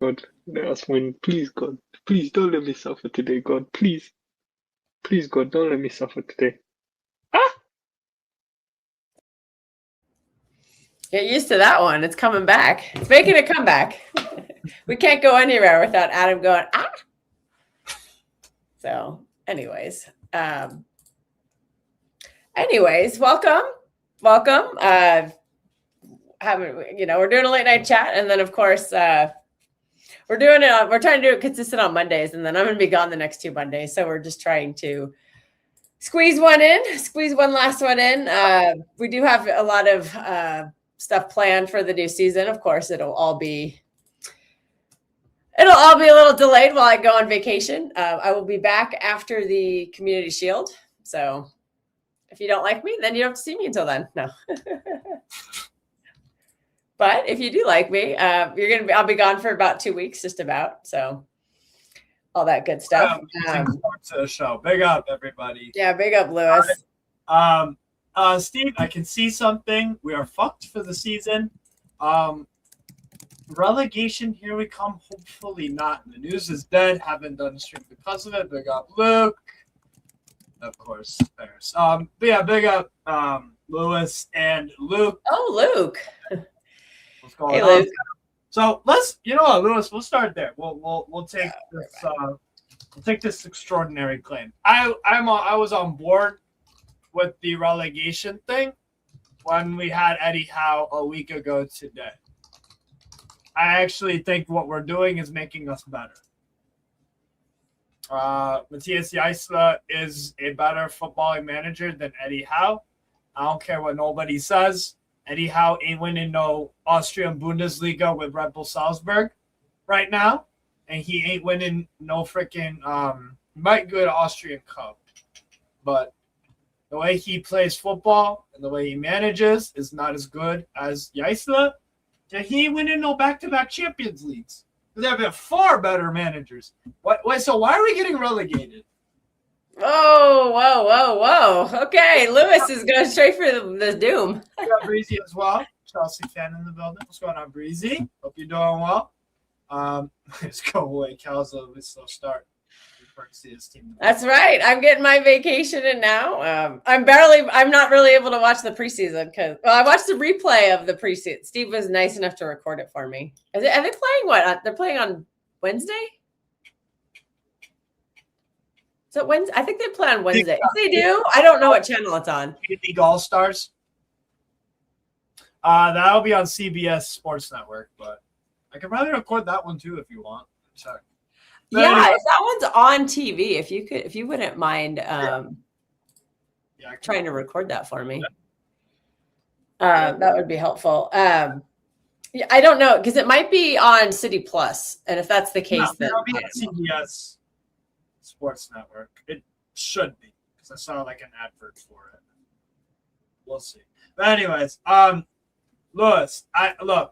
God, let us win. Please, God. Please don't let me suffer today, God. Please. Please, God, don't let me suffer today. Ah! Get used to that one. It's coming back. It's making a comeback. We can't go anywhere without Adam going, ah. So, welcome. Welcome. We're doing a late night chat. And then, of course, we're trying to do it consistent on Mondays. And then I'm going to be gone the next 2 Mondays. So we're just trying to squeeze one last one in. We do have a lot of stuff planned for the new season. Of course, it'll all be a little delayed while I go on vacation. I will be back after the Community Shield. So if you don't like me, then you don't have to see me until then. No. But if you do like me, I'll be gone for about 2 weeks, just about. So all that good stuff. To the show. Big up, everybody. Yeah, big up, Lewis. Steve, I can see something. We are fucked for the season. Relegation, here we come. Hopefully not. The news is dead. Haven't done a stream because of it. Big up, Luke. Of course, Paris. But yeah, big up, Lewis and Luke. Oh, Luke. What's going on? Luke. So Lewis, we'll start there. We'll take this. We'll take this extraordinary claim. I was on board with the relegation thing when we had Eddie Howe a week ago today. I actually think what we're doing is making us better. Matthias Jaisla is a better footballing manager than Eddie Howe. I don't care what nobody says. Eddie Howe ain't winning no Austrian Bundesliga with Red Bull Salzburg right now. And he ain't winning no freaking might go to Austrian Cup. But the way he plays football and the way he manages is not as good as Jaisla. And he ain't winning no back-to-back Champions Leagues. There have been far better managers. So why are we getting relegated? Oh, whoa. Okay, Lewis is going straight for the doom. We got Breezy as well. Chelsea fan in the building. What's going on, Breezy? Hope you're doing well. Let's go away. Calzo, we still start. That's right. I'm getting my vacation in now. I'm not really able to watch the preseason because I watched the replay of the preseason. Steve was nice enough to record it for me. Are they playing what? They're playing on Wednesday? So Wednesday? I think they play on Wednesday. If they do, I don't know what channel it's on. League All-Stars. That'll be on CBS Sports Network, but I could probably record that one too if you want. Check. Yeah, if that one's on TV, if you wouldn't mind trying to record that for me. That would be helpful. I don't know, because it might be on City Plus. And if that's the case, then it'll be on CBS Sports Network. It should be, because I saw like an advert for it. We'll see. But anyways, Lewis,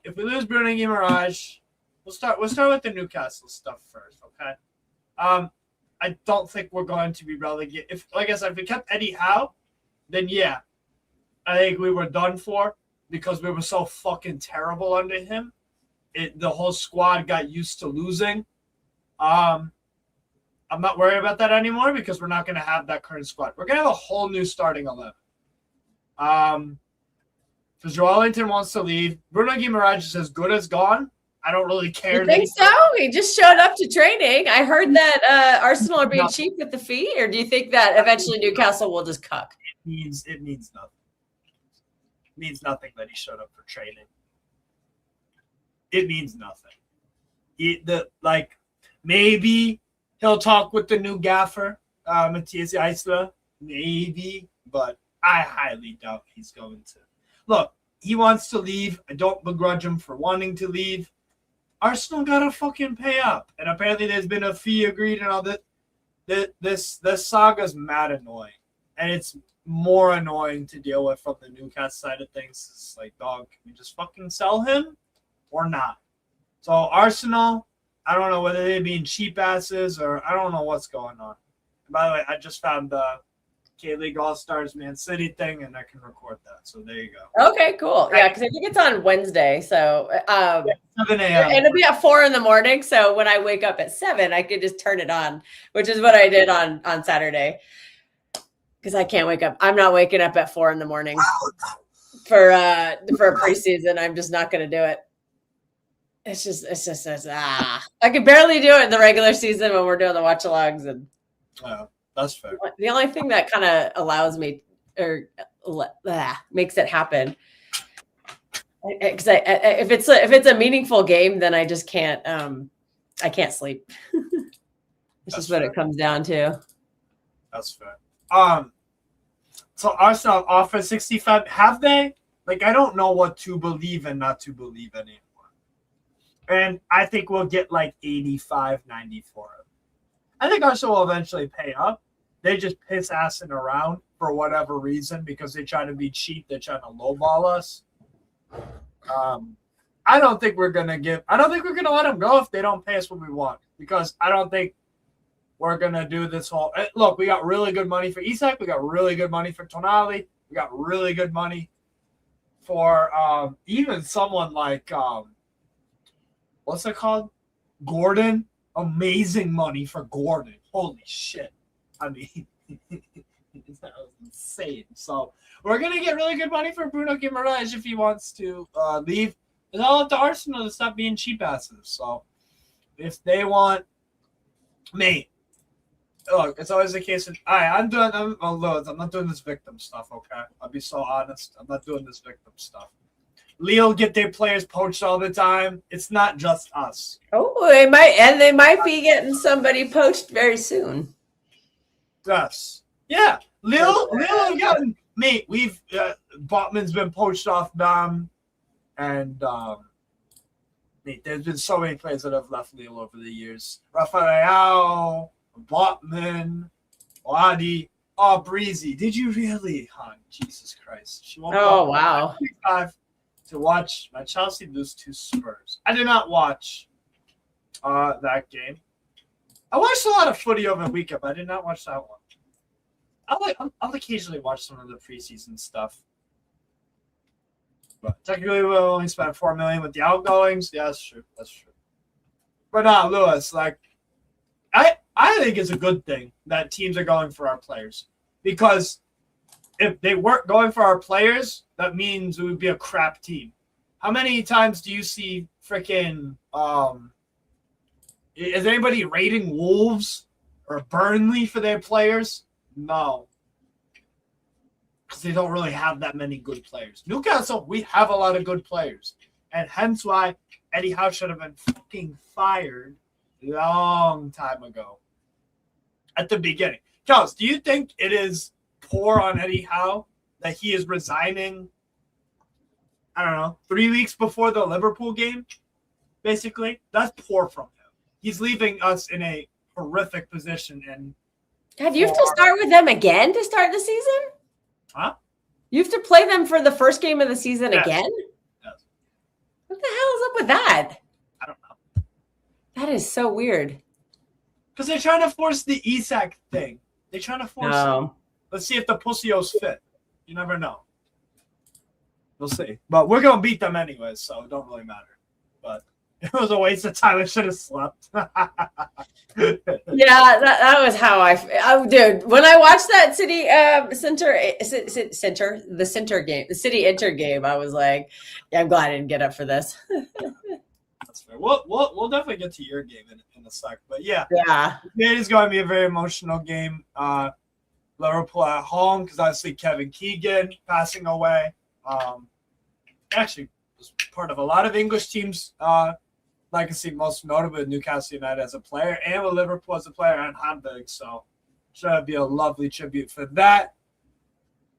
if we lose Bruno Guimaraes, we'll start with the Newcastle stuff first, okay? I don't think we're going to be relegated. If we kept Eddie Howe, then yeah, I think we were done for because we were so fucking terrible under him. The whole squad got used to losing. I'm not worried about that anymore because we're not going to have that current squad. We're going to have a whole new starting 11. Because Joelinton wants to leave. Bruno Guimaraes is as good as gone. I don't really care. You think so? He just showed up to training. I heard that Arsenal are being cheap with the fee, or do you think that eventually Newcastle will just cuck? It means nothing. It means nothing that he showed up for training. It means nothing. Maybe he'll talk with the new gaffer, Matthias Jaisla. Maybe, but I highly doubt he's going to. Look, he wants to leave. I don't begrudge him for wanting to leave. Arsenal gotta fucking pay up, and apparently there's been a fee agreed and all that. This saga's mad annoying, and it's more annoying to deal with from the Newcastle side of things. It's like, dog, can we just fucking sell him or not? So Arsenal, I don't know whether they're being cheap asses or I don't know what's going on. And by the way, I just found K-League All-Stars Man City thing, and I can record that. So there you go. Okay, cool. Yeah, because I think it's on Wednesday. So 7 a.m. it'll be at 4 in the morning. So when I wake up at 7, I could just turn it on, which is what I did on Saturday. Because I can't wake up. I'm not waking up at 4 in the morning for a preseason. I'm just not going to do it. It's just I could barely do it in the regular season when we're doing the watch-alongs, and that's fair. The only thing that kind of allows me or makes it happen, because if it's a meaningful game, then I just can't. I can't sleep. It's just what it comes down to. That's fair. So Arsenal offer 65. Have they? Like, I don't know what to believe and not to believe anymore. And I think we'll get like 85, 90 for it. I think Arsenal will eventually pay up. They just piss assing around for whatever reason because they try to be cheap. They're trying to lowball us. I don't think we're gonna let them go if they don't pay us what we want, because I don't think we're gonna do this whole. Look, we got really good money for Isak. We got really good money for Tonali. We got really good money for even someone like what's it called? Gordon. Amazing money for Gordon. Holy shit. I mean, that was insane. So we're going to get really good money for Bruno Guimaraes if he wants to leave. It's all up to Arsenal to stop being cheap asses. So if they want me, look, it's always the case. I'm not doing this victim stuff, okay? I'll be so honest. I'm not doing this victim stuff. Lille get their players poached all the time. It's not just us. Oh, they might be getting somebody poached very soon. Yes. Yeah. Lille gotten mate. We've Botman's been poached off them, and mate, there's been so many players that have left Lille over the years. Rafael, Botman, Bouaddi. Oh, Breezy. Did you really? Oh, Jesus Christ. She won't. Oh, wow. To watch my Chelsea lose to Spurs. I did not watch that game. I watched a lot of footy over the weekend, but I did not watch that one. I'll occasionally watch some of the preseason stuff. But technically, we'll only spend $4 million with the outgoings. Yeah, that's true. That's true. But Lewis, like, I think it's a good thing that teams are going for our players, because if they weren't going for our players, that means it would be a crap team. How many times do you see freaking is anybody rating Wolves or Burnley for their players? No. Because they don't really have that many good players. Newcastle, we have a lot of good players. And hence why Eddie Howe should have been fucking fired a long time ago. At the beginning. Charles, do you think it is poor on Eddie Howe that he is resigning, I don't know, 3 weeks before the Liverpool game? Basically, that's poor from him. He's leaving us in a horrific position. And you have to start with them again to start the season? Huh? You have to play them for the first game of the season again? Yes. What the hell is up with that? I don't know. That is so weird. Because they're trying to force the Isak thing. They're trying to force it. Let's see if the Pussios fit. You never know. We'll see. But we're going to beat them anyways, so it don't really matter. But it was a waste of time. I should have slept. Yeah, that was how dude, when I watched that City City Inter game, I was like, yeah, I'm glad I didn't get up for this. That's fair. We'll definitely get to your game in a sec. But yeah. It is going to be a very emotional game. Liverpool at home, because obviously Kevin Keegan passing away. Actually was part of a lot of English teams' legacy, most notably Newcastle United as a player, and with Liverpool as a player, and Hamburg. So should be a lovely tribute for that.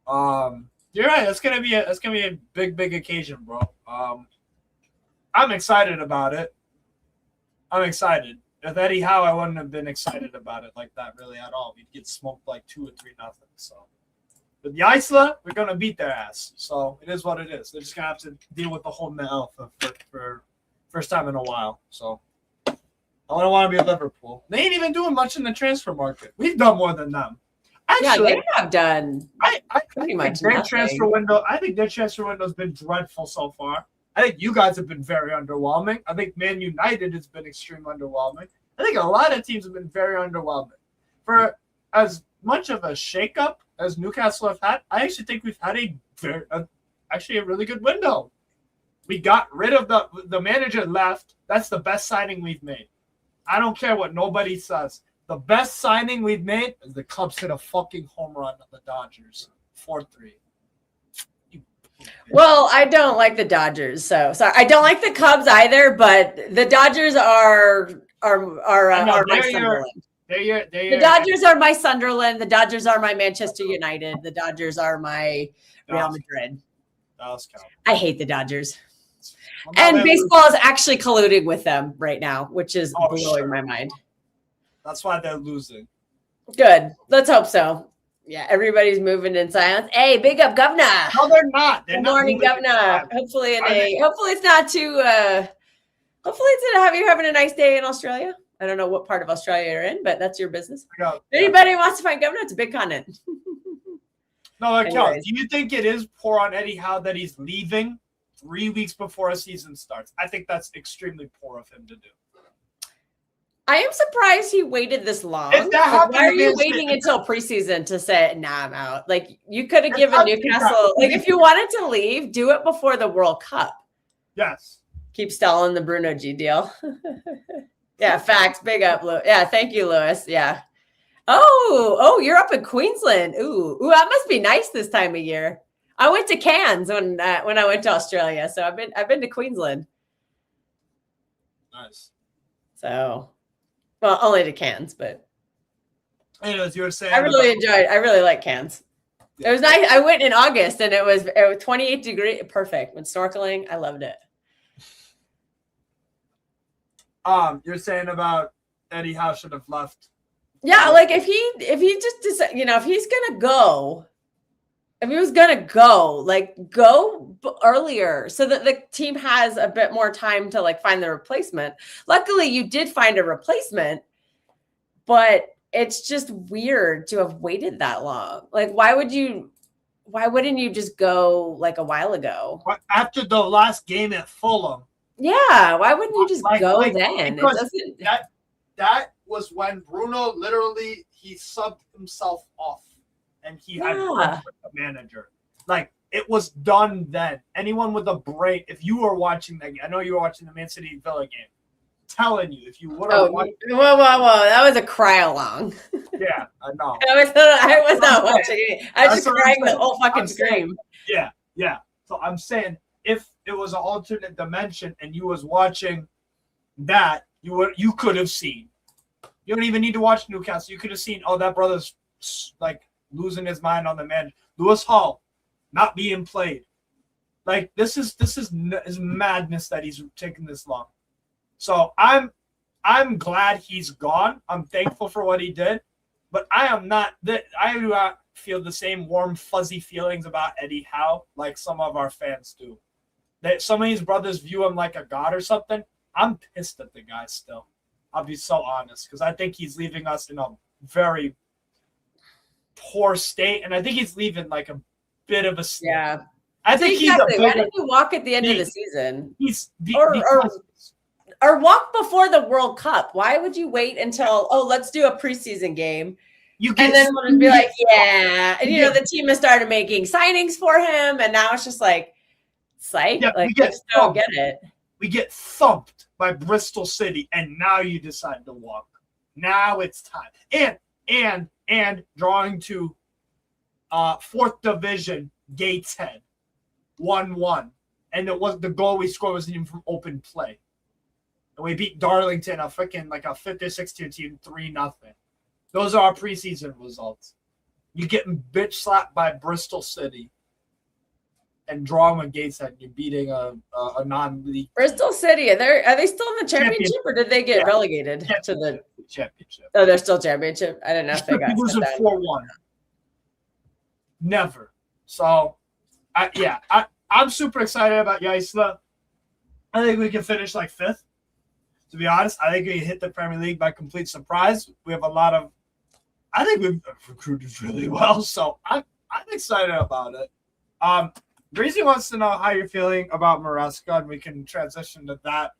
You're right. It's gonna be a big occasion, bro. I'm excited about it. I'm excited. With Eddie Howe, I wouldn't have been excited about it like that really at all. We'd get smoked like 2 or 3-0. So, with the Isla, we're gonna beat their ass. So it is what it is. They're just gonna have to deal with the whole Mel for first time in a while. So I don't want to be Liverpool. They ain't even doing much in the transfer market. We've done more than them. Actually, they have done I pretty think much their nothing. transfer window. I think their transfer window has been dreadful so far. I think you guys have been very underwhelming. I think Man United has been extremely underwhelming. I think a lot of teams have been very underwhelming. For as much of a shakeup as Newcastle have had, I actually think we've had actually a really good window. We got rid of the manager left. That's the best signing we've made. I don't care what nobody says. The best signing we've made is the Cubs hit a fucking home run on the Dodgers, 4-3. Well, I don't like the Dodgers, so sorry. I don't like the Cubs either, but the Dodgers are my Sunderland. The Dodgers are my Sunderland. The Dodgers are my Manchester United. The Dodgers are my Real Madrid. I hate the Dodgers. And baseball is actually colluding with them right now, which is blowing my mind. That's why they're losing. Good. Let's hope so. Yeah, everybody's moving in silence. Hey, big up, Governor. No, they're not. Good morning, Governor. Hopefully it's not too. Hopefully you're having a nice day in Australia. I don't know what part of Australia you're in, but that's your business. If anybody wants to find Governor, it's a big continent. No, Kel, do you think it is poor on Eddie Howe that he's leaving 3 weeks before a season starts? I think that's extremely poor of him to do. I am surprised he waited this long. Why are you waiting until preseason to say, nah, I'm out? Like, you could have given Newcastle, like, if you wanted to leave, do it before the World Cup. Yes. Keep stalling the Bruno G deal. Yeah, facts. Big up, Lewis. Yeah, thank you, Lewis. Yeah. Oh, you're up in Queensland. Ooh, that must be nice this time of year. I went to Cairns when I went to Australia, so I've been to Queensland. Nice. So, well, only to Cairns, but. Anyways, you were saying. I really like Cairns. Yeah. It was nice. I went in August and it was 28 degrees. Perfect. When snorkeling, I loved it. You're saying about Eddie Howe should have left. Yeah, like if he just decided, if he's gonna go, if he was gonna go, like go earlier so that the team has a bit more time to like find the replacement. Luckily, you did find a replacement, but it's just weird to have waited that long. Like, why wouldn't you just go like a while ago? After the last game at Fulham. Yeah, why wouldn't you just go then? It doesn't. That was when Bruno literally he subbed himself off, and he had a manager. Like, it was done then. Anyone with a brain, if you were watching that game, I know you were watching the Man City Villa game. Telling you, if you would have watched. Whoa! That was a cry along. Yeah, I know. I was not watching it. I was just crying the whole fucking scream. Yeah. So I'm saying, if it was an alternate dimension and you was watching that, you could have seen. You don't even need to watch Newcastle. You could have seen, that brother's like losing his mind on the man. Lewis Hall not being played. Like, this is madness that he's taking this long. So I'm glad he's gone. I'm thankful for what he did, but I do not feel the same warm, fuzzy feelings about Eddie Howe like some of our fans do. That some of these brothers view him like a god or something. I'm pissed at the guy still. I'll be so honest, because I think he's leaving us in a very poor state, and I think he's leaving like a bit of a state. Yeah. I think exactly. Why didn't you walk at the end of the season? Or walk before the World Cup. Why would you wait until, let's do a preseason game? And then we'll just be like, yeah. And, the team has started making signings for him. And now it's just like, psych. Yeah, like, I just don't get it. We get thumped by Bristol City. And now you decide to walk. Now it's time. And drawing to 4th Division, Gateshead, 1-1. And it was the goal we scored wasn't even from open play. And we beat Darlington, a freaking like a 5th or 6th tier team, 3-0. Those are our preseason results. You getting bitch slapped by Bristol City and drawing with Gateshead. You're beating a non-league. Bristol City, are they still in the championship or did they get relegated to the championship? Oh, they're still championship. I didn't know if they got losing 4-1. Never. So, I'm super excited about Yaisla. I think we can finish like 5th. To be honest, I think we hit the Premier League by complete surprise. We have a lot of I think we've recruited really well, so I'm excited about it. Breezy wants to know how you're feeling about Maresca, and we can transition to that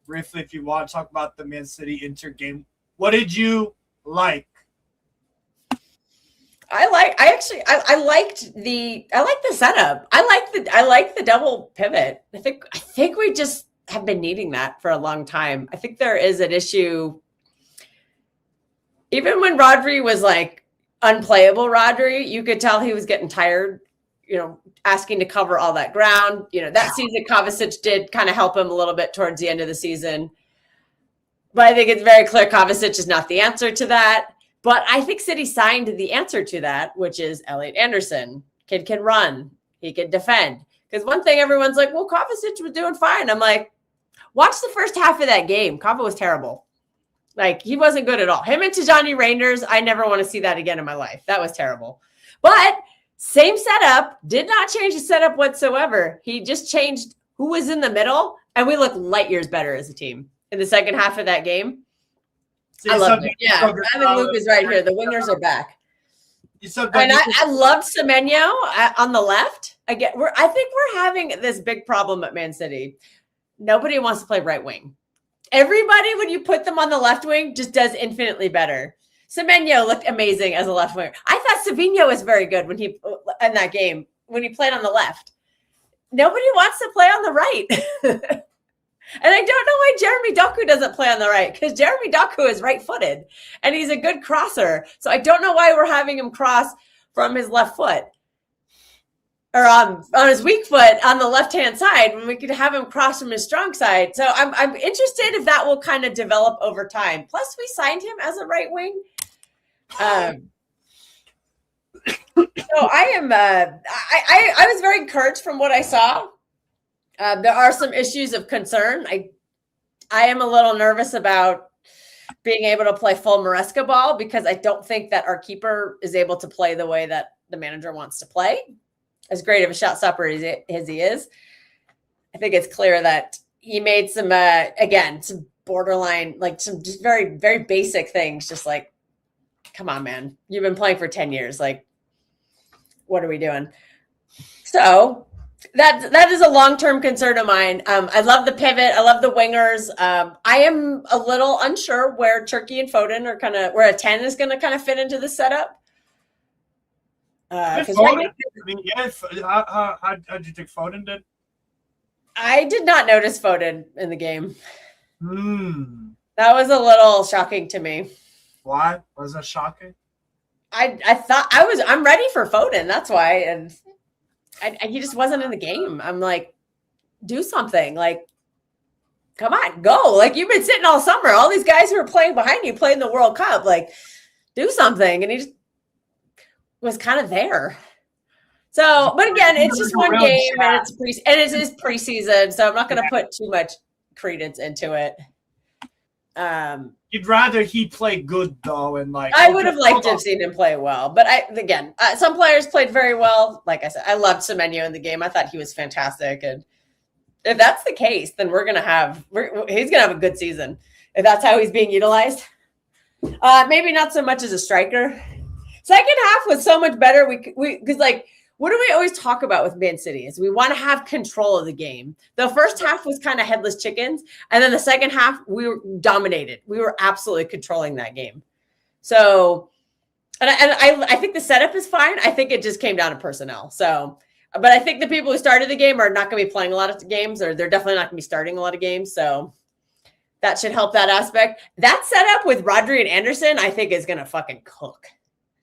briefly if you want to talk about the Man City Inter game. What did you like? I liked the setup. I like the double pivot. I think we just have been needing that for a long time. I think there is an issue. Even when Rodri was like unplayable, you could tell he was getting tired, asking to cover all that ground. That season Kovacic did kind of help him a little bit towards the end of the season. But I think it's very clear Kovacic is not the answer to that. But I think City signed the answer to that, which is Elliot Anderson. Kid can run. He can defend. Because one thing everyone's like, well, Kovacic was doing fine. I'm like, watch the first half of that game. Kava was terrible. Like, he wasn't good at all. Him and Tijani Reinders, I never want to see that again in my life. That was terrible. But same setup, did not change the setup whatsoever. He just changed who was in the middle, and we look light years better as a team in the second half of that game. I love it. Yeah, I think Luke is right here. The wingers are back. And I loved Semenyo on the left. Again, I think we're having this big problem at Man City. Nobody wants to play right wing. Everybody, when you put them on the left wing, just does infinitely better. Semenyo looked amazing as a left winger. I thought Savinho was very good in that game when he played on the left. Nobody wants to play on the right. And I don't know why Jeremy Doku doesn't play on the right, because Jeremy Doku is right-footed and he's a good crosser. So I don't know why we're having him cross from his left foot or on his weak foot on the left-hand side when we could have him cross from his strong side. So I'm interested if that will kind of develop over time. Plus, we signed him as a right wing. So I am. I was very encouraged from what I saw. There are some issues of concern. I am a little nervous about being able to play full Maresca ball because I don't think that our keeper is able to play the way that the manager wants to play. As great of a shot stopper as he is, I think it's clear that he made some borderline, like some just very, very basic things. Just like, come on, man, you've been playing for 10 years. Like, what are we doing? So that is a long-term concern of mine. I love the pivot. I love the wingers. I am a little unsure where Turkey and Foden are where a 10 is going to kind of fit into the setup. How did you think Foden did? I did not notice Foden in the game. That was a little shocking to me. Why was that shocking? I thought I'm ready for Foden. That's why, and he just wasn't in the game. I'm like, do something. Like, come on, go. Like, you've been sitting all summer. All these guys who are playing behind you playing the World Cup. Like, do something. And he just was kind of there. So, but again, it's just one game and it is preseason, so I'm not going to put too much credence into it. You'd rather he play good though, and like I would have liked to have seen him play well, but some players played very well. Like I said, I loved Semenyo in the game. I thought he was fantastic, and if that's the case, then he's going to have a good season if that's how he's being utilized. Maybe not so much as a striker. Second half was so much better. Because like, what do we always talk about with Man City is we want to have control of the game. The first half was kind of headless chickens. And then the second half, we were dominated. We were absolutely controlling that game. So, and I think the setup is fine. I think it just came down to personnel. So, but I think the people who started the game are not going to be playing a lot of games, or they're definitely not going to be starting a lot of games. So that should help that aspect. That setup with Rodri and Anderson, I think is going to fucking cook.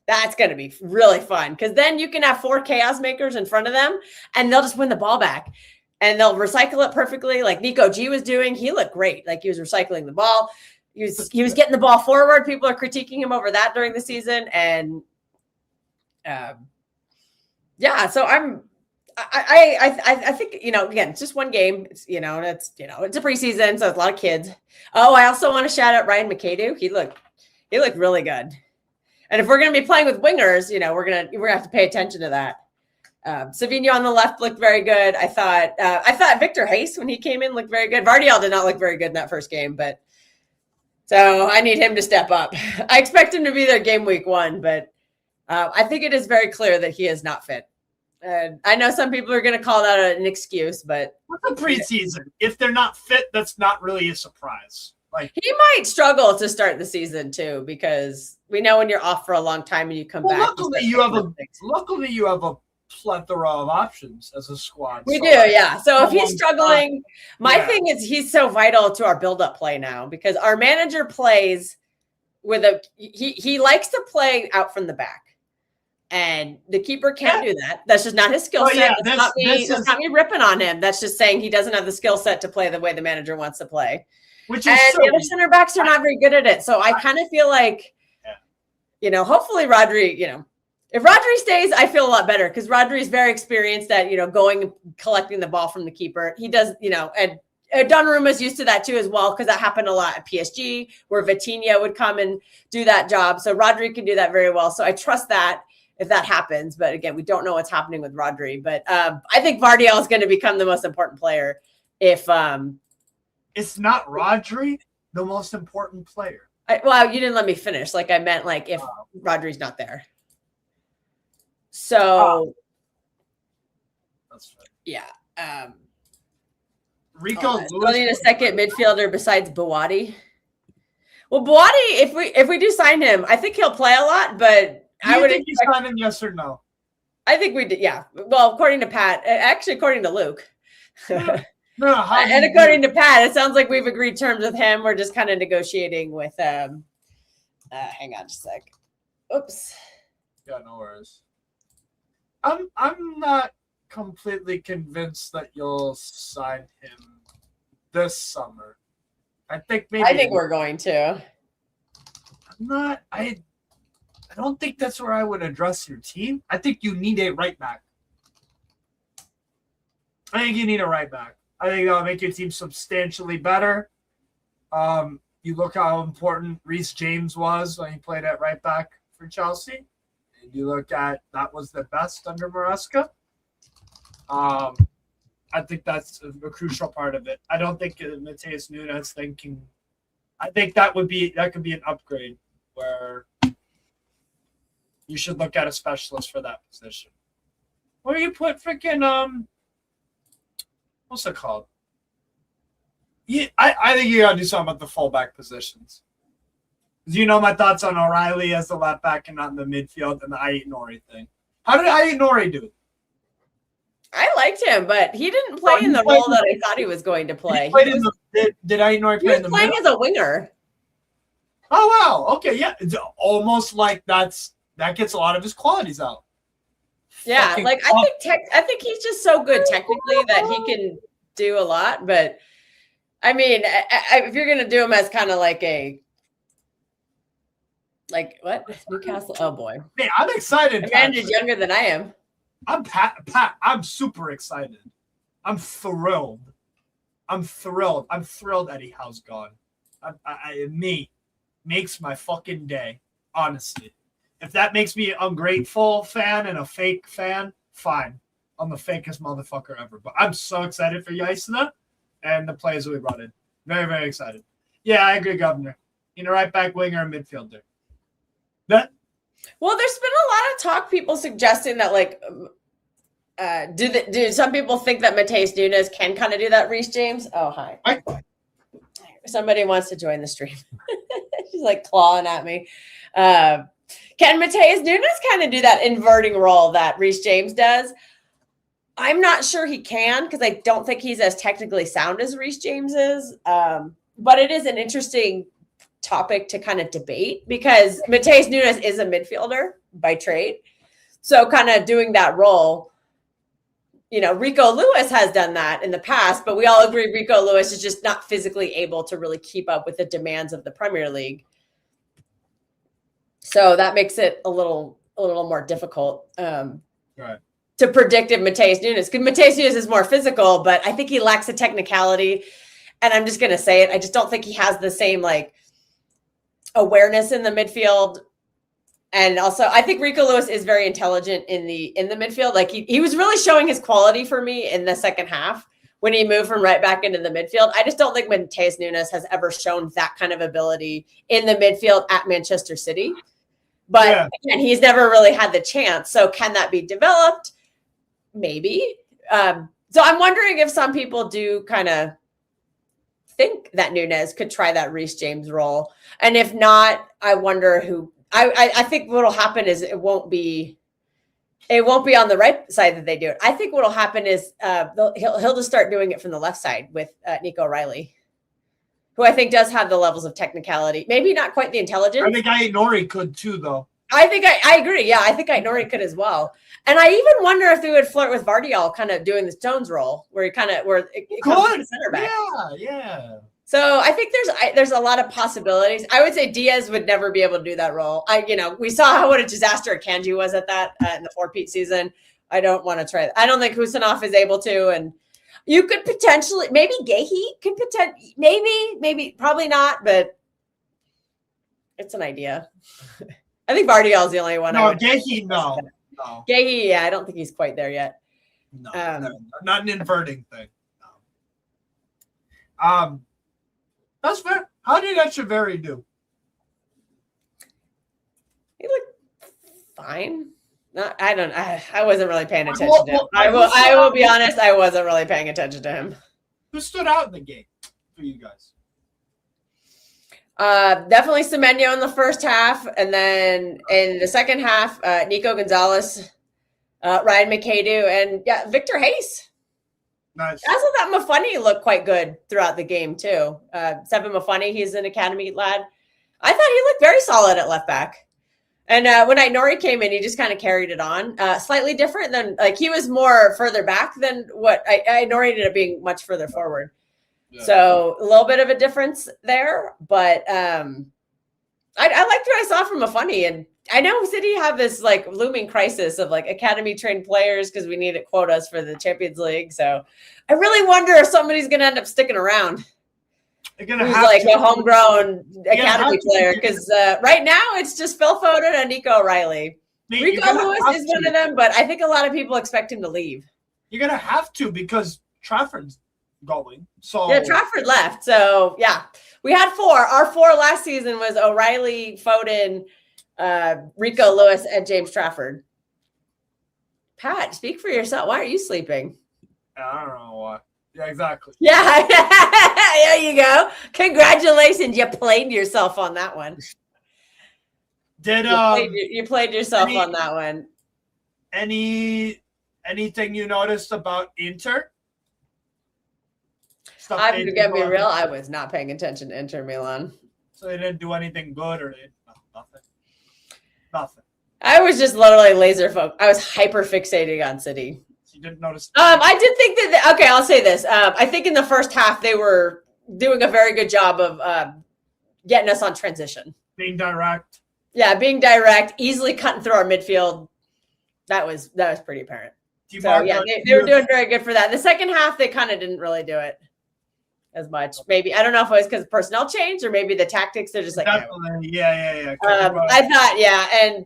That's going to be really fun because then you can have 4 chaos makers in front of them and they'll just win the ball back and they'll recycle it perfectly like Nico G was doing. He looked great. Like he was recycling the ball. He was getting the ball forward. People are critiquing him over that during the season. And so I think, again, it's just one game. It's, it's a preseason. So it's a lot of kids. Oh, I also want to shout out Ryan McAdoo. He looked really good. And if we're going to be playing with wingers, we're going to have to pay attention to that. Savinho on the left looked very good. I thought Victor Hayes, when he came in, looked very good. Vardiel did not look very good in that first game, but So I need him to step up. I expect him to be there game week 1, but I think it is very clear that he is not fit. And I know some people are going to call that an excuse, but what's the preseason? If they're not fit, that's not really a surprise. Like he might struggle to start the season too, because we know when you're off for a long time and you come back. Luckily, you have a plethora of options as a squad. We do, yeah. So if he's struggling, my thing is he's so vital to our build-up play now because our manager plays with he likes to play out from the back. And the keeper can't do that. That's just not his skill set. Yeah, that's not me ripping on him. That's just saying he doesn't have the skill set to play the way the manager wants to play. Which and is the other center backs are not very good at it. So I kind of feel like, hopefully Rodri, if Rodri stays, I feel a lot better because Rodri is very experienced at, going and collecting the ball from the keeper. He does, and Donnarumma's used to that too as well because that happened a lot at PSG where Vitinha would come and do that job. So Rodri can do that very well. So I trust that. If that happens, but again, we don't know what's happening with Rodri. But I think Vardiel is going to become the most important player. If it's not Rodri, the most important player. You didn't let me finish. Like I meant, like if Rodri's not there. So that's right. Yeah. Rico Lewis. Lewis Still need a second midfielder besides Bouaddi. Well, Bouaddi, if we do sign him, I think he'll play a lot, but. I would think you sign him, yes or no? I think we did, yeah. Well, according to Pat, actually, according to Luke. And according to Pat, it sounds like we've agreed terms with him. We're just kind of negotiating with hang on just a sec. Oops. Yeah, no worries. I'm not completely convinced that you'll sign him this summer. I think we're going to. I don't think that's where I would address your team. I think you need a right back. I think that'll make your team substantially better. You look how important Reece James was when he played at right back for Chelsea. And you look at that was the best under Maresca. I think that's a crucial part of it. I don't think Mateus Nunes thinking. I think that could be an upgrade where you should look at a specialist for that position. Or you put freaking what's it called? Yeah, I think you gotta do something about the fullback positions. Do you know my thoughts on O'Reilly as the left back and not in the midfield and the Aït-Nouri thing? How did Aït-Nouri do? I liked him, but he didn't play in the role that I thought he was going to play. Did Aït-Nouri play in the middle? He was playing as a winger. Oh wow! Okay, yeah, it's almost like that gets a lot of his qualities out. Yeah, I think he's just so good technically that he can do a lot. But I mean, if you're gonna do him as kind of like what Newcastle? Oh boy, man, I'm excited. Amanda's younger than I am. I'm Pat. I'm super excited. I'm thrilled. I'm thrilled. Eddie Howe's gone. Makes my fucking day. Honestly. If that makes me an ungrateful fan and a fake fan, fine. I'm the fakest motherfucker ever. But I'm so excited for Yaisna and the players that we brought in. Very, very excited. Yeah, I agree, Governor. Right back, winger, and midfielder. Well, there's been a lot of talk, people suggesting that, do some people think that Mateus Nunes can kind of do that, Reece James? Oh, hi. Somebody wants to join the stream. She's clawing at me. Can Mateus Nunes kind of do that inverting role that Reece James does? I'm not sure he can because I don't think he's as technically sound as Reece James is. But it is an interesting topic to kind of debate because Mateus Nunes is a midfielder by trade. So kind of doing that role, Rico Lewis has done that in the past, but we all agree Rico Lewis is just not physically able to really keep up with the demands of the Premier League. So that makes it a little more difficult to predict if Mateus Nunes, because Mateus Nunes is more physical, but I think he lacks the technicality. And I'm just going to say it. I just don't think he has the same awareness in the midfield. And also I think Rico Lewis is very intelligent in the midfield. He was really showing his quality for me in the second half when he moved from right back into the midfield. I just don't think Mateus Nunes has ever shown that kind of ability in the midfield at Manchester City. But again, he's never really had the chance. So can that be developed? Maybe. So I'm wondering if some people do kind of think that Nunes could try that Reece James role. And if not, I wonder who. I think what'll happen is it won't be on the right side that they do it. I think what'll happen is he'll just start doing it from the left side with Nico Riley, who I think does have the levels of technicality. Maybe not quite the intelligence. I think Aït-Nouri could too, though. I think I agree. Yeah, I think Aït-Nouri could as well. And I even wonder if they would flirt with Vardiol kind of doing the Stones role where it comes to the center back. Yeah. So I think there's a lot of possibilities. I would say Diaz would never be able to do that role. We saw what a disaster Akanji was at that in the 4-peat season. I don't want to try that. I don't think Husanov is able to. And you could potentially, maybe Gehi could maybe, probably not, but it's an idea. I think Vardiol is the only one. No, Gehi, no. Gehi, yeah, I don't think he's quite there yet. No, not an inverting thing. No. That's fair. How did Echeverri do? He looked fine. I wasn't really paying attention to him. I will be honest, I wasn't really paying attention to him. Who stood out in the game for you guys? Definitely Semenyo in the first half, and then in the second half, Nico Gonzalez, Ryan McAdoo, and Victor Hayes. Nice. I also thought Mafuni looked quite good throughout the game too. Seven Mafuni, he's an academy lad. I thought he looked very solid at left back. And when Aït-Nouri came in, he just kind of carried it on. Slightly different than, he was more further back than what Aït-Nouri ended up being much further forward. Yeah. So a little bit of a difference there. But I liked what I saw from Mafuni. And I know City have this looming crisis of academy trained players because we needed quotas for the Champions League. So I really wonder if somebody's going to end up sticking around. Who's a homegrown academy player? Because right now it's just Phil Foden and Nico O'Reilly. Rico Lewis is one of them, but I think a lot of people expect him to leave. You're going to have to because Trafford's going. So yeah, Trafford left. So yeah, we had 4. Our 4 last season was O'Reilly, Foden, Rico Lewis, and James Trafford. Pat, speak for yourself. Why are you sleeping? I don't know why. Yeah, exactly. Yeah, there you go. Congratulations, you played yourself on that one. You played yourself on that one. Anything you noticed about Inter? I'm gonna be real. I was not paying attention to Inter Milan. So they didn't do anything good, or nothing. I was just literally laser focused. I was hyper fixating on City. You didn't notice. I did think that. Okay, I'll say this. I think in the first half they were doing a very good job of getting us on transition, being direct. Yeah, being direct, easily cutting through our midfield. That was pretty apparent. So yeah, they were doing very good for that. The second half they kind of didn't really do it as much. Maybe I don't know if it was because personnel changed or maybe the tactics. They're just yeah. I thought and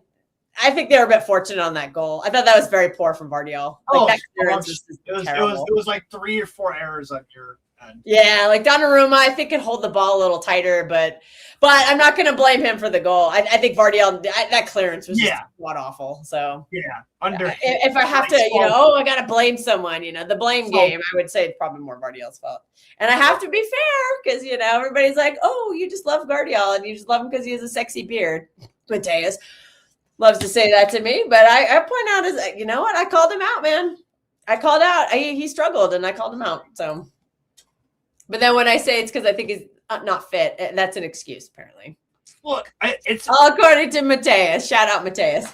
I think they were a bit fortunate on that goal. I thought that was very poor from Vardiol. That clearance was terrible. It was 3 or 4 errors on your end. Yeah, Donnarumma, I think could hold the ball a little tighter, but I'm not going to blame him for the goal. I think Vardiol, that clearance was just god awful. So if I have to, I got to blame someone. The blame game, I would say it's probably more Vardiol's fault. And I have to be fair because everybody's like, oh, you just love Vardiol and you just love him because he has a sexy beard. Mateus loves to say that to me, but I point out is, you know what? I called him out, man. I called out. He struggled, and I called him out. So, but then when I say it's because I think he's not fit, that's an excuse, apparently. Well, it's all according to Mateus. Shout out Mateus,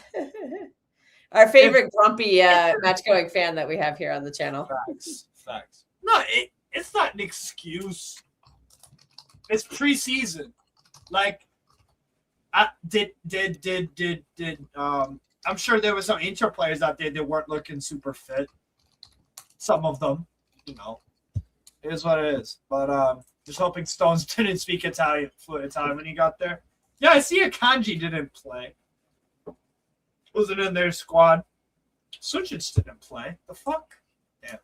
our favorite grumpy match-going fan that we have here on the channel. Facts. No, it's not an excuse. It's preseason, I'm sure there were some Inter players out there that weren't looking super fit. Some of them, it is what it is. But just hoping Stones didn't speak fluent Italian when he got there. Yeah, I see Akanji didn't play. Wasn't in their squad. Sucic didn't play. The fuck? Yeah.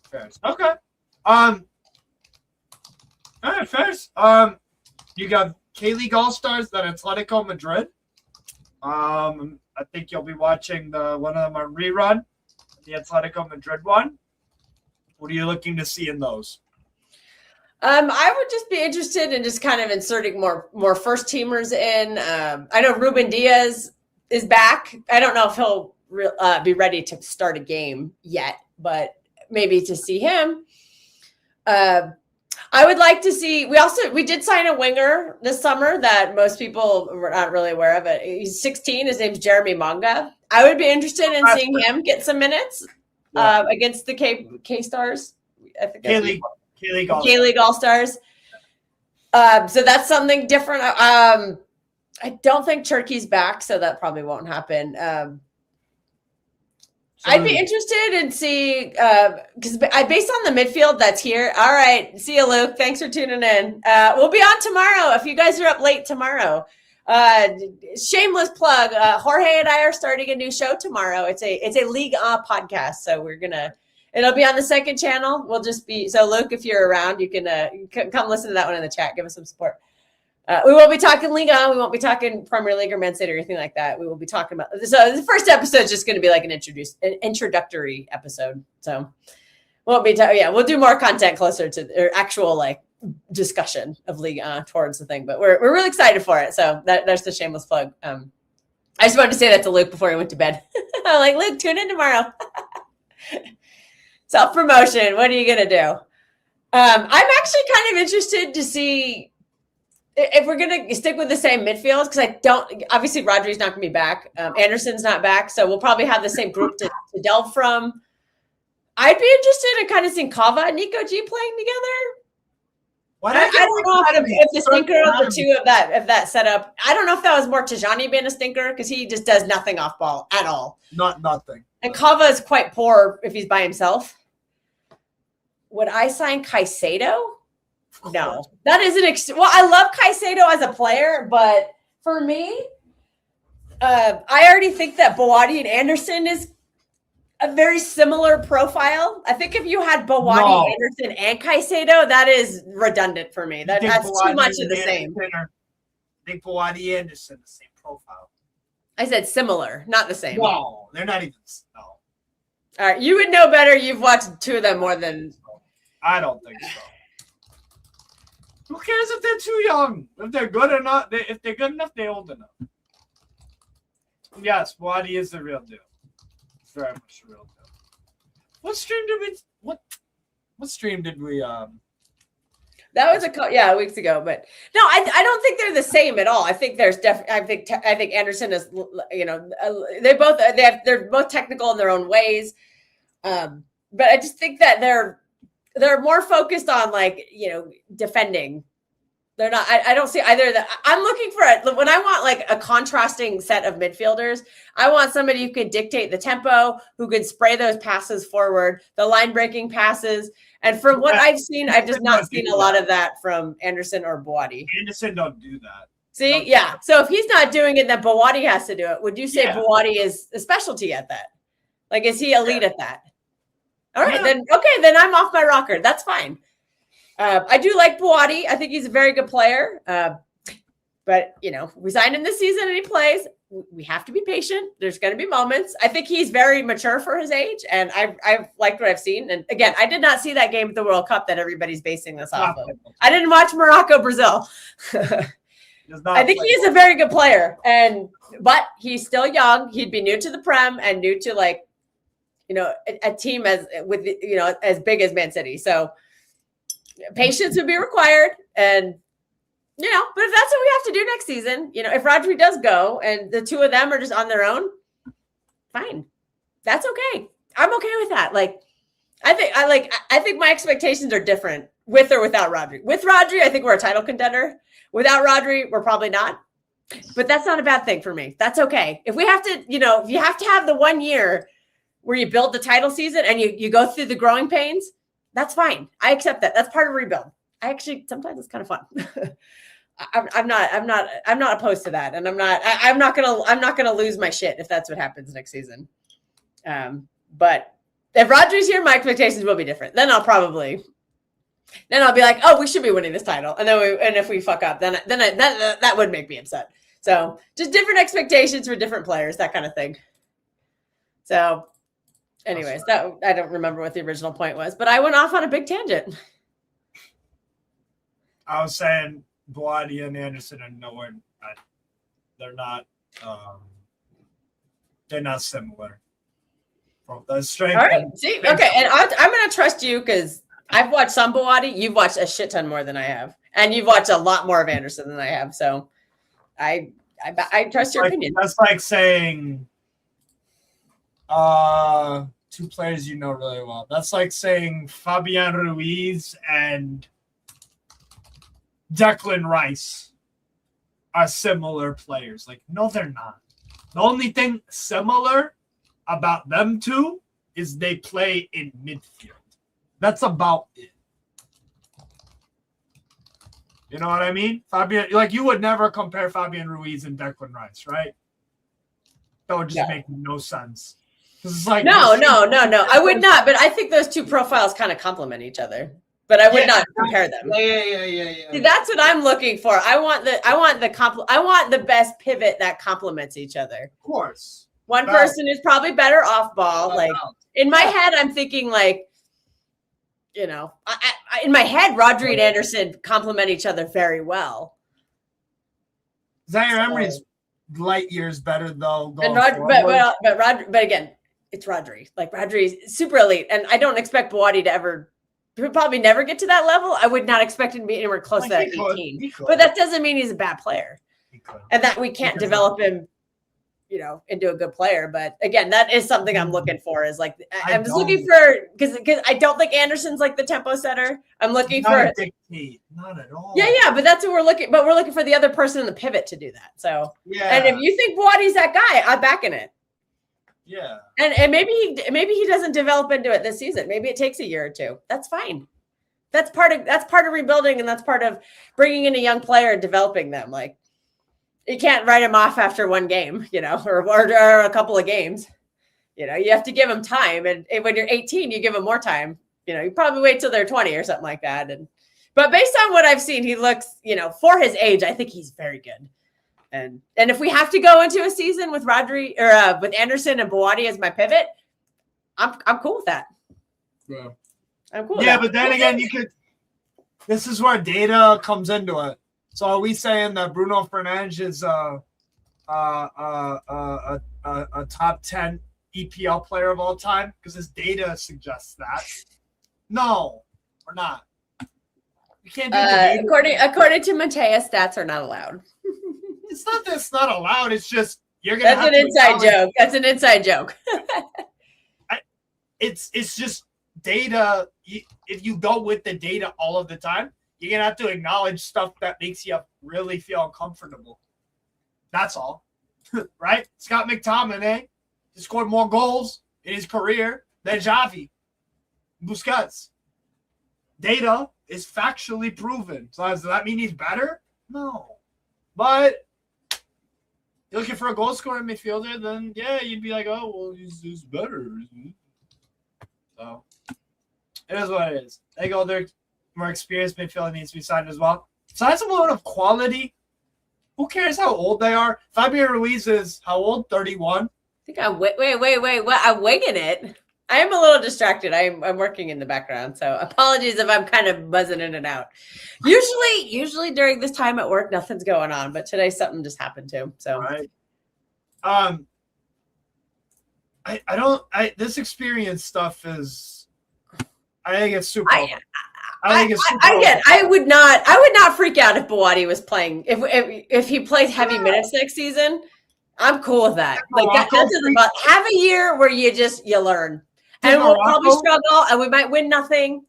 Fairs. Okay. All right, Fairs. You got K-League All-Stars at Atletico Madrid. I think you'll be watching one of them on rerun, the Atletico Madrid one. What are you looking to see in those? I would just be interested in just kind of inserting more first teamers in. I know Ruben Diaz is back. I don't know if he'll be ready to start a game yet, but maybe to see him. I would like to see. We did sign a winger this summer that most people were not really aware of. It. He's 16. His name's Jeremy Manga. I would be interested in seeing him get some minutes against the K Stars. I think K-League All-Stars. So that's something different. I don't think Turkey's back, so that probably won't happen. I'd be interested in seeing because based on the midfield that's here. All right, see you, Luke. Thanks for tuning in. We'll be on tomorrow if you guys are up late tomorrow. Shameless plug. Jorge and I are starting a new show tomorrow. It's a Ligue 1 podcast, so it'll be on the second channel. We'll just be so Luke, if you're around, you can come listen to that one in the chat. Give us some support. We won't be talking Ligue 1. We won't be talking Premier League or Man City or anything like that. We will be talking about. So the first episode is just going to be like an introductory episode. So we'll we'll do more content closer to their actual like discussion of Ligue 1 towards the thing. But we're really excited for it. So that's the shameless plug. I just wanted to say that to Luke before he went to bed. I'm like, Luke, tune in tomorrow. Self-promotion. What are you going to do? I'm actually kind of interested to see if we're going to stick with the same midfield, because obviously Rodri's not going to be back. Anderson's not back. So we'll probably have the same group to delve from. I'd be interested in kind of seeing Kava and Nico G playing together. I don't know if the stinker of the two of that setup. I don't know if that was more Tajani being a stinker, because he just does nothing off ball at all. Nothing. And Kava is quite poor if he's by himself. Would I sign Caicedo? No, that isn't. Well, I love Caicedo as a player, but for me, I already think that Bouaddi and Anderson is a very similar profile. I think if you had Bouaddi, Anderson, and Caicedo, that is redundant for me. That's too much of the same. I think Bouaddi and Anderson the same profile. I said similar, not the same. No, they're not even. No. All right, you would know better. You've watched two of them more than. I don't think so. Who cares if they're too young? If they're good or not, if they're good enough, they're old enough. Yes, Bouaddi is the real deal. It's very much the real deal. What stream did we That was weeks ago, but no, I don't think they're the same at all. I think there's I think Anderson is, they're both technical in their own ways, but I just think that they're more focused on defending. They're not. I don't see either of that. I'm looking for when I want like a contrasting set of midfielders. I want somebody who can dictate the tempo, who can spray those passes forward, the line breaking passes. And from what I've seen, I've just not seen a lot of that from Anderson or Bouaddi. Anderson don't do that. See, yeah. So if he's not doing it, then Bouaddi has to do it. Would you say Bouaddi is a specialty at that? Like, is he elite at that? All right, then I'm off my rocker. That's fine. I do like Bouaddi. I think he's a very good player. But, we signed him this season and he plays. We have to be patient. There's going to be moments. I think he's very mature for his age, and I've liked what I've seen. And again, I did not see that game at the World Cup that everybody's basing this off of. I didn't watch Morocco, Brazil. I think he is a very good player, but he's still young. He'd be new to the Prem and new to a team as big as Man City. So patience would be required, and but if that's what we have to do next season, if Rodri does go and the two of them are just on their own, fine. That's okay. I'm okay with that. I think my expectations are different with or without Rodri. With Rodri, I think we're a title contender. Without Rodri, we're probably not. But that's not a bad thing for me. That's okay. If we have to, if you have to have the 1 year where you build the title season and you go through the growing pains, that's fine. I accept that. That's part of rebuild. Sometimes it's kind of fun. I'm not opposed to that. And I'm not gonna lose my shit if that's what happens next season. But If Rodri's here, my expectations will be different. Then I'll be like, oh, we should be winning this title. And if we fuck up, then that would make me upset. So just different expectations for different players, that kind of thing. So anyways, that I don't remember what the original point was, but I went off on a big tangent. I was saying Bouaddi and Anderson are nowhere. They're not similar. From the strength. All right. See, okay, and I'm going to trust you because I've watched some Bouaddi. You've watched a shit ton more than I have, and you've watched a lot more of Anderson than I have. So, I trust your opinion. That's like saying, two players you know really well. That's like saying Fabian Ruiz and Declan Rice are similar players. Like, no, they're not. The only thing similar about them two is they play in midfield. That's about it. You know what I mean? Fabian, like you would never compare Fabian Ruiz and Declan Rice, right? That would just make no sense. It's like no. I would not, but I think those two profiles kind of complement each other. But I would not compare them. Yeah. See, that's what I'm looking for. I want the best pivot that complements each other. Of course. One person is probably better off ball. Like in my head, I'm thinking like, you know, in my head, Rodri and Anderson complement each other very well. Zaire Emery's light years better though. But again, it's Rodri. Like Rodri's super elite, and I don't expect Bouaddi to probably never get to that level. I would not expect him to be anywhere close to that 18. But that doesn't mean he's a bad player, and that we can't develop him, you know, into a good player. But again, that is something I'm looking for. Is like I'm just looking for because I don't think Anderson's like the tempo setter. I'm looking for not at all. Yeah, but that's what we're looking. But we're looking for the other person in the pivot to do that. So and if you think Bouaddi's that guy, I'm backing it. Yeah, and maybe he doesn't develop into it this season. Maybe it takes a year or two. That's fine. That's part of rebuilding, and that's part of bringing in a young player and developing them. Like you can't write him off after one game, you know, or a couple of games. You know, you have to give them time, and when you're 18, you give them more time. You know, you probably wait till they're 20 or something like that. But based on what I've seen, he looks, you know, for his age, I think he's very good. And if we have to go into a season with Rodri or with Anderson and Bouaddi as my pivot, I'm cool with that. Yeah, I'm cool. Yeah, but then again, this is where data comes into it. So are we saying that Bruno Fernandes is a top 10 EPL player of all time? Because his data suggests that. No, we're not. You can't do the according to Mateus, stats are not allowed. It's not that it's not allowed. It's just you're gonna. That's an inside joke. That's an inside joke. It's just data. If you go with the data all of the time, you're gonna have to acknowledge stuff that makes you really feel uncomfortable. That's all, right? Scott McTominay he scored more goals in his career than Xavi, Busquets. Data is factually proven. So does that mean he's better? No, but. You're looking for a goal scoring midfielder, then yeah, you'd be like, oh, well, he's better. So it is what it is. I think older, more experienced midfielder needs to be signed as well. Sizable amount of quality. Who cares how old they are? Fabian Ruiz is how old? 31. I think I'm wait. What? I'm winging it. I am a little distracted. I'm working in the background, so apologies if I'm kind of buzzing in and out. Usually during this time at work, nothing's going on, but today something just happened too. So, right. This experience stuff is. I think it's super. I would not freak out if Bouaddi was playing. If he plays heavy minutes next season, I'm cool with that. Like that's about have a year where you learn. And we'll probably struggle, and we might win nothing.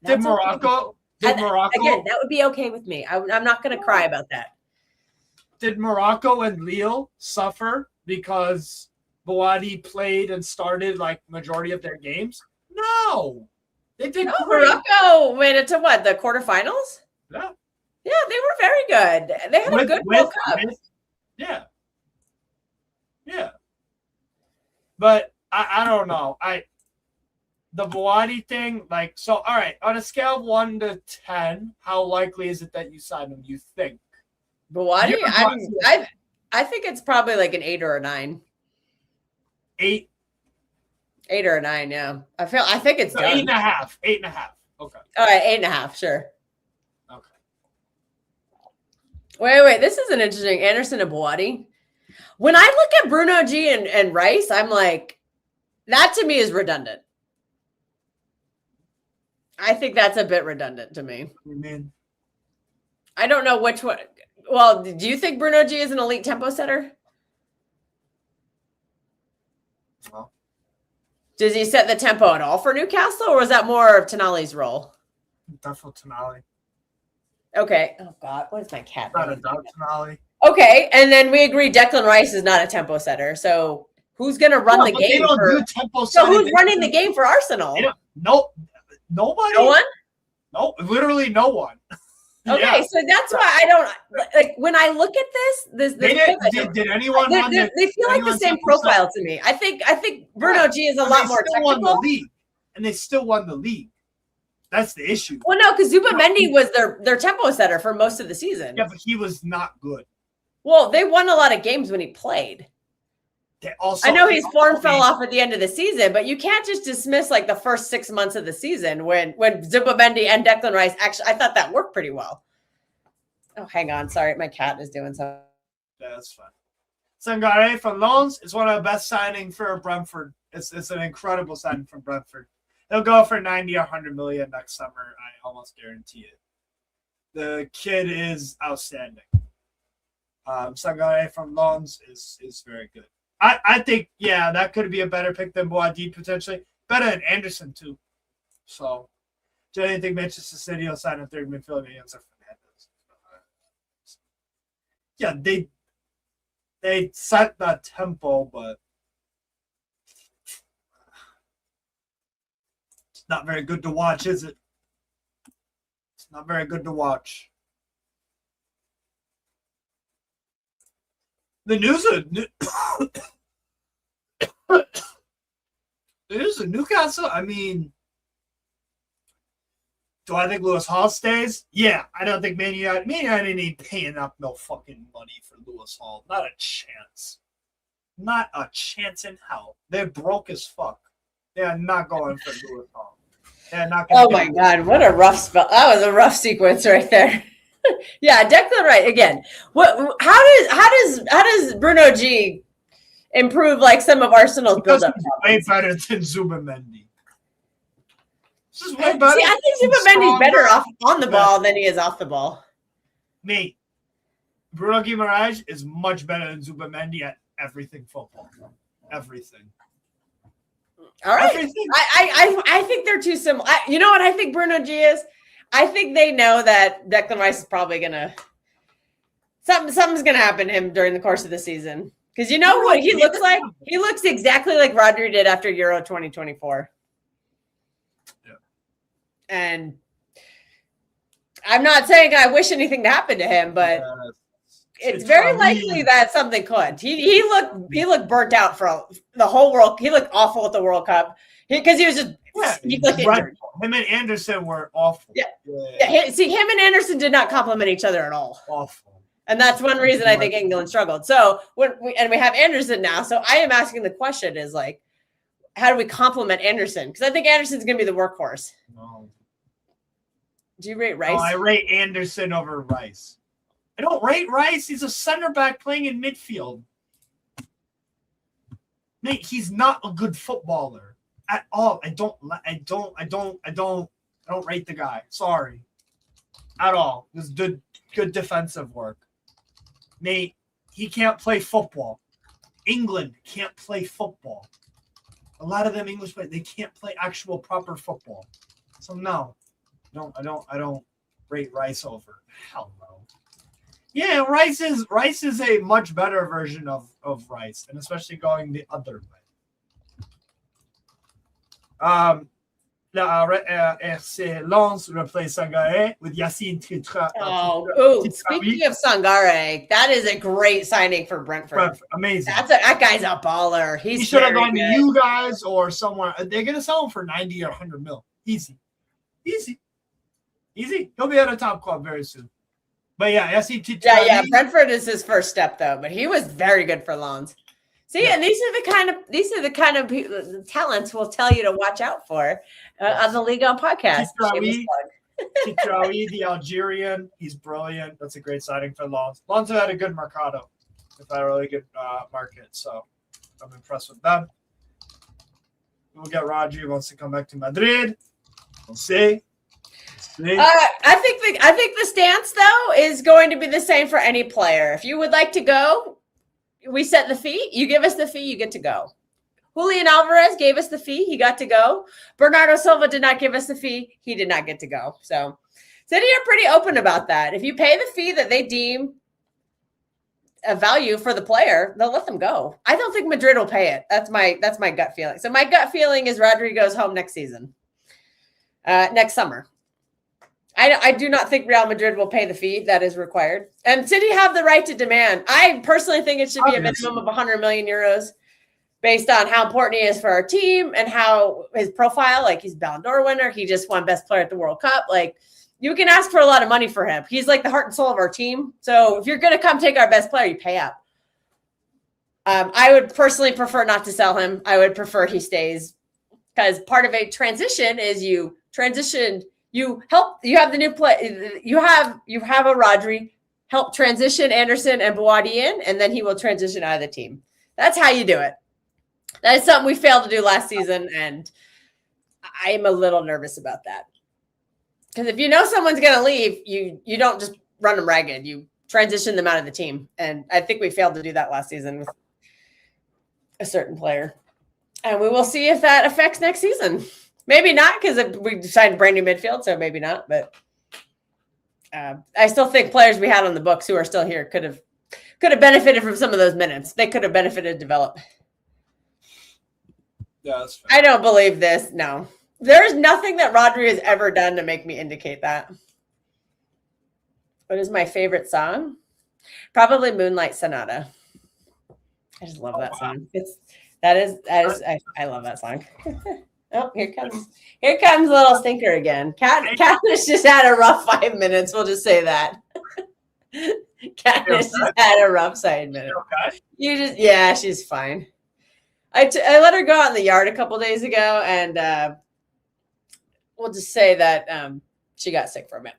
Did Morocco? Again, that would be okay with me. I'm not going to cry about that. Did Morocco and Lille suffer because Bouaddi played and started like majority of their games? No, they did. No, Morocco made it to what, the quarterfinals? Yeah, they were very good. They had a good World Cup. Yeah, but I don't know. the Bouaddi thing, like, so, all right, on a scale of 1 to 10, how likely is it that you sign him, you think? Bouaddi? I think it's probably like an 8 or a 9. 8? 8 or a 9, yeah. I think it's So done. 8.5. 8.5. Okay. All right, 8.5, sure. Okay. Wait. This is an interesting Anderson and Bouaddi. When I look at Bruno G and Rice, I'm like, that to me is redundant. I think that's a bit redundant to me. You mean? I don't know which one. Well, do you think Bruno G is an elite tempo setter? No. Does he set the tempo at all for Newcastle, or was that more of Tonali's role? Definitely Tonali. Okay. Oh God, what is my cat Not a doing? doubt Tonali. Okay, and then we agree Declan Rice is not a tempo setter. So who's going to run the game? They don't do tempo so setting. who's running the game for Arsenal? Nobody. No one? No, literally no one. Okay, Yeah. so that's why I don't like when I look at this Did anyone run they feel like the same profile to me. I think Bruno G is a lot more technical. Won the league, and they still won the league. That's the issue. Well, no, because Zubamendi was their tempo setter for most of the season. Yeah, but he was not good. Well, they won a lot of games when he played. I know his form fell off at the end of the season, but you can't just dismiss like the first 6 months of the season when Zubamendi and Declan Rice actually. I thought that worked pretty well. Oh, hang on, sorry, my cat is doing something. Yeah, that's fine. Sangare from loans is one of the best signings for Brentford. It's an incredible signing from Brentford. He'll go for 90 or 100 million next summer. I almost guarantee it. The kid is outstanding. Sangare from loans is very good. I think, yeah, that could be a better pick than Bouaddi potentially. Better than Anderson, too. So, do you think Manchester City will sign a third midfielder against Fernandez? Yeah, they set that tempo, but it's not very good to watch, is it? It's not very good to watch. The news of Newcastle, I mean, do I think Lewis Hall stays? Yeah, I don't think Man United ain't paying up no fucking money for Lewis Hall. Not a chance. Not a chance in hell. They're broke as fuck. They are not going for Lewis Hall. They're not going. Oh my God, what a rough spell! That was a rough sequence right there. Yeah, Declan Rice again. What? How does Bruno G improve like some of Arsenal's build-up? Way better than Zubamendi. This is way better. See, I think Zubamendi's better off on the ball than he is off the ball. Mate, Bruno Guimaraes is much better than Zubamendi at everything football. Everything. All right. Everything. I think they're too similar. You know what I think Bruno G is? I think they know that Declan Rice is probably gonna something's gonna happen to him during the course of the season. Because you know what he looks like? He looks exactly like Rodri did after Euro 2024. Yeah. And I'm not saying I wish anything to happen to him, but it's very likely that something could. He looked burnt out for the whole world. He looked awful at the World Cup because he was just he looked injured. Him and Anderson were awful. Yeah. See, him and Anderson did not complement each other at all. Awful. And that's one reason I think England struggled. So we have Anderson now. So I am asking the question is like, how do we complement Anderson? Because I think Anderson's going to be the workhorse. No. Do you rate Rice? Oh, I rate Anderson over Rice. I don't rate Rice. He's a center back playing in midfield. Mate, he's not a good footballer at all. I don't rate the guy. Sorry. At all. This good defensive work. Mate, he can't play football. England can't play football. A lot of them English players, they can't play actual proper football. So no. I don't rate Rice over. Hell no. Yeah, Rice is a much better version of Rice, and especially going the other way. RC Lens replaced Sangare with Yacine Titra. Speaking of Sangare, that is a great signing for Brentford. Amazing. That guy's a baller. He should have gone to you guys or somewhere. They're gonna sell him for 90 or 100 mil. Easy. He'll be at a top club very soon. But yeah, Yacine Titra. Yeah. Brentford is his first step though, but he was very good for Lens. See, and these are the kind of talents we'll tell you to watch out for on the League On podcast. Titraoui, the Algerian, he's brilliant. That's a great signing for Lens. Lens had a good mercado, a really good market, so I'm impressed with them. We'll get Rodri wants to come back to Madrid. We'll see. I think the stance though is going to be the same for any player. If you would like to go, we set the fee. You give us the fee, you get to go. Julian Alvarez gave us the fee. He got to go. Bernardo Silva did not give us the fee. He did not get to go. So City are pretty open about that. If you pay the fee that they deem a value for the player, they'll let them go. I don't think Madrid will pay it. That's my gut feeling. So my gut feeling is Rodri goes home next season, next summer. I do not think Real Madrid will pay the fee that is required. And City have the right to demand. I personally think it should be a minimum of 100 million euros based on how important he is for our team and how his profile, like he's Ballon d'Or winner. He just won best player at the World Cup. Like you can ask for a lot of money for him. He's like the heart and soul of our team. So if you're going to come take our best player, you pay up. I would personally prefer not to sell him. I would prefer he stays because part of a transition is you transition. You have the new play. You have a Rodri help transition Anderson and Bouaddi in, and then he will transition out of the team. That's how you do it. That is something we failed to do last season, and I'm a little nervous about that. Because if you know someone's going to leave, you don't just run them ragged. You transition them out of the team, and I think we failed to do that last season with a certain player. And we will see if that affects next season. Maybe not because we signed a brand new midfield, so maybe not. But I still think players we had on the books who are still here could have benefited from some of those minutes. They could have benefited, develop. Yeah, that's fair. I don't believe this. No, there's nothing that Rodri has ever done to make me indicate that. What is my favorite song? Probably Moonlight Sonata. I just love that song. I love that song. Oh, here comes little stinker again. Katniss just had a rough 5 minutes. We'll just say that. Katniss just had a rough 5 minutes. Okay. She's fine. I let her go out in the yard a couple days ago, and we'll just say that she got sick from it.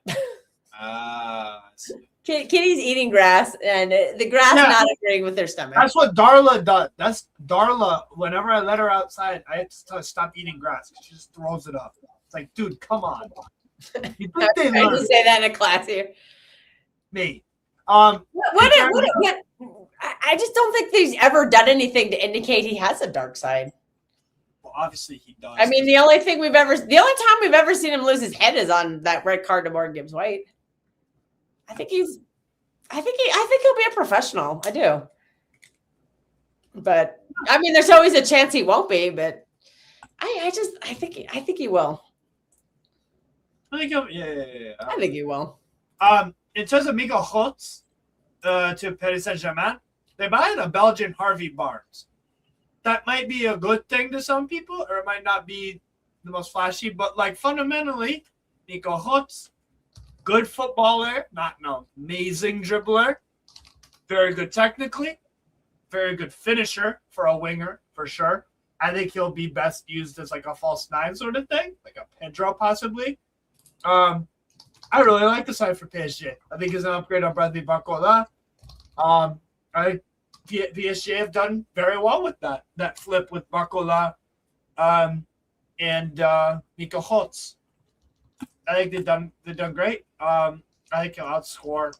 Kitty's eating grass, and the grass not agreeing with their stomach. That's what Darla does. That's Darla. Whenever I let her outside, I have to stop eating grass. She just throws it up. It's like, dude, come on. You think they learn? I just say that in a class here. Me. I just don't think he's ever done anything to indicate he has a dark side. Well, obviously he does. I mean, the only time we've ever seen him lose his head is on that red card to Morgan Gibbs White. I think he'll be a professional. I do. But I mean, there's always a chance he won't be, but I think he will. I think I think he will. In terms of Miguel Hotz to Paris Saint-Germain, they bought a Belgian Harvey Barnes. That might be a good thing to some people, or it might not be the most flashy, but like fundamentally, Miguel Hotz, good footballer, not an amazing dribbler, very good technically, very good finisher for a winger, for sure. I think he'll be best used as like a false nine sort of thing, like a Pedro possibly. I really like the side for PSG. I think he's an upgrade on Bradley Barcola. PSG have done very well with that flip with Barcola and Miko Holtz. I think they've done great. I think he'll outscore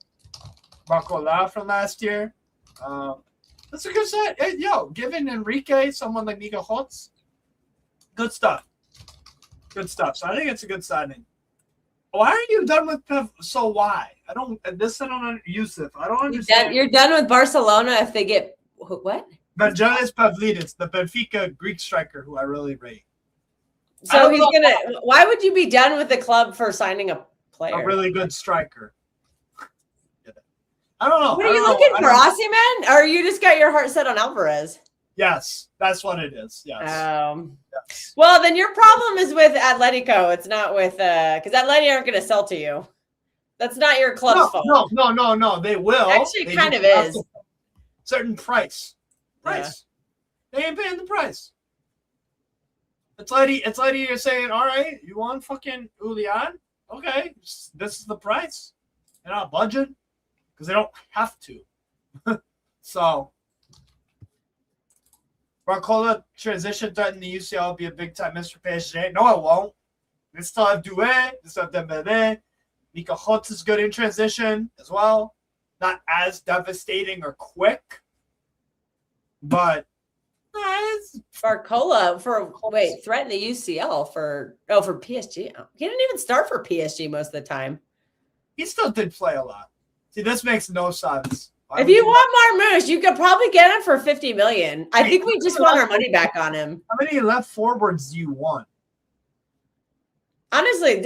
Barcola from last year. That's a good set. Hey, giving Enrique someone like Miko Holtz, good stuff. Good stuff. So I think it's a good signing. Why are you done with Pev? So why? I don't Yusuf. I don't understand. You're done with Barcelona if they get what? Vangelis Pavlidis, the Benfica Greek striker who I really rate. So he's gonna. Why would you be done with the club for signing a player? A really good striker. I don't know. What are you looking for, Osimhen? Or you just got your heart set on Alvarez? Yes, that's what it is. Yes. Yes. Well, then your problem is with Atletico. It's not with because Atleti aren't going to sell to you. That's not your club's fault. No. They will. Actually, they kind of is. Certain price. Yeah. They ain't paying the price. Atleti, you're saying, all right, you want fucking Julian? Okay, this is the price. They're not budging because they don't have to. So, Barcola transition threatening the UCL will be a big time miss for PSG. No, it won't. They still have Doué. They still have Dembélé. Mika Holtz is good in transition as well. Not as devastating or quick, but Barcola threatened the UCL for PSG. He didn't even start for PSG most of the time. He still did play a lot. See, this makes no sense. If you want Marmouche, you could probably get him for 50 million. I think we just want our money back on him. How many left forwards do you want? Honestly,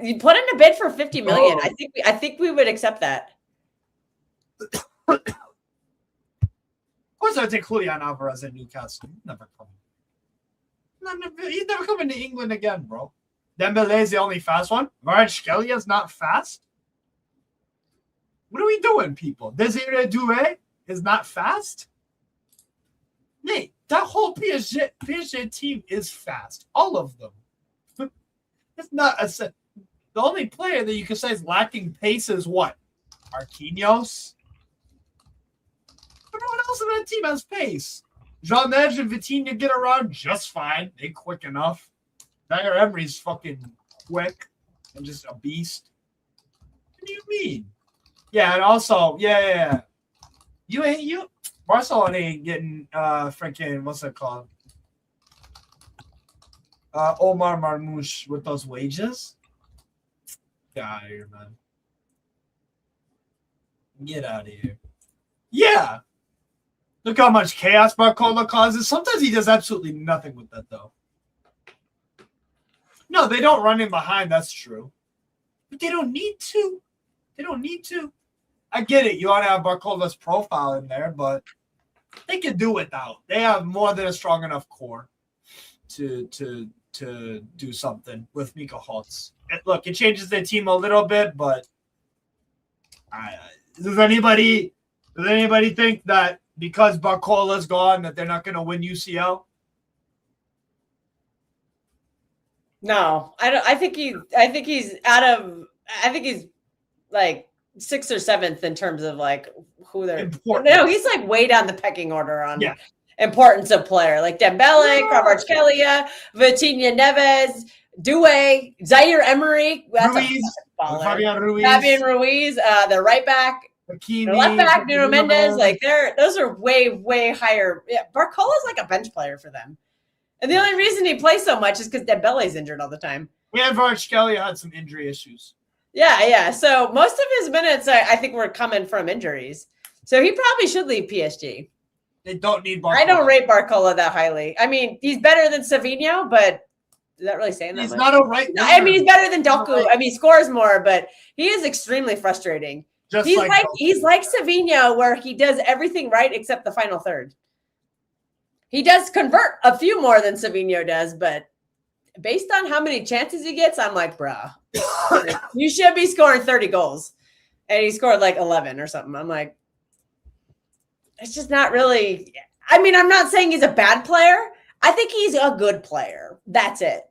you put in a bid for 50 million. I think we would accept that. Of course, I'd take Julian Alvarez at Newcastle. Never coming. He's never coming to England again, bro. Dembele is the only fast one. Kvaratskhelia is not fast. What are we doing, people? Desiree Doué is not fast. Nate, that whole PSG team is fast. All of them. It's not the only player that you can say is lacking pace is what? Marquinhos. Everyone else in that team has pace. Jean Neves and Vitinha get around just fine. They're quick enough. Zaire Emery's fucking quick and just a beast. What do you mean? Yeah, and also, yeah. You Barcelona ain't getting freaking what's it called? Omar Marmouche with those wages. Get out of here, man. Get out of here. Yeah. Look how much chaos Barcola causes. Sometimes he does absolutely nothing with that, though. No, they don't run him behind. That's true. But they don't need to. I get it. You want to have Barcola's profile in there, but they can do without. They have more than a strong enough core to do something with Mika Holtz. Look, it changes their team a little bit, but does anybody think that because Barcola's gone that they're not going to win UCL? No, I don't. I think he's like 6th or 7th in terms of like who they're important. No, he's like way down the pecking order on importance of player. Like Dembele, Kvaratskhelia, Vitinha, Neves, Doué, Zaire Emery. That's Fabian Ruiz. The right back. Hakimi, the left back, Nuno Mendes. Like those are way higher. Yeah, Barcola's like a bench player for them. And the only reason he plays so much is because Dembele's injured all the time. Yeah, Kvaratskhelia had some injury issues. Yeah. So most of his minutes, I think, were coming from injuries. So he probably should leave PSG. They don't need Barcola. I don't rate Barcola that highly. I mean, he's better than Savinho, but is that really saying that he's much? Not a right. No, I mean, he's better than Doku. Right. I mean, he scores more, but he is extremely frustrating. He's like Savinho, where he does everything right except the final third. He does convert a few more than Savinho does, but based on how many chances he gets, I'm like, bruh, you should be scoring 30 goals. And he scored like 11 or something. I'm like, it's just not really. I mean, I'm not saying he's a bad player. I think he's a good player. That's it.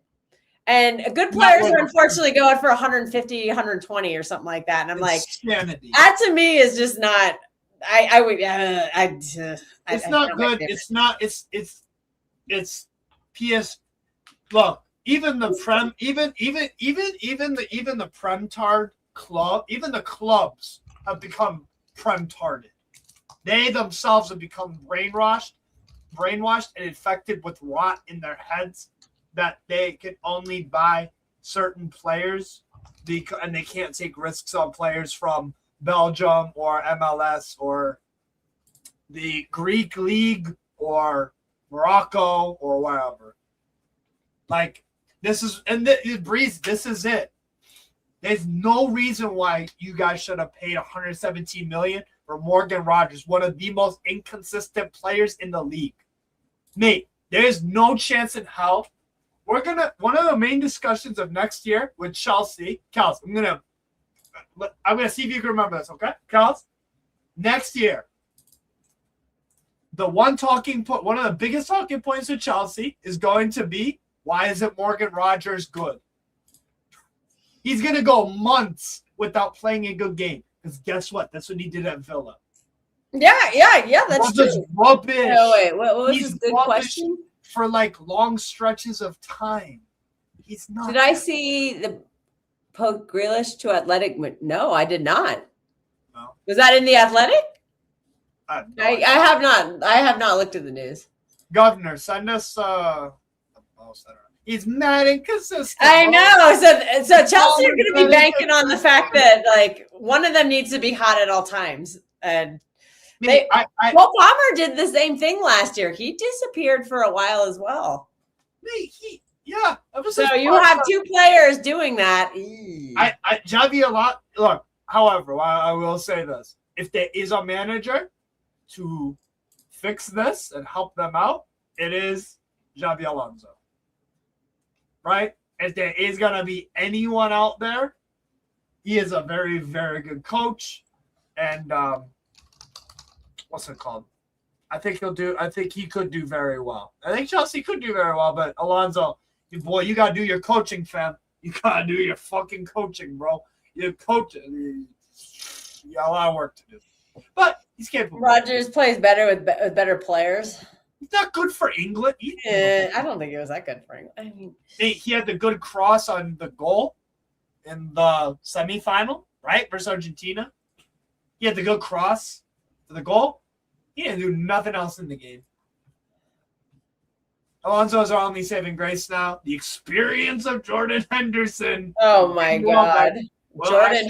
And good players are unfortunately going for 150, 120 or something like that. And I'm like, that to me is just not. It's not good. It's not. It's PS. Look, even the Prem, even the Prem-tard club, even the clubs have become Prem-tarded. They themselves have become brainwashed and infected with rot in their heads that they can only buy certain players and they can't take risks on players from Belgium or MLS or the Greek league or Morocco or wherever. Like, Breeze, this is it. There's no reason why you guys should have paid $117 million for Morgan Rogers, one of the most inconsistent players in the league. Mate, there's no chance in hell. One of the main discussions of next year with Chelsea, Kels, I'm gonna see if you can remember this, okay? Kels, next year, one of the biggest talking points with Chelsea is going to be, why isn't Morgan Rogers good? He's going to go months without playing a good game. Because guess what? That's what he did at Villa. Yeah, that's true. Rubbish. Oh, wait, what was this good question? For like long stretches of time. He's not. Did I see the Pope Grealish to Athletic? No, I did not. No. Was that in the Athletic? I have not. I have not looked at the news. Governor, send us. He's mad inconsistent. I know. So Chelsea are going to be banking on the fact that like one of them needs to be hot at all times, and Paul Palmer did the same thing last year. He disappeared for a while as well. So you have two players doing that. Javi a lot. Look, however, I will say this: if there is a manager to fix this and help them out, it is Xabi Alonso. Right? If there is going to be anyone out there, he is a very, very good coach. And what's it called? I think he could do very well. I think Chelsea could do very well, but Alonso, boy, you got to do your coaching, fam. You got to do your fucking coaching, bro. You're coaching. You got a lot of work to do. But he's capable. Rogers plays better with better players. He's not good for England. I don't think it was that good for England. I mean, he had the good cross on the goal in the semifinal, right, versus Argentina. He had the good cross to the goal. He didn't do nothing else in the game. Alonso is our only saving grace now. The experience of Jordan Henderson. Oh my God, Jordan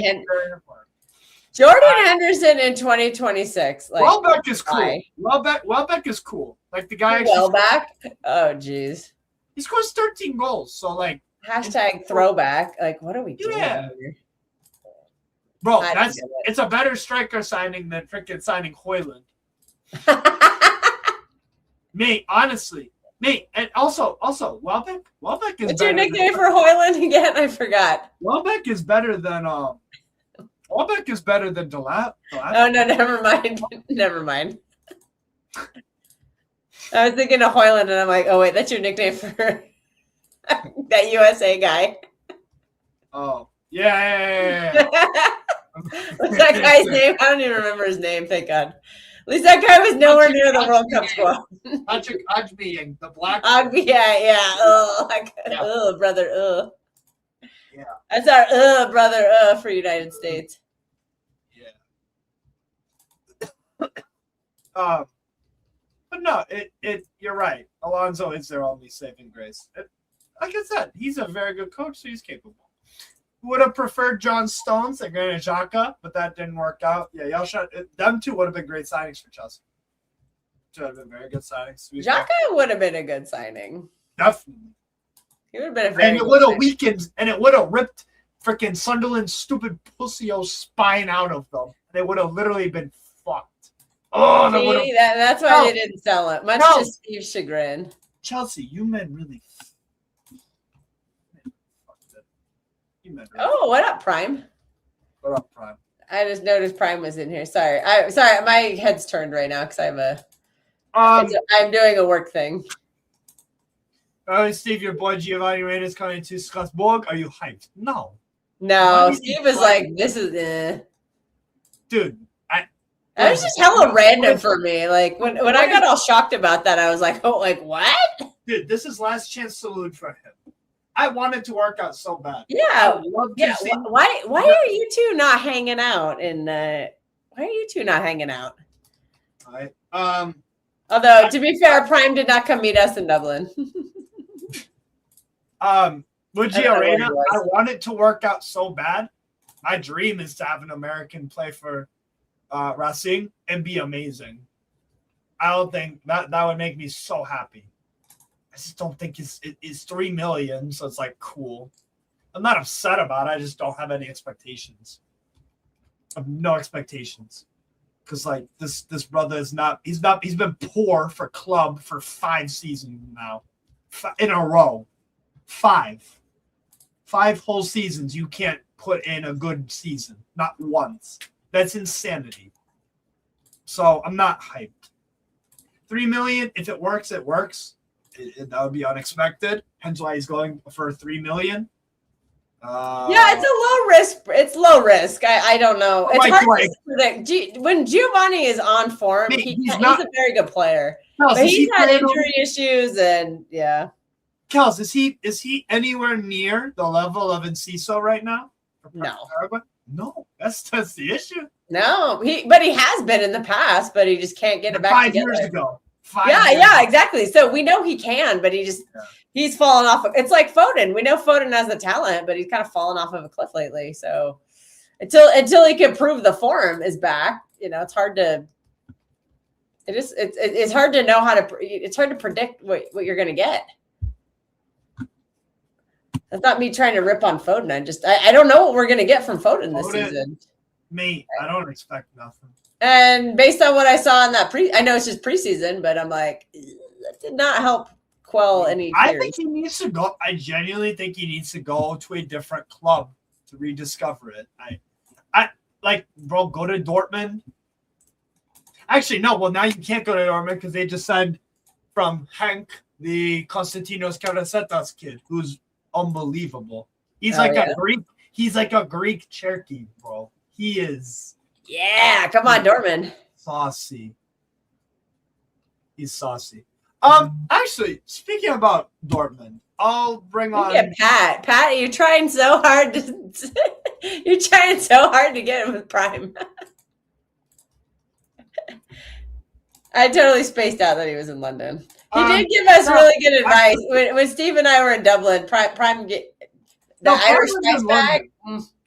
Henderson in 2026. Like, Welbeck is cool. Welbeck is cool. Like the guy. Welbeck. Oh geez. He scores 13 goals. So like. # throwback. Like what are we doing? Yeah. Here? Bro, it's a better striker signing than freaking signing Højlund. Mate, honestly. Mate, and also Welbeck is What's your nickname for Højlund again? I forgot. Welbeck is better than Welbeck is better than Delap. Oh no, never mind. Never mind. I was thinking of Højlund and I'm like, oh wait, that's your nickname for that USA guy. Oh. Yeah. What's that guy's name? I don't even remember his name, thank God. At least that guy was nowhere near the World Cup squad. Patrick Ogby, the black. Ogby, yeah. Oh, brother. Yeah. That's our brother for United States. Yeah. But no, you're right. Alonso is their only saving grace. Like I said, he's a very good coach, so he's capable. Would have preferred John Stones and Granit Xhaka, but that didn't work out. Yeah, them two would have been great signings for Chelsea. Two would have been very good signings. Xhaka would have been a good signing. Definitely. He would have been a very and it would have weakened, and it would have ripped freaking Sunderland's stupid pussy-o spine out of them. They would have literally been fucked. Oh, that's why they didn't sell it. Much to Steve's chagrin. Chelsea, you men really. Oh, what up, Prime? What up, Prime? I just noticed Prime was in here. Sorry, my head's turned right now because I'm doing a work thing. Oh, Steve, your boy Giovanni Reina is coming to Strasbourg. Are you hyped? No. Steve was like, "This is dude." That was just hella random for me. Like when I got all shocked about that, I was like, "Oh, like what?" Dude, this is last chance salute for him. I wanted to work out so bad. Yeah. Why are you two not hanging out? Why are you two not hanging out? All right. Although to be fair, Prime did not come meet us in Dublin. Luigi Arena, I wanted to work out so bad. My dream is to have an American play for Racing and be amazing. I don't think that would make me so happy. just don't think it's $3 million. So it's like cool. I'm not upset about it. I just don't have any expectations. I have no expectations. Because like this brother is not he's been poor for club for 5 seasons now. In a row. 5 whole seasons you can't put in a good season. Not once. That's insanity. So I'm not hyped. $3 million, if it works, it works. That would be unexpected. Hence why he's going for $3 million. Yeah, it's a low risk. It's low risk. I don't know. It's hard to predict. When Giovanni is on form, he's a very good player. Kels, but he's had injury issues, and yeah. Kels, is he anywhere near the level of Enciso right now? No, that's the issue. No, but he has been in the past, but he just can't get it back together. 5 years ago. Yeah, exactly. So we know he can, but he's fallen off. It's like Foden. We know Foden has the talent, but he's kind of fallen off of a cliff lately. So until he can prove the form is back, it's hard to. It's hard to know how to. It's hard to predict what you're going to get. That's not me trying to rip on Foden. I don't know what we're going to get from Foden this season. Me, I don't expect nothing. And based on what I saw in that I know it's just preseason, but I'm like, that did not help quell any fears. I think he needs to go. I genuinely think he needs to go to a different club to rediscover it. I like, bro, go to Dortmund. Actually, no. Well, now you can't go to Dortmund because they just signed from Hank, the Konstantinos Karasetas kid, who's unbelievable. He's a Greek. He's like a Greek Cherokee, bro. He is. Yeah, come on, Dortmund. Saucy. He's saucy. Actually, speaking about Dortmund, I'll bring on Pat. Pat, you're trying so hard to get him with Prime. I totally spaced out that he was in London. He did give us really good advice when Steve and I were in Dublin. Prime get the Irish spice bag.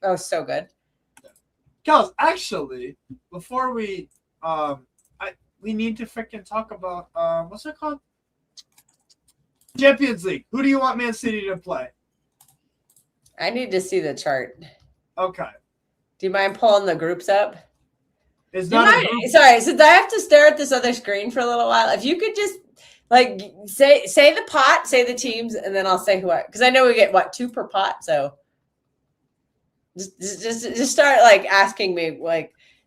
Oh, so good. Kels, actually, before we need to freaking talk about what's it called? Champions League. Who do you want Man City to play? I need to see the chart. Okay. Do you mind pulling the groups up? Sorry, since I have to stare at this other screen for a little while, if you could just say the pot, say the teams, and then I'll say who because I know we get 2 per pot, so. Just start asking me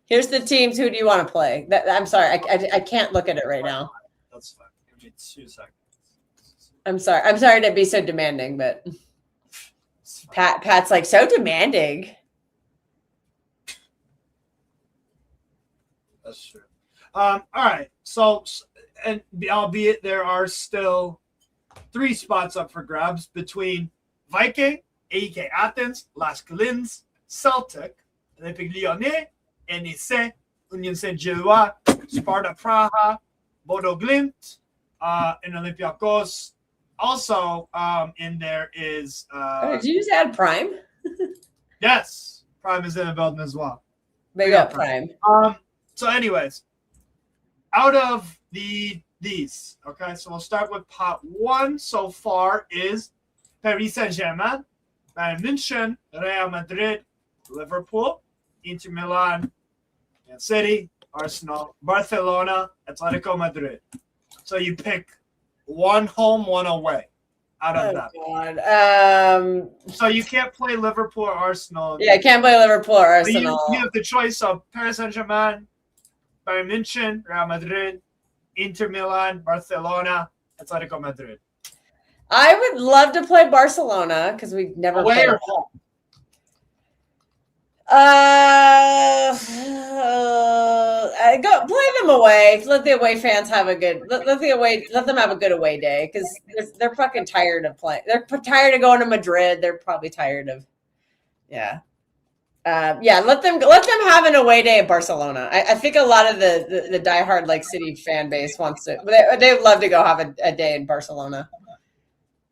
here's the teams. Who do you want to play? I'm sorry, I can't look at it right now. That's fine. Give me 2 seconds. I'm sorry to be so demanding, but Pat's so demanding. That's true. All right. So, and albeit there are still 3 spots up for grabs between Viking, AEK Athens, Las Collines, Celtic, Olympique Lyonnais, NEC, Union Saint-Gilloise, Sparta Praha, Bodo Glimt, and Olympiacos. Also, in there is. Did you just add Prime? Yes, Prime is in the building as well. Big up Prime. So, anyways, out of these, okay, so we'll start with pot 1 so far is Paris Saint-Germain, Bayern München, Real Madrid, Liverpool, Inter Milan, Man City, Arsenal, Barcelona, Atletico Madrid. So you pick 1 home, 1 away out of that. God. So you can't play Liverpool or Arsenal. Yeah, I can't play Liverpool or Arsenal. You have the choice of Paris Saint-Germain, Bayern München, Real Madrid, Inter Milan, Barcelona, Atletico Madrid. I would love to play Barcelona because we've never played. Or home? Go play them away. Let the away fans have a good. Let them have a good away day because they're fucking tired of playing. They're tired of going to Madrid. They're probably tired of. Yeah. Let them have an away day at Barcelona. I think a lot of the diehard City fan base wants to. They'd love to go have a day in Barcelona.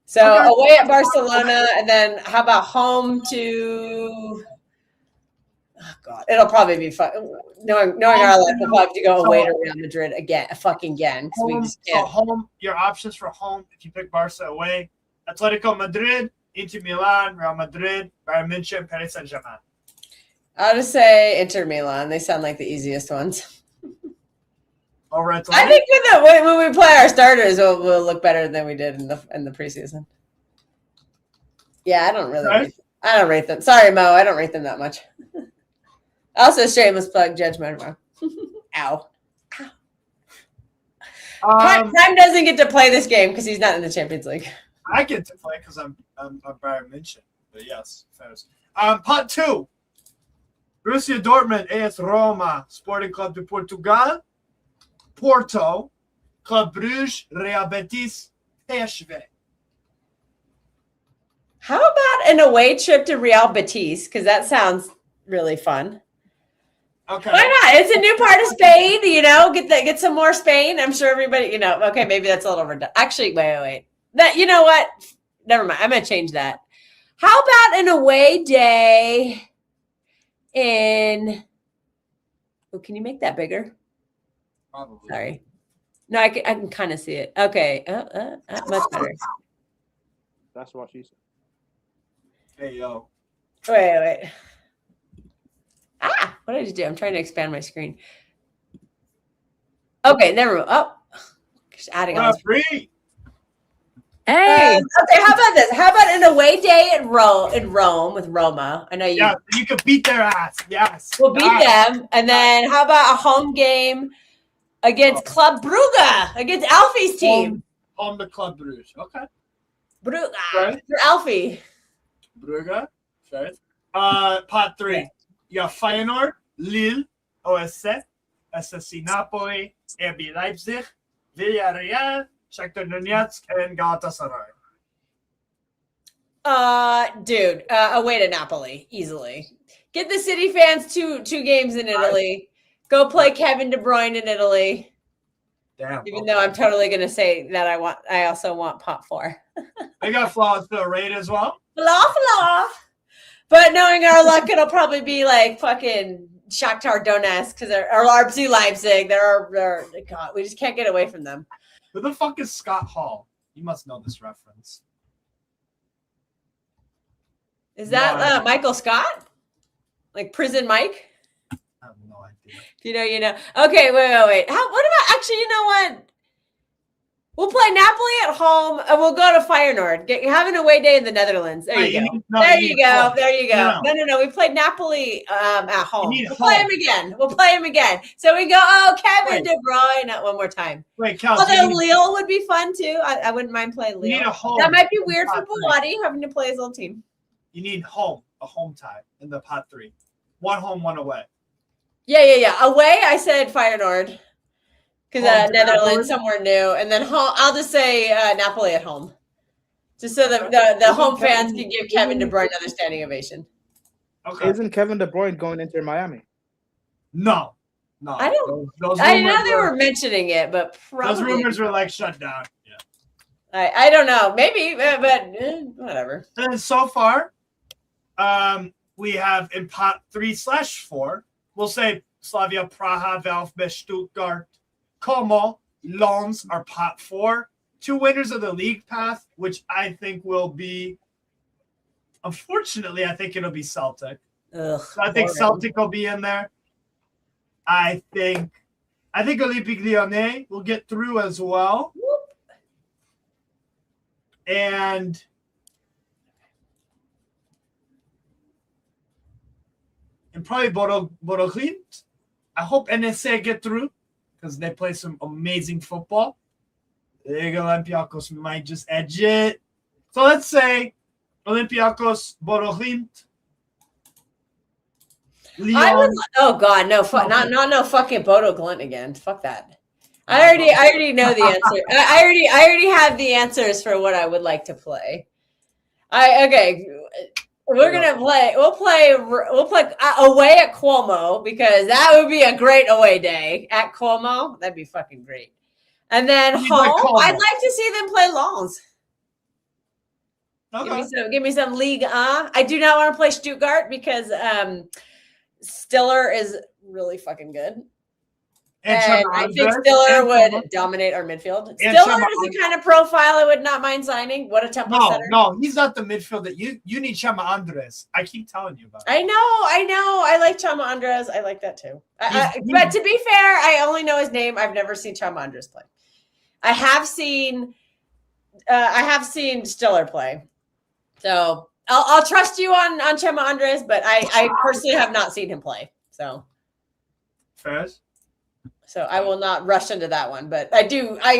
So away at Barcelona, and then how about home to? Oh God, it'll probably be fun. Knowing our life, we'll probably have to go away to Real Madrid again, because we just can't. So home, your options for home, if you pick Barca away, Atletico Madrid, Inter Milan, Real Madrid, Bayern München, Paris Saint-Germain. I'll just say Inter Milan. They sound like the easiest ones. All right. I think when we play our starters, we'll look better than we did in the preseason. Yeah, I don't rate them. Sorry, Mo. I don't rate them that much. Also, shameless plug, Judge Monroe. Ow. Prime doesn't get to play this game because he's not in the Champions League. I get to play because I'm Bayern München. But yes, fairness. Part 2. Borussia Dortmund, AS Roma, Sporting Club de Portugal, Porto, Club Brugge, Real Betis, PSV. How about an away trip to Real Betis? Because that sounds really fun. Okay. Why not? It's a new part of Spain, get some more Spain. I'm sure everybody, okay, maybe that's a little overdone. Actually, wait. That, you know what? Never mind. I'm going to change that. How about an away day in, can you make that bigger? Probably. Sorry. No, I can kind of see it. Okay. Much better. That's what she said. Hey, yo. Wait. What did you do? I'm trying to expand my screen. Okay, never mind. Oh, just adding on. Free. Hey. Okay, how about this? How about an away day in Rome with Roma? I know you. Yeah, you could beat their ass. Yes. We'll beat them. And then how about a home game against Club Brugge, against Alfie's team? Home to Club Brugge. Okay. Brugge. Right. For Alfie. Brugge. Right. Part 3. Yeah. You got Feyenoord, Lille, OSC, SSC Napoli, RB Leipzig, Villarreal, Shakhtar Donetsk, and Galatasaray. Dude, away to Napoli, easily. Get the City fans two games in Italy. Go play Kevin De Bruyne in Italy. Damn. Even though I'm totally gonna say that I also want pot 4. They got flaws to the raid as well. Blah. But knowing our luck, it'll probably be like fucking Shakhtar Donetsk or RB Leipzig. God, we just can't get away from them. Who the fuck is Scott Hall? You must know this reference. Is that Michael Scott? Like Prison Mike? I have no idea. If you know, you know. Okay, wait. What about actually? You know what? We'll play Napoli at home, and we'll go to Feyenoord. Have an away day in the Netherlands. There you go. There you go. No. We played Napoli at home. We'll play him again. So we go, Kevin De Bruyne, not one more time. Wait, Cal. Although Lille would be fun, too. I wouldn't mind playing Lille. You need a home. That might be weird for Bouaddi having to play his old team. You need a home tie in the pot 3. One home, one away. Yeah. Away, I said Feyenoord. Because Netherlands, somewhere new. And then I'll just say Napoli at home. Just so the home fans can give Kevin De Bruyne another standing ovation. Okay. Isn't Kevin De Bruyne going into Miami? No. I don't. I know they were mentioning it, but probably. Those rumors were like shut down. Yeah. I don't know. Maybe, but whatever. And so far, we have in pot 3/4, we'll say Slavia Praha, VfB Stuttgart, Como, Lens are pot 4. 2 winners of the league path, which I think will be, unfortunately, I think it'll be Celtic. Ugh, So I think Celtic will be in there. I think Olympique Lyonnais will get through as well. Whoop. And probably Bodo Glimt. I hope NSA get through because they play some amazing football. Liga Olympiacos might just edge it. So let's say Olympiacos, Bodo Glimt, Lyon. God, no, not no fucking Bodo Glimt again. Fuck that. I already know the answer. I already have the answers for what I would like to play. We're gonna play. We'll play away at Cuomo because that would be a great away day at Cuomo. That'd be fucking great. And then home, I'd like to see them play Lens. Okay. Give me some Ligue 1. I do not want to play Stuttgart because Stiller is really fucking good. And Chema I think Andres, Stiller would Chema- dominate our midfield. and Stiller Chema is the kind of profile I would not mind signing. What a tempo setter. No, he's not the midfield that you need. Chema Andres. I keep telling you about it. I know. I like Chama Andres. I like that too. But to be fair, I only know his name. I've never seen Chama Andres play. I have seen Stiller play. So I'll trust you on Chema Andres, but I personally have not seen him play. Fairs? So I will not rush into that one, but I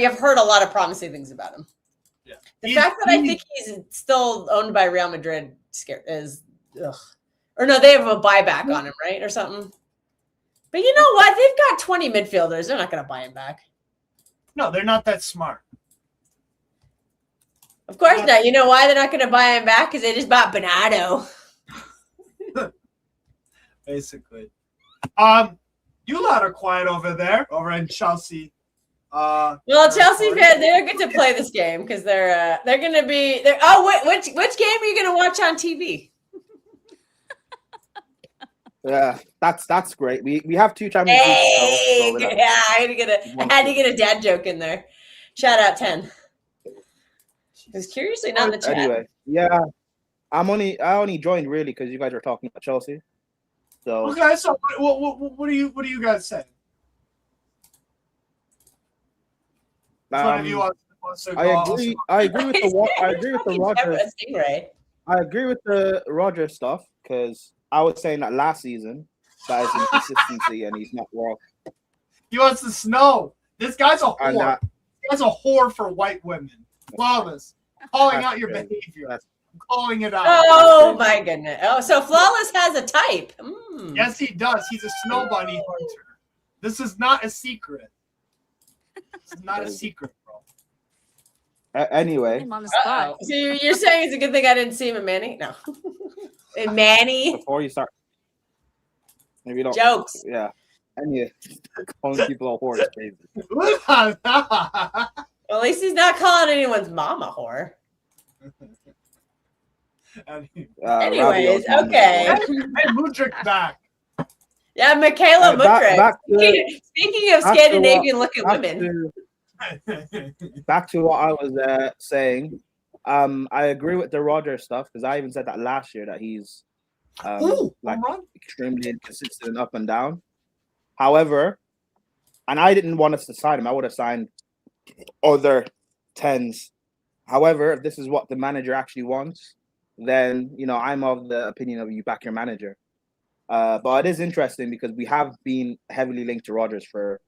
have heard a lot of promising things about him. Yeah. The fact that I think he's still owned by Real Madrid is ugh. Or no, they have a buyback on him, right? Or something. But you know what? They've got 20 midfielders. They're not going to buy him back. No, they're not that smart. Of course not. You know why they're not going to buy him back? Because they just bought Bernardo. Basically. You lot are quiet over there, over in Chelsea. Well, Chelsea fans, they don't get to play this game because they're going to be. Which game are you going to watch on TV? Yeah, that's great. We have 2 Champions League. Hey, so yeah, I had to get a dad joke in there. Shout out 10. It was curiously not in the chat. Anyway, yeah, I only joined really because you guys were talking about Chelsea. So Okay, so what do you guys say? One of you wants to I go agree. I agree with the Rodgers. I agree with the Rodgers stuff because I was saying that last season that is inconsistency and he's not well. He wants the snow. This guy's a whore. This guy's a whore for white women. Flawless. Calling out your behavior. I'm calling it out. Oh my goodness. Oh, so Flawless has a type. Yes, he does. He's a snow bunny hunter. This is not a secret. This is not a secret, bro. Anyway. I'm on the spot. So you're saying it's a good thing I didn't see him in Manny? No. In Manny? Before you start. Maybe you don't. Jokes. Yeah. Anyway, calling people all whores is crazy. Well, at least he's not calling anyone's mom a whore. Anyways, okay. And Mudrik back. Yeah, Michaela Mudrik. Speaking of Scandinavian-looking women. Back to what I was saying. I agree with the Rodgers stuff because I even said that last year that he's extremely inconsistent and up and down. However, and I didn't want us to sign him. I would have signed other 10s. However, if this is what the manager actually wants, then I'm of the opinion of you back your manager. But it is interesting because we have been heavily linked to Rodgers for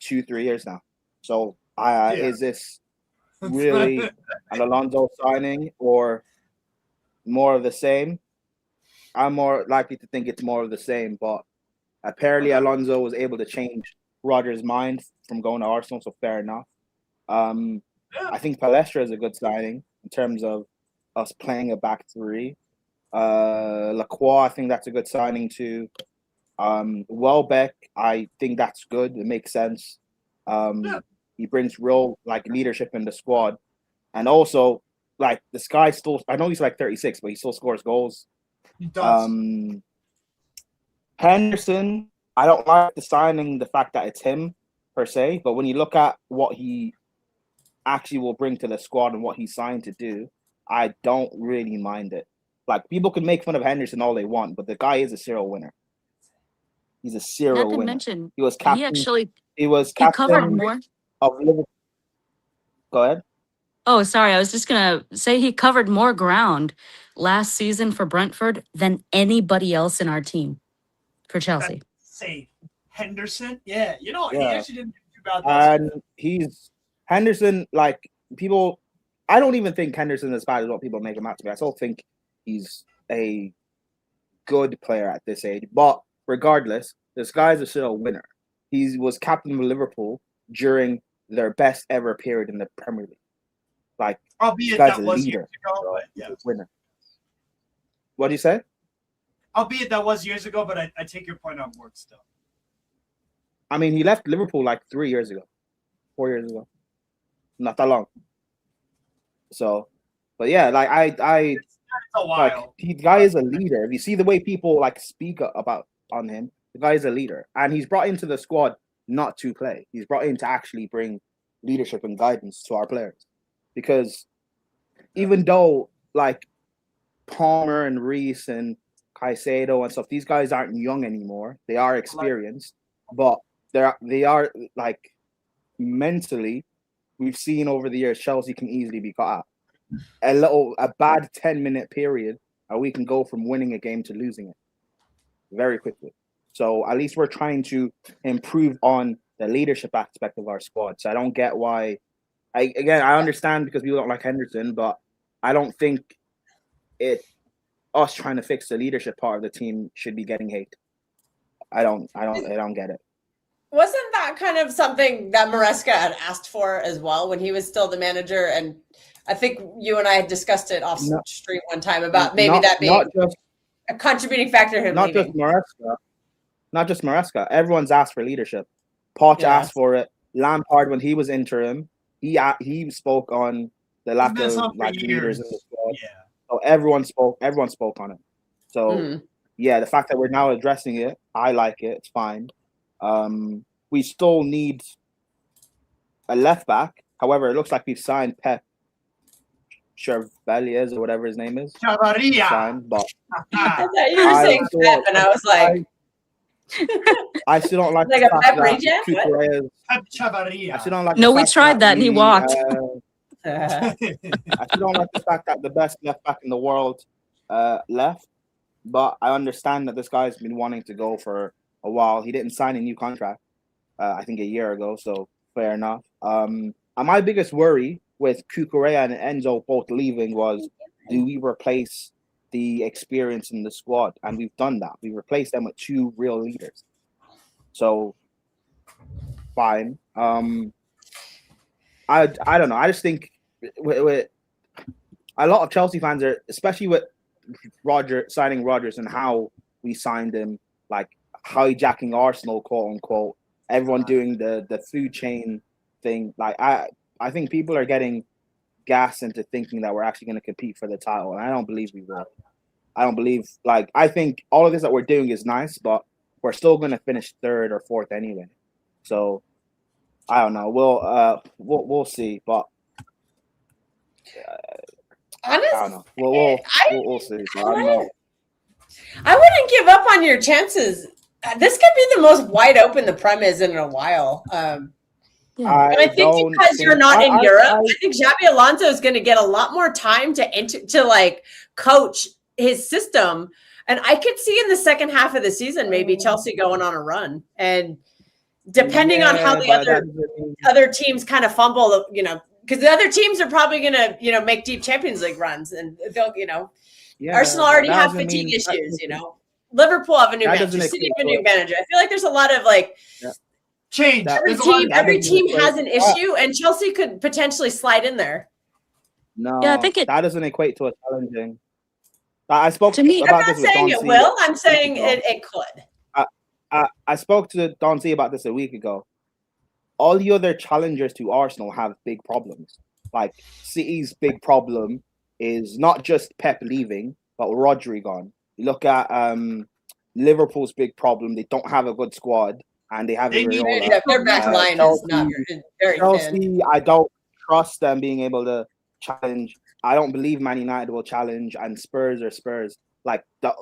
2-3 years now. So is this really an Alonso signing or more of the same? I'm more likely to think it's more of the same, but apparently Alonso was able to change Rodgers' mind from going to Arsenal, so fair enough. I think Palestra is a good signing in terms of us playing a back 3. Lacroix, I think that's a good signing too. Welbeck, I think that's good. It makes sense. He brings real leadership in the squad, and also this guy still. I know he's 36, but he still scores goals. He does. Henderson, I don't like the signing. The fact that it's him per se, but when you look at what he actually will bring to the squad and what he's signed to do, I don't really mind it. People can make fun of Henderson all they want, but the guy is a serial winner. He's a serial winner. Not to mention, he was captain. He covered more of Liverpool. Go ahead. Oh, sorry. I was just gonna say he covered more ground last season for Brentford than anybody else in our team for Chelsea. Say Henderson, yeah. He actually didn't do bad. And Henderson. People, I don't even think Henderson is as bad as what people make him out to be. I still think he's a good player at this age. But regardless, this guy's a still winner. He was captain of Liverpool during their best ever period in the Premier League. Albeit this guy's that a was leader. Years ago, He's a winner. What do you say? Albeit that was years ago, but I take your point on work still. I mean, he left Liverpool 3 years ago, 4 years ago. Not that long. So, but yeah, it's a while. The guy is a leader. If you see the way people speak about on him. The guy's a leader, and he's brought into the squad not to play. He's brought in to actually bring leadership and guidance to our players. Because even though like Palmer and Reese and Caicedo and stuff, these guys aren't young anymore. They are experienced, but they are like mentally. We've seen over the years Chelsea can easily be caught out. A bad 10-minute period, and we can go from winning a game to losing it very quickly. So at least we're trying to improve on the leadership aspect of our squad. So I don't get why. I understand because people don't like Henderson, but I don't think us trying to fix the leadership part of the team should be getting hate. I don't get it. Wasn't that kind of something that Maresca had asked for as well when he was still the manager? And I think you and I had discussed it off stream one time about maybe that being a contributing factor to him leaving. Not just Maresca. Everyone's asked for leadership. Poch asked for it. Lampard, when he was interim, he spoke on the lack of like leaders in the squad. Yeah. So everyone spoke on it. So the fact that we're now addressing it, I like it. It's fine. We still need a left back. However, it looks like we've signed Pep Chevalier or whatever his name is. Chavaria. But I thought you were saying Pep, and I was like, I still don't like like the a fact Pep that regen? Pep I Chavaria. still don't like. No, the we fact tried that and he walked. I still don't like the fact that the best left back in the world left, but I understand that this guy's been wanting to go for a while. He didn't sign a new contract, I think a year ago, so fair enough. And my biggest worry with Cucurella and Enzo both leaving was, do we replace the experience in the squad? And we've done that. We replaced them with two real leaders. So, fine. I don't know. I just think with a lot of Chelsea fans are, especially with signing Rodgers and how we signed him, like hijacking Arsenal, quote unquote. Everyone doing the food chain thing. Like I think people are getting gas into thinking that we're actually going to compete for the title, and I don't believe we will. I think all of this that we're doing is nice, but we're still going to finish third or fourth anyway. So I don't know. We'll see, but honestly, I don't know. We'll see. I wouldn't give up on your chances. This could be the most wide open the Prem is in a while. And I think because you're not in Europe, I think Xabi Alonso is going to get a lot more time to like coach his system. And I could see in the second half of the season, maybe Chelsea going on a run. And depending on how the other teams kind of fumble, because the other teams are probably going to, make deep Champions League runs, and they'll, Arsenal already have fatigue issues, Liverpool have a new manager, City have a new manager. I feel like there's a lot of change. Every team has an issue, and Chelsea could potentially slide in there. No, I think that doesn't equate to a challenging. I spoke to me. I'm not saying it will. I'm saying it could. I spoke to Don C about this a week ago. All the other challengers to Arsenal have big problems. Like City's big problem is not just Pep leaving, but Rodri gone. You look at Liverpool's big problem; they don't have a good squad, and they have their back line is not very Chelsea, thin. I don't trust them being able to challenge. I don't believe Man United will challenge, and Spurs are Spurs. Like the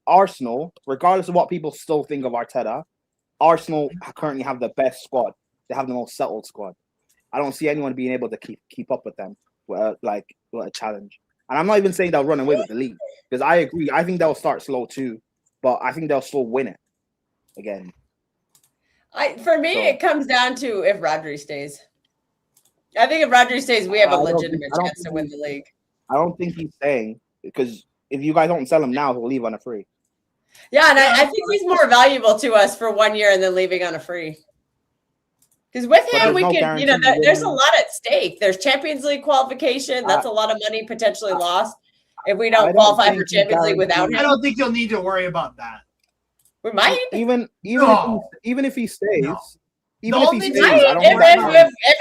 Arsenal, regardless of what people still think of Arteta, Arsenal currently have the best squad. They have the most settled squad. I don't see anyone being able to keep up with them with a challenge. And I'm not even saying they'll run away with the league, because I agree. I think they'll start slow too, but I think they'll still win it again. It comes down to if Rodri stays. I think if Rodri stays, we have a legitimate chance to win the league. I don't think he's staying, because if you guys don't sell him now, he'll leave on a free. Yeah, and I think he's more valuable to us for 1 year and then leaving on a free. Because with him, we can, there's a lot at stake. There's Champions League qualification. That's a lot of money potentially lost if we don't qualify for Champions League without him. I don't think you'll need to worry about that. We might. Even if he stays, if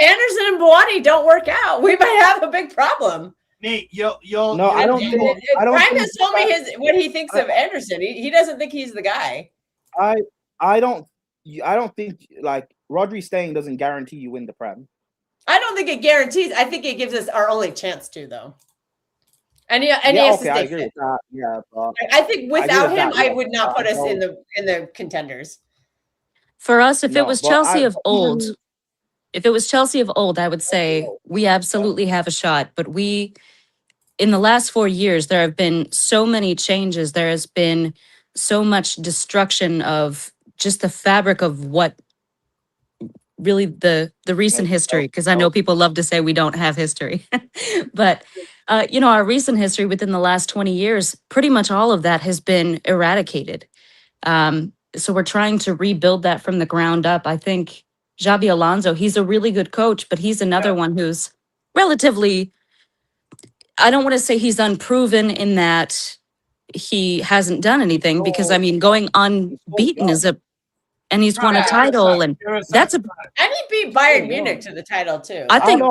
Anderson and Bouaddi don't work out, we might have a big problem. Nate, Prime has told me what he thinks of Anderson. He doesn't think he's the guy. I don't think like Rodri staying doesn't guarantee you win the Prem. I don't think it guarantees. I think it gives us our only chance to, though. And he has to I stay agree fit. with that. Yeah, but I think without him, that, I yeah. would not put us in the contenders. For us, if it No, was but Chelsea of old, even- if it was Chelsea of old, I would say we absolutely have a shot. But in the last 4 years, there have been so many changes. There has been so much destruction of just the fabric of what really the recent history, because I know people love to say we don't have history. But our recent history within the last 20 years, pretty much all of that has been eradicated. So we're trying to rebuild that from the ground up. I think Xabi Alonso, he's a really good coach, but he's another one who's relatively, I don't want to say he's unproven in that he hasn't done anything, because I mean, going unbeaten and he's won a Right, title, and that's a, And he beat Bayern Munich to the title too. I think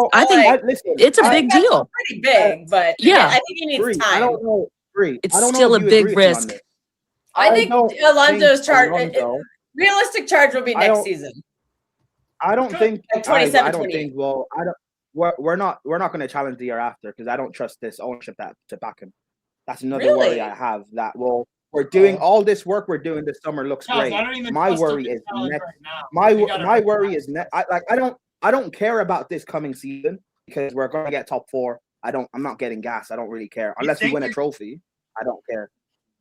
listen, it's a big deal. Pretty big, but Yeah. I think he needs time. I don't know. It's I don't know still if a you big agree with me on risk. this. I think don't Alonso's think charge, Alonso- realistic charge will be I next don't- season. I don't think. Like 27, I don't 28. think. Well, I don't. We're not going to challenge the year after, because I don't trust this ownership to back him. That's another Really? worry I have. That we're doing all this work we're doing this summer looks Charles, great. I don't even My trust worry him is to challenge next. right now. My worry is I don't care about this coming season, because we're going to get top 4. I'm not getting gas. I don't really care unless we win a trophy. I don't care.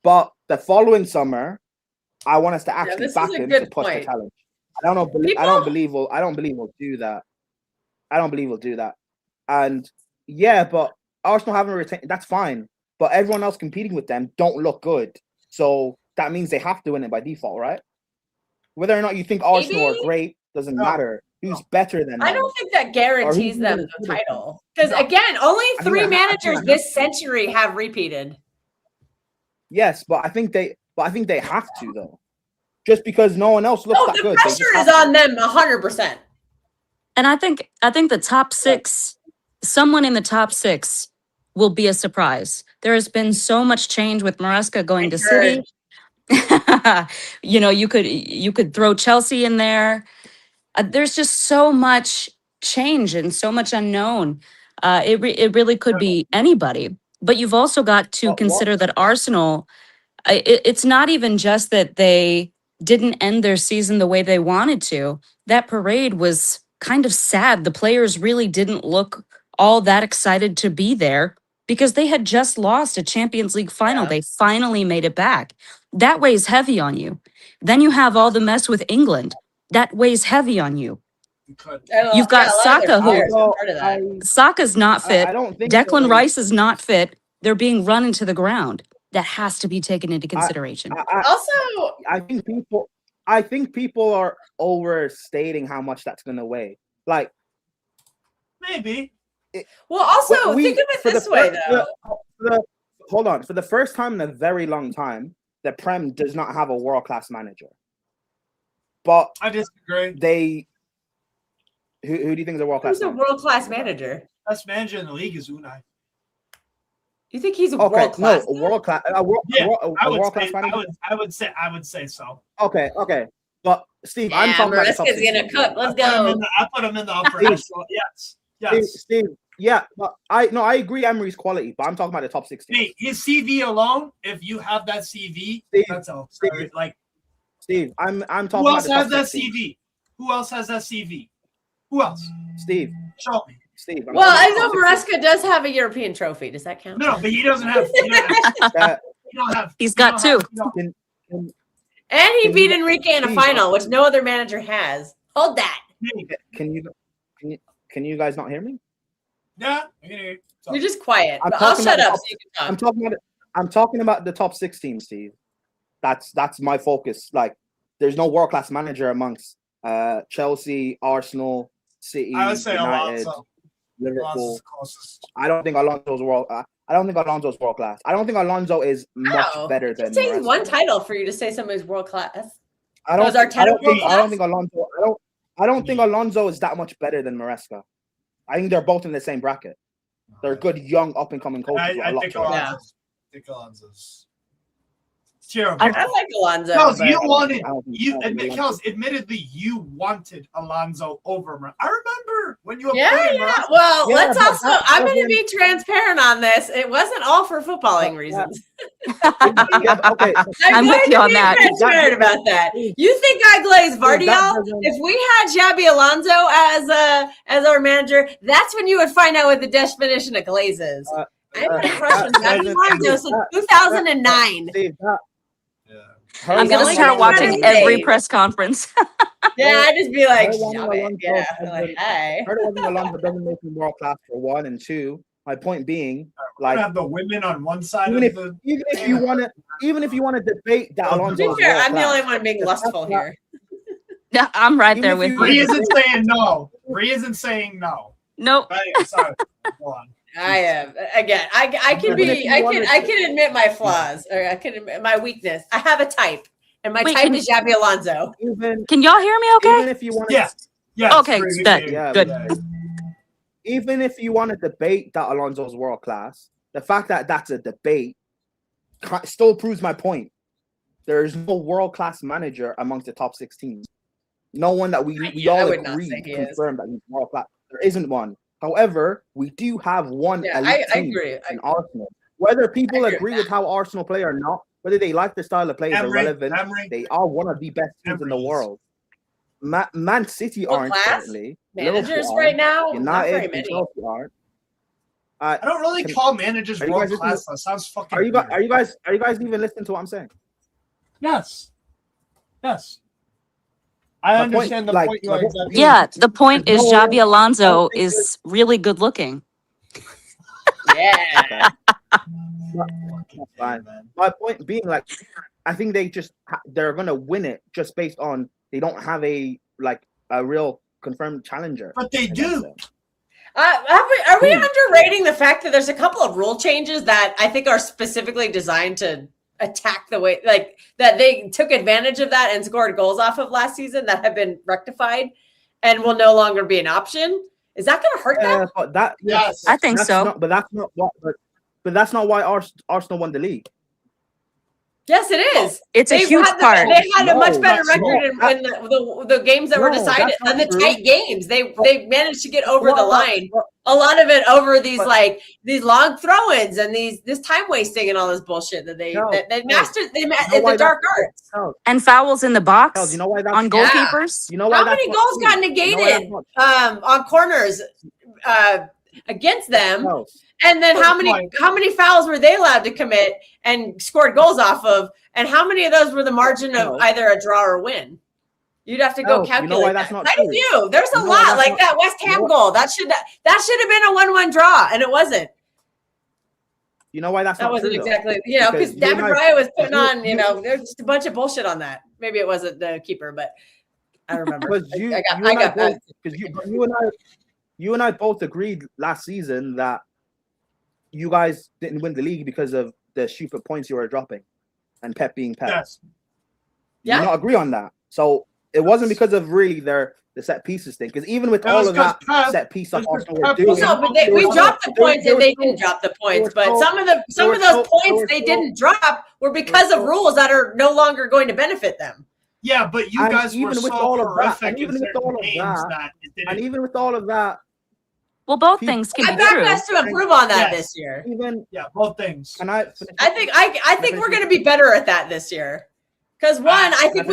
But the following summer, I want us to actually this back is a him good to push point. the challenge. I don't believe we'll do that. I don't believe we'll do that. And yeah, but Arsenal haven't retained. That's fine. But everyone else competing with them don't look good. So that means they have to win it by default, right? Whether or not you think Arsenal are great doesn't matter. Who's better than them? I don't think that guarantees them the title. Because again, only 3 managers this century have repeated. Yes, but I think they have to, though. Just because no one else looks that The good. pressure is on them 100%. And I think the top 6, someone in the top 6 will be a surprise. There has been so much change with Maresca going to City. You could throw Chelsea in there. There's just so much change and so much unknown. It really could be anybody. But you've also got to consider that Arsenal, it's not even just that they didn't end their season the way they wanted to. That parade was kind of sad. The players really didn't look all that excited to be there, because they had just lost a Champions League final. They finally made it back. That weighs heavy on you. Then you have all the mess with England. That weighs heavy on you. You've got Saka, Saka's not fit. I don't think Declan Rice is not fit. They're being run into the ground. That has to be taken into consideration. I think people are overstating how much that's going to weigh. Like, maybe. Think of it this way, though. Hold on. For the first time in a very long time, the Prem does not have a world-class manager. But I disagree. Who do you think is a world-class manager? Who's a world-class manager? Best manager in the league is Unai. You think he's a world-class? No, a world-class. A world-class manager. I would say so. Okay. But Steve, I'm talking about the top 6. Gonna cook. Let's go. I put him in the upper echelon. Yes. Steve, yeah, but I agree Emery's quality, but I'm talking about the top 16. Hey, his CV alone, if you have that CV, that's all. Steve, I'm talking who about else the top has that 16. CV? Who else has that CV? Who else? Steve. Show me. Steve. Well, I know Maresca does have a European trophy. Does that count? No, but he doesn't have. He's got 2. And he beat Enrique in a final, which no other manager has. Hold that. Can you guys not hear me? Yeah, I can hear you. You're just quiet. I'll shut up so you can talk. I'm talking about the top 6 teams, Steve. That's my focus. Like, there's no world-class manager amongst Chelsea, Arsenal, City, I would say United, Alonso. Liverpool. I don't think Alonso's world-class. I don't think Alonso is much better than. It takes one title for you to say somebody's world-class. I don't think Alonso is that much better than Maresca. I think they're both in the same bracket. They're good, young, up-and-coming coaches. I think Alonso's. It's terrible. I like Alonso. Kels, but- you wanted Kels, admittedly, you wanted Alonso over him. I remember when you Yeah, appointed yeah. Morata. Well, Yeah, let's but also. that I'm going to wasn't- be transparent on this. It wasn't all for footballing reasons. Yeah, okay. I'm with you on that. Transparent about that. You think I glazed Vardy that out? doesn't- If we had Xabi Alonso as our manager, that's when you would find out what the definition of glaze is. I've had a crush on Xabi Alonso since 2009. Steve, that- Yeah. her I'm gonna Only start thing watching Saturday. every press conference. Yeah, I'd just be like, Her one "Xabi," Alonso yeah, has like, been- hey. her one Alonso doesn't make me world class for one, and two. My point being, We're gonna like, have the women on one side even of if the. even if you want to debate that To be Alonso To is be fair, world I'm the only class, one being That's lustful not- here. Yeah, I'm right Even there if with you- Bree you. isn't saying no. Bree isn't saying no. Nope. But anyway, sorry. Go on. I am again. I can Even be. if you I wanted can admit my flaws, or I can admit my weakness. I have a type, and my Wait, type can- is Xabi Alonso. even Can y'all hear me okay? even if you want Yeah. Yeah. Okay, good, good. even if you want to debate that Alonso's world class, the fact that that's a debate still proves my point. There is no world class manager amongst the top 6 teams. No one that we I all would not agree say he is. confirmed that he's world class. There isn't one. However, we do have one Yeah, elite I team agree. in Arsenal. Whether people I agree agree with with how Arsenal play or not, whether they like the style of play is irrelevant. They are one of the best teams in the Emery is. world. Man City World aren't class currently. Managers Liverpool right aren't. now, not very United and many. Chelsea aren't. I don't really Can- call managers are you world guys class. That sounds fucking. Are you guys weird. are you guys even listening to what I'm saying? Yes. Yes. I My point- understand the like, point you my are point- exactly. Yeah, the point is No, Xabi I Alonso don't think is really good looking. Yeah. Fine. My point being, like, I think they just they're gonna win it just based on they don't have a real confirmed challenger. But they do. Are we underrating the fact that there's a couple of rule changes that I think are specifically designed to attack the way, like that they took advantage of that and scored goals off of last season that have been rectified and will no longer be an option? Is that going to hurt them? But that Yes. I think that's so. not, but that's not what. But that's not why Arsenal won the league. Yes, it is. It's a They've huge had part. They had a much No, better that's record in the games that were No, decided that's not on the true. tight games. They managed to get over the Well, line. well, A lot of it over these but- these long throw-ins and this time wasting and all this bullshit that they No, mastered. You know It's why the dark that's- arts. Kels, And fouls in the box Kels, you know why that's on Yeah. goalkeepers. You know why How that's many not goals true? got You know why negated that's not on corners against them? Kels, And then Good how point. many fouls were they allowed to commit and scored goals off of? And how many of those were the margin of No. either a draw or win? You'd have to go No, you know calculate why that's that. not Quite a true? few. There's a You know why lot that's like not- that West you know Ham what- goal. That should have been a 1-1 draw, and it wasn't. You know why that's That not wasn't true, though? exactly, because Because you David and I- Raya was putting you- on, you- there's just a bunch of bullshit on that. Maybe it wasn't the keeper, but I remember. Because you, I got you and I that. both, because you and I both agreed last season that you guys didn't win the league because of the stupid points you were dropping, and Pep being Pep. Yes. Yeah. You not agree on that. So it wasn't because of really the set pieces thing. Because even with That all was of that 'cause Pep- set piece stuff it was Arsenal were Pep doing, was No, but there we was dropped the still- points there and was they still- didn't drop the points. there But was some of those there points was they still- didn't drop were because of still- rules that are no longer going to benefit them. Yeah, but you And guys were even with so all of that- horrific and in even with certain all of games that- that it and didn't. even with all of that, Well, both People- things can I be back true. us to improve on that Yes. this year. even Yeah, both things. can I? Finish? I think we're going to be better at that this year. Because one, I think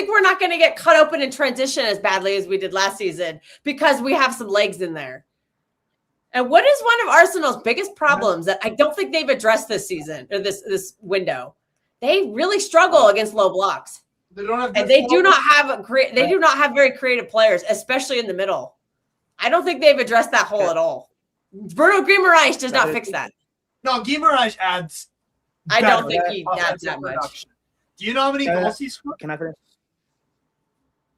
we're not going to get cut open in transition as badly as we did last season because we have some legs in there. And what is one of Arsenal's biggest problems that I don't think they've addressed this season or this window? They really struggle against low blocks, They don't have. and they do not have very creative players, especially in the middle. I don't think they've addressed that hole at all. Bruno Guimaraes does not fix that. No, Guimaraes adds. I don't better think he adds offensive that much. production. Do you know how many goals he scored? Can I finish?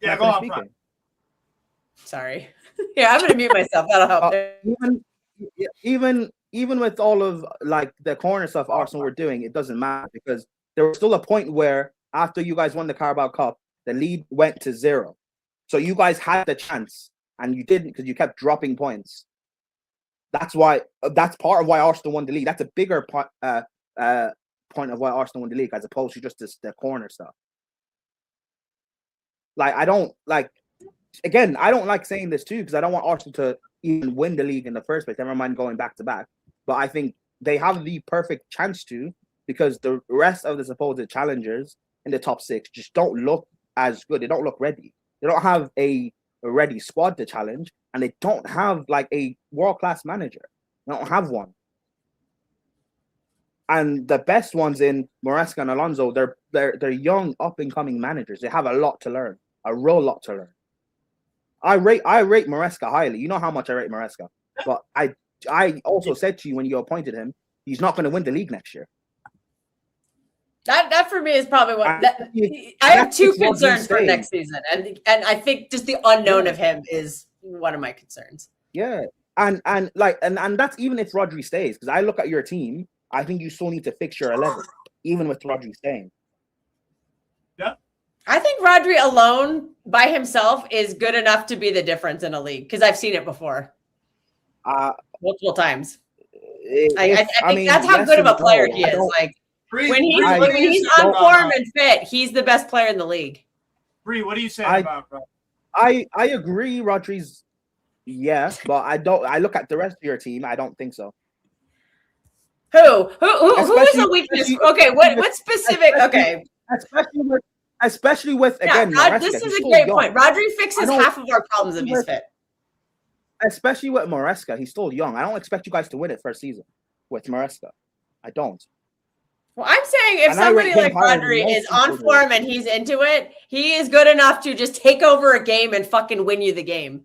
Yeah, Can go I on. finish Brian. speaking? Sorry. Yeah, I'm going to mute myself. That'll help. Even with all of like the corner stuff Arsenal were doing, it doesn't matter because there was still a point where after you guys won the Carabao Cup, the lead went to 0. So you guys had the chance and you didn't because you kept dropping points. That's part of why Arsenal won the league. That's a bigger point of why Arsenal won the league, as opposed to just the corner stuff. Like, I don't like. Again, I don't like saying this too because I don't want Arsenal to even win the league in the first place. Never mind going back to back. But I think they have the perfect chance to, because the rest of the supposed challengers in the top 6 just don't look as good. They don't look ready. They don't have a ready squad to challenge, and they don't have like a world-class manager. They don't have one. And the best ones in Maresca and Alonso, they're young, up-and-coming managers. They have a lot to learn, a real lot to learn. I rate Maresca highly. You know how much I rate Maresca. But I also said to you when you appointed him, he's not going to win the league next year. That for me is probably what I have 2 concerns for next season, and I think just the unknown of him is one of my concerns. Yeah, and that's even if Rodri stays, because I look at your team, I think you still need to fix your 11, even with Rodri staying. Yeah, I think Rodri alone by himself is good enough to be the difference in a league because I've seen it before, multiple times. I think that's how good of a player he is. Like. When he's on form and fit, he's the best player in the league. Bree, what are you saying about Rodri? I agree, Rodri's but I don't. I look at the rest of your team. I don't think so. Who is a weakness? Okay, what specific? Okay, especially with again. Maresca, this is a great point. Rodri fixes half of our problems if he's fit. Especially with Maresca, he's still young. I don't expect you guys to win it first season with Maresca. I don't. Well, I'm saying if somebody like Bouaddi is on form and he's into it, he is good enough to just take over a game and fucking win you the game.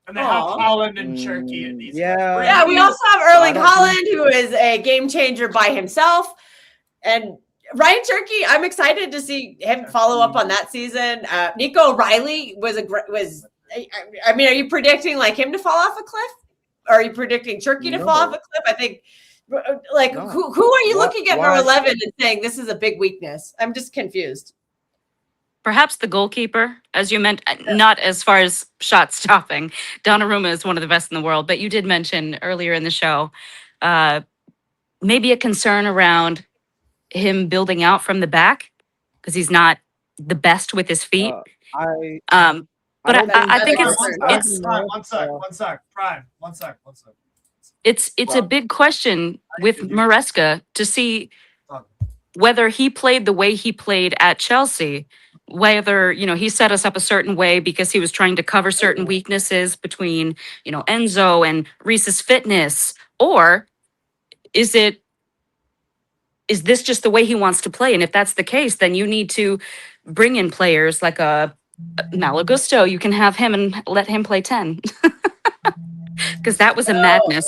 And they have Holland and Cherky in these. Yeah, we also have Erling Haaland, who is a game changer by himself. And Ryan Cherky, I'm excited to see him follow up on that season. Nico O'Reilly was. I mean, are you predicting like him to fall off a cliff? Or are you predicting Cherky to fall off a cliff? I think. Like, who are you looking at number 11 and saying this is a big weakness? I'm just confused. Perhaps the goalkeeper, as you meant, not as far as shot stopping. Donnarumma is one of the best in the world, but you did mention earlier in the show, maybe a concern around him building out from the back because he's not the best with his feet. I think it's one sec. Prime. One sec. It's a big question with Maresca to see whether he played the way he played at Chelsea, whether, he set us up a certain way because he was trying to cover certain weaknesses between, Enzo and Reese's fitness, or is this just the way he wants to play? And if that's the case, then you need to bring in players like a Malo Gusto. You can have him and let him play 10. Because that was a madness.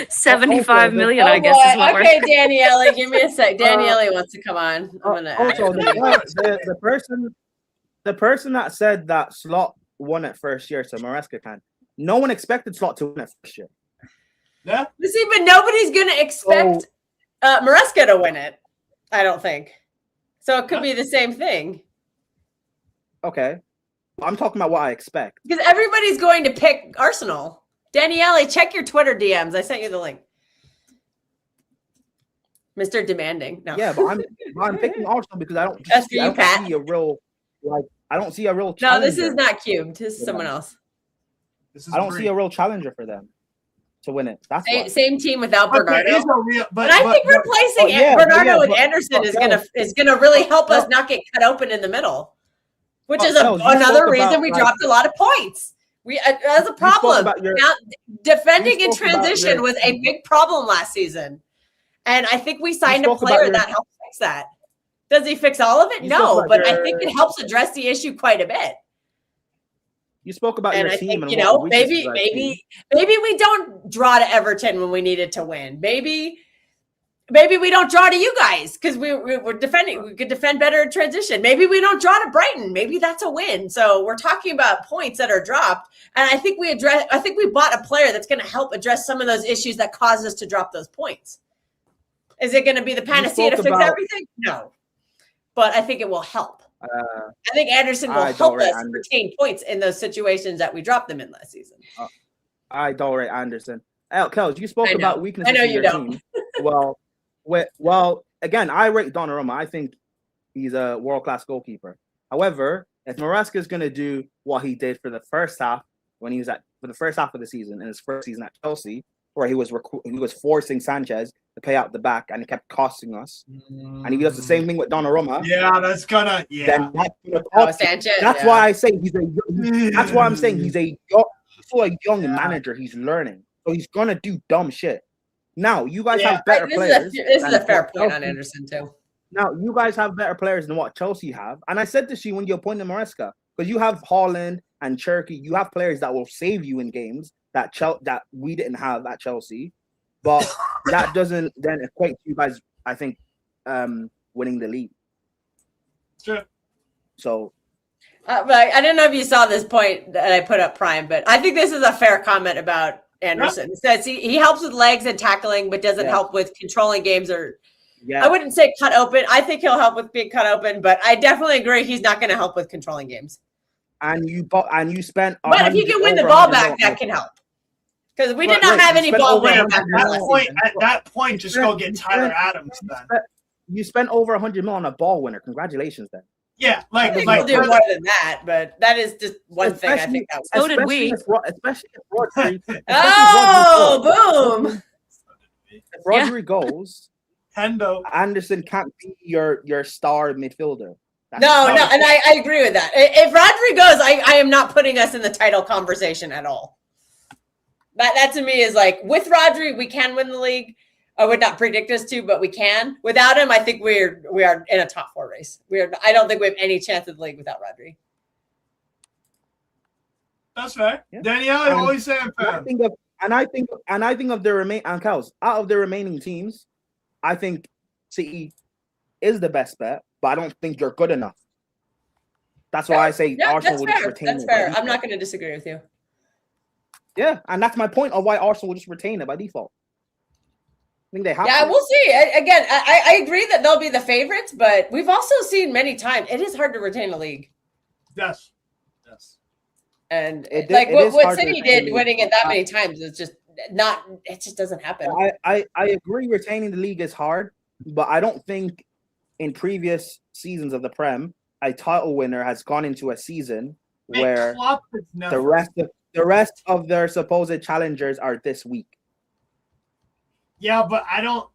75 million, I guess, is what okay, Daniele, give me a sec. Daniele wants to come on. I'm gonna also the person that said that Slot won it first year, so Maresca can. No one expected Slot to win it first year. Yeah. See, but nobody's gonna expect Maresca to win it. I don't think. So it could be the same thing. Okay. I'm talking about what I expect. Because everybody's going to pick Arsenal. Daniele, check your Twitter DMs. I sent you the link. Mr. Demanding. No. Yeah, but I'm picking Arsenal because I don't see a real challenge. No, this is not Cubed. This is someone else. I don't see a real challenger for them to win it. That's same team without Bernardo. But I think replacing Bernardo with Anderson is gonna really help us not get cut open in the middle. Which is another reason we dropped a lot of points. That's a problem. Now, defending in transition was a big problem last season. And I think we signed a player that helps fix that. Does he fix all of it? No, but I think it helps address the issue quite a bit. You spoke about your team. And maybe we don't draw to Everton when we needed to win. Maybe we don't draw to you guys because we're defending. We could defend better in transition. Maybe we don't draw to Brighton. Maybe that's a win. So we're talking about points that are dropped. And I think we bought a player that's going to help address some of those issues that caused us to drop those points. Is it going to be the panacea to fix everything? No. But I think it will help. I think Anderson will help us retain points in those situations that we dropped them in last season. I don't rate Anderson. Kels, you spoke I know. about weaknesses I know in you your don't. team. Well, again, I rate Donnarumma. I think he's a world-class goalkeeper. However, if Maresca is going to do what he did for the first half when he was for the first half of the season in his first season at Chelsea, where he was forcing Sanchez to pay out the back and it kept costing us, and he does the same thing with Donnarumma. Yeah, that's gonna. Then Yeah. Sanchez. that's yeah. why I say that's why I'm saying he's a young manager. He's learning, so he's gonna do dumb shit. Now you guys have better players. This is a fair than point Chelsea. on Anderson too. Now you guys have better players than what Chelsea have, and I said this to you when you appointed Maresca, because you have Haaland and Cherky. You have players that will save you in games that we didn't have at Chelsea, but that doesn't then equate to you guys. I think winning the league. Sure. So. But I don't know if you saw this point that I put up, Prime, but I think this is a fair comment about Anderson. It says he helps with legs and tackling, but doesn't help with controlling games or. Yeah. I wouldn't say cut open. I think he'll help with being cut open, but I definitely agree he's not going to help with controlling games. And you spent. But if he can win the ball back, that can help. Because we did not have any ball winner back at that point, just go get Tyler Adams then. You spent over 100 million on a ball winner. Congratulations, then. Yeah, I think we'll do more than that, but that is just one thing I think that was. So did we. Especially if Rodri. Oh, boom! If Rodri goes, Hendo Anderson can't be your star midfielder. No, and I agree with that. If Rodri goes, I am not putting us in the title conversation at all. That to me is like, with Rodri, we can win the league. I would not predict us to, but we can. Without him, I think we are in a top 4 race. I don't think we have any chance of the league without Rodri. That's fair. Yeah. Danielle, you always saying fair. I think of the remaining teams, I think City is the best bet, but I don't think you're good enough. That's why I say Arsenal will just retain it. That's fair. I'm not going to disagree with you. Yeah, and that's my point of why Arsenal will just retain it by default. I think they have. Yeah, we'll see. Again, I agree that they'll be the favorites, but we've also seen many times it is hard to retain a league. Yes. And what City did winning it that many times is just not. It just doesn't happen. I agree. Retaining the league is hard, but I don't think in previous seasons of the Prem, a title winner has gone into a season where the rest of their supposed challengers are this weak. Yeah, but I don't.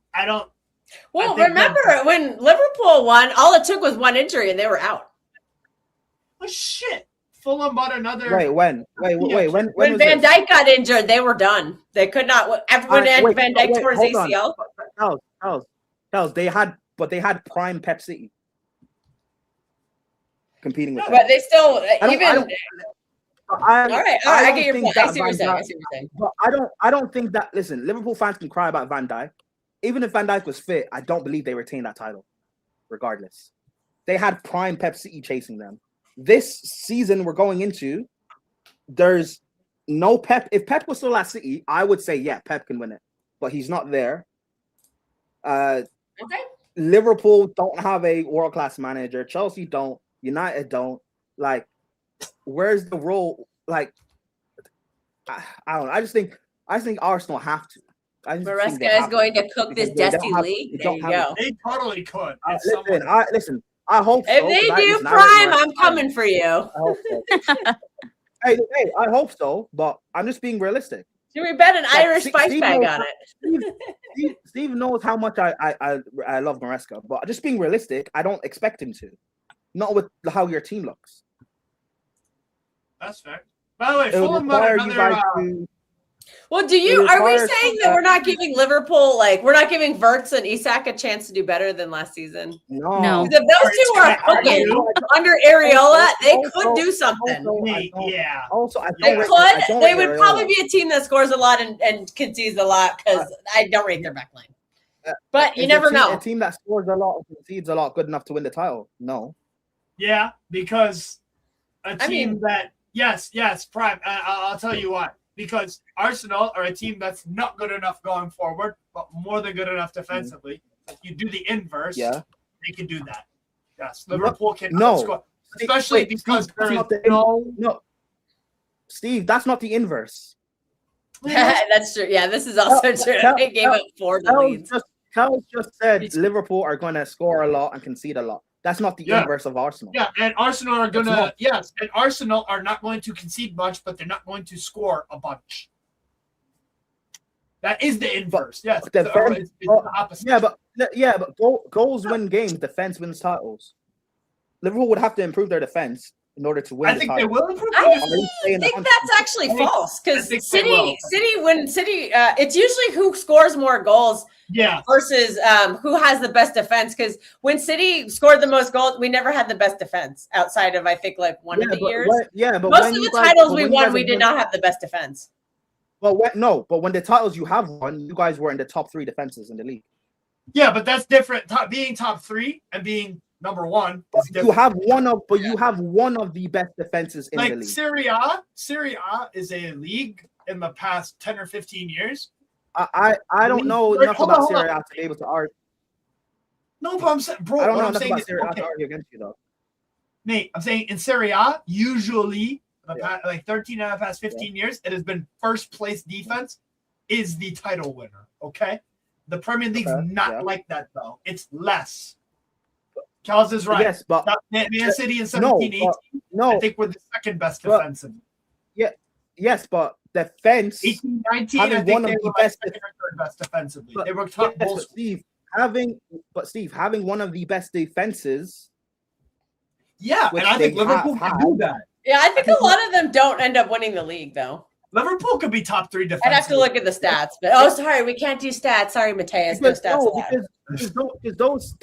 Well, remember when Liverpool won, all it took was one injury and they were out. Oh shit! Fulham bought another. Wait, when Van Dijk got injured, they were done. They could not. After when Van Dijk tore his ACL. Charles, they had prime Pep City competing with them. But they still all right. I get your point. I see what you're saying. But I don't think that. Listen, Liverpool fans can cry about Van Dijk. Even if Van Dijk was fit, I don't believe they retained that title. Regardless, they had prime Pep City chasing them. This season we're going into, there's no Pep. If Pep was still at City, I would say Pep can win it. But he's not there. Okay. Liverpool don't have a world-class manager. Chelsea don't. United don't. Like, where's the role? Like, I don't know. I think Arsenal have to. Maresca is going to cook this dusty league. There you go. They totally could. Listen. I hope if so. If they do Prime, I'm coming for you. I hope so. hey, I hope so, but I'm just being realistic. Should we bet an Irish spice bag on it? Steve knows how much I love Maresca, but just being realistic, I don't expect him to. Not with how your team looks. That's fair. By the way, Fulham got another. Well, are we saying that we're not giving Liverpool, we're not giving Wirtz and Isak a chance to do better than last season? No. If those two are cooking under Areola, they could do something. Yeah. Also, they would probably be a team that scores a lot and concedes a lot because I don't rate their back line. But you never know. A team that scores a lot and concedes a lot good enough to win the title? No. Yeah, because a team that yes, Prime. I'll tell you what. Because Arsenal are a team that's not good enough going forward, but more than good enough defensively. If you do the inverse, they can do that. Yes, Liverpool can score, especially because there is no. Steve, that's not the inverse. That's true. Yeah, this is also true. They gave up 4 to leads. Cal just said Liverpool are going to score a lot and concede a lot. That's not the inverse of Arsenal. Yeah, and Arsenal are Arsenal are not going to concede much, but they're not going to score a bunch. That is the inverse. Yes, it's the opposite. But goals win games. Defense wins titles. Liverpool would have to improve their defense in order to win. I think they will improve. I think that's actually false because City, it's usually who scores more goals. Yeah. Versus who has the best defense? Because when City scored the most goals, we never had the best defense outside of I think like one of the years. But most of the titles we won, we did not have the best defense. But when the titles you have won, you guys were in the top 3 defenses in the league. Yeah, but that's different. Being top 3 and being number 1 is different. You have one of the best defenses in the league. Serie A is a league in the past 10 or 15 years. I don't know enough about Serie A to be able to argue. No, but I'm saying, bro, I don't know enough about Serie A to argue against you, though. Nate, I'm saying in Serie A, usually, like 13 out of the past 15 years, it has been first place defense is the title winner, okay? The Premier League's not like that, though. It's less. Charles is right. Yes, but Man City in 17-18, I think we're the second best defensive. Yeah, yes, but defense 18-19, I think one of they the were best, second or third best defensively. But, they were top Steve, having one of the best defenses. Yeah, and I think Liverpool can do that. Yeah, I think a lot of them don't end up winning the league, though. Liverpool could be top 3 defense. I'd have to look at the stats, but sorry, we can't do stats. Sorry, Mateus, no stats allowed. Because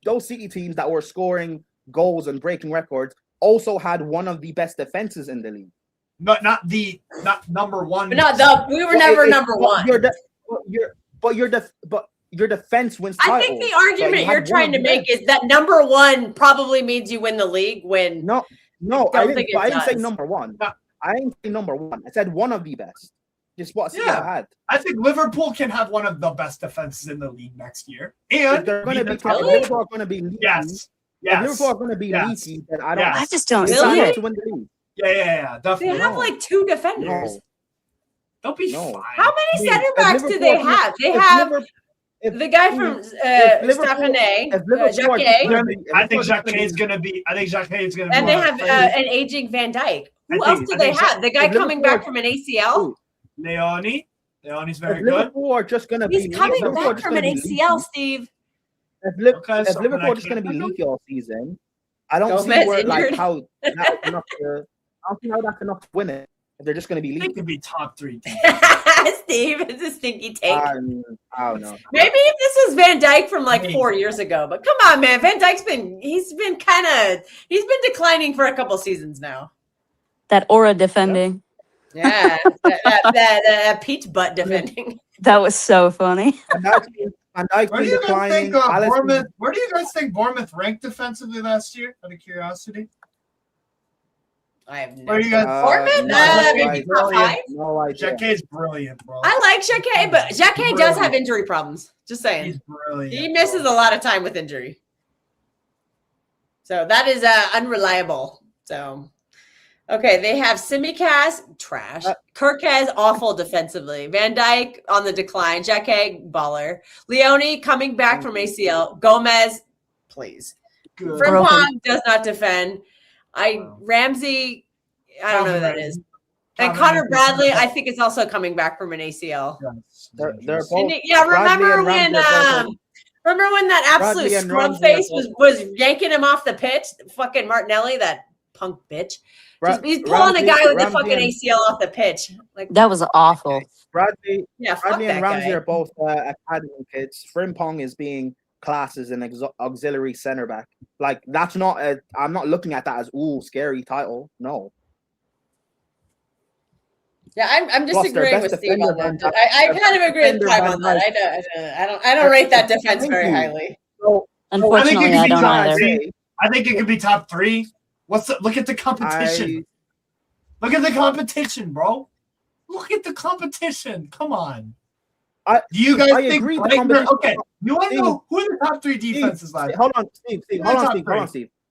those City teams that were scoring goals and breaking records also had one of the best defenses in the league. Not number 1. But we were never number 1. Your defense wins titles. I think the argument you're trying to make is that number 1 probably means you win the league when I didn't say number 1. I didn't say number 1. I said one of the best. Just what City had. I think Liverpool can have one of the best defenses in the league next year. And they're going to be Liverpool are going to be leaky. Yes. If Liverpool are going to be leaky, then I just don't see it. it. To win the league. Yeah, definitely. They have like 2 defenders. No. They'll be fine. How many center backs do they have? They have the guy from Stephanie, Jacquet. I think Jacquet is going to be. And they have an aging Van Dijk. Who else do they have? The guy coming back from an ACL? Leonie's very good. Liverpool are just going to be. He's coming back from an ACL, Steve. If Liverpool are just going to be leaky all season, I don't see how that's enough to. I don't see how that's enough to win it. If they're just going to be leaky. They could be top 3 teams. Steve, it's a stinky take. I don't know. Maybe if this was Van Dijk from like 4 years ago, but come on, man, Van Dijk's been declining for a couple seasons now. That aura defending. Yeah, that peach butt defending. That was so funny. Where do you guys think Bournemouth? Where do you guys think Bournemouth ranked defensively last year? Out of curiosity. I have no. Where you guys? Bournemouth? Top 5? No idea. Jacquet's brilliant, bro. I like Jacquet, but Jacquet does have injury problems. Just saying. He's brilliant. He misses a lot of time with injury. So that is unreliable. So, okay, they have Simicast, trash. Kirkez, awful defensively. Van Dijk on the decline. Jacquet, baller. Leone coming back from ACL. Gomez, please. Frimpong does not defend. Ramsey, I don't know who that is. And Connor Bradley, I think is also coming back from an ACL. They're both, remember when that absolute scrub face was yanking him off the pitch? Fucking Martinelli, that punk bitch. He's pulling a guy with the fucking ACL off the pitch. Like that was awful. Bradley and Ramsey are both academy kids. Frimpong is being classed as an auxiliary center back. Like that's not I'm not looking at that as scary title. No. Yeah, I'm disagreeing with Steve on that. I kind of agree with Clive on that. I don't rate that defense very highly. Unfortunately, I don't either. I think it could be top 3. Look at the competition. Look at the competition, bro. Look at the competition. Come on. Do you guys think? Okay, you want to know who the top 3 defenses last? Hold on, Steve.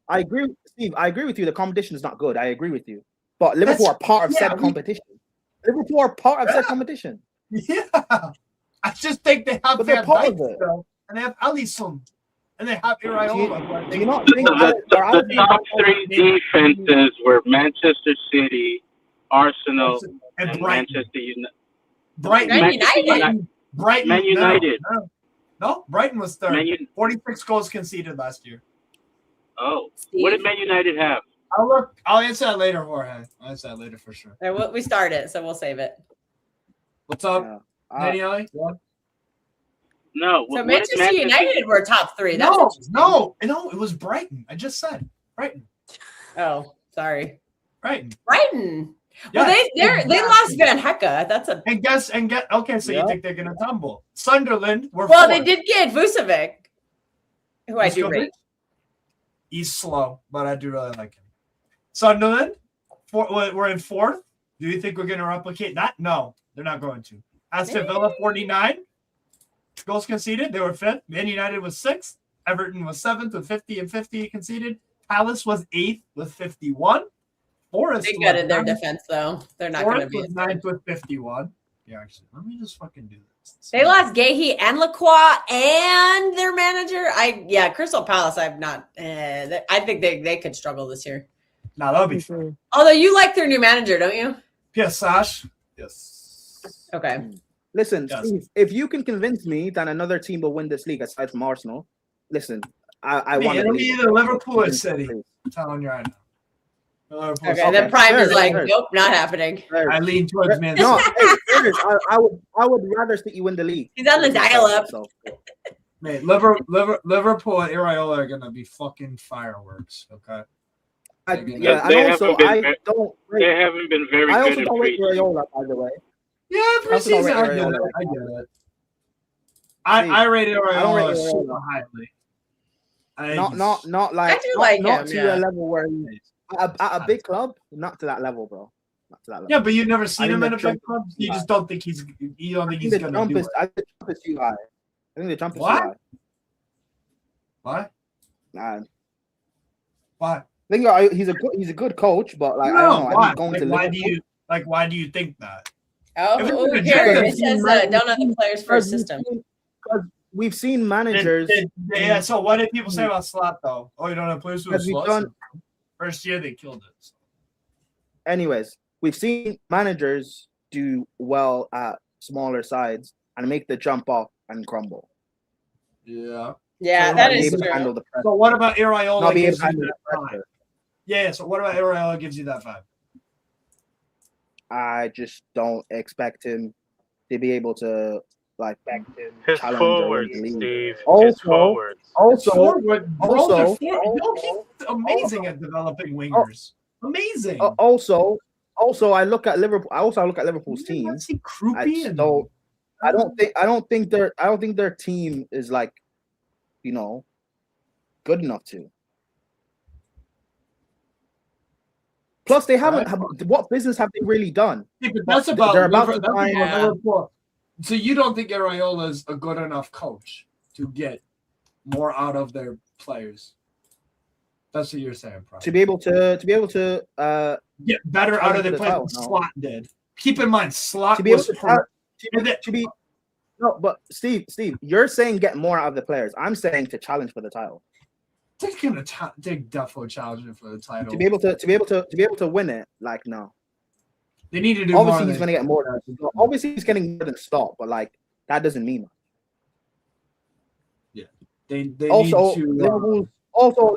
I agree with you. The competition is not good. I agree with you. But Liverpool are part of said competition. Liverpool are part of their competition. Yeah. I just think they have But they're Van part Dijk of it. still, and they have Alisson, and they have Iraola. Do you not think So the top three defenses were Manchester City, Arsenal, and and Brighton. Manchester United. Brighton. Man United. Brighton. Man United. No, Brighton was third. Man U- 46 goals conceded last year. Oh, what did Man United have? I'll answer that later, Jorge. I'll answer that later for sure. We started, so we'll save it. What's up, Yeah. Daniele? What? No. So what did Manchester United were top three. That's No, interesting. no, it was Brighton. I just said Brighton. Oh, sorry. Brighton. Brighton. Well, Yes, they lost Van Hecke. That's a Okay, so you think they're gonna tumble? Sunderland were well. fourth. They did get Vucevic, who I do Vucevic? rate. He's slow, but I do really like him. Sunderland, we're in fourth. Do you think we're going to replicate that? No, they're not going to. Aston Villa, 49 goals conceded. They were fifth. Man United was sixth. Everton was seventh with 50 and 50 conceded. Palace was eighth with 51. Forest They got was in their ninth. defense though. They're not going to Forest be. was ninth with 51. Yeah, actually, let me just fucking do this. They lost Gahey and Lacroix and their manager. Crystal Palace. I've not. I think they could struggle this year. No, that'll be fun. Although you like their new manager, don't you? Yes, Sash. Yes. Okay. Listen, Yes. Steve, if you can convince me that another team will win this league aside from Arsenal, listen, I want It'll to be either Liverpool or City. I'm telling you right now. Liverpool or Okay. City. Then Prime is Fair, like, fair. nope, not happening. I lean towards Man No, City. hey, I would rather see you win the league. He's on the dial-up. So, Mate, Liverpool and Iraola are gonna be fucking fireworks. Okay. yeah, They and also haven't been I very- don't. They Rate, haven't been very I good also in don't rate preseason. Raiola, by the way. Yeah, Also don't preseason. rate I get Iraola it. like I that. get it. I rated don't rate Iraola Iraola. super highly. Not like I do like not him, to yeah. a level where he's at a big club, not to that level, bro. Not to that level. Yeah, but you've never seen think him in the a jump big club. You is just don't think he's. You don't think he's gonna do it. I think the jump is too high. I think the jump is too What? high. Why? Nah, Why? I think he's a good coach, but like I No, don't know. I why? think going to Why Liverpool, why do you think that? Oh, If it was a here German it says don't know the players for a system. because we've seen managers. Yeah. So what did people say about Slot though? Oh, you don't have players for a Have we slot. done- First year they killed it. Anyways, we've seen managers do well at smaller sides and make the jump off and crumble. Yeah. Yeah, So that Not be is able to true. handle the pressure. So what about Iraola? Not be able gives to you handle that the vibe? pressure. Yeah. So what about Iraola gives you that vibe? I just don't expect him to be able to like His challenge forwards, or lead. Steve. His Also- forwards. Also, Forward, bro, also- he's amazing at developing wingers. Amazing. also, I look at Liverpool. I also look at Liverpool's team. I see Krupi and So I don't think their team is like, good enough to. Plus, they haven't. What business have they really done? Yeah, but that's about They're about Liverpool. to That's find- about Liverpool. So you don't think Iraola is a good enough coach to get more out of their players? That's what you're saying, bro. To be able to Get better out of their the players title, than no. Slot did. Keep in mind, Slot to be able was to be. No, but Steve, you're saying get more out of the players. I'm saying to challenge for the title. they're gonna they're definitely challenging for the title. To be able to win it, like no. They need to do Obviously, more. he's gonna get more than. Obviously, he's getting more than stop, but like that doesn't mean much. They Also, need to.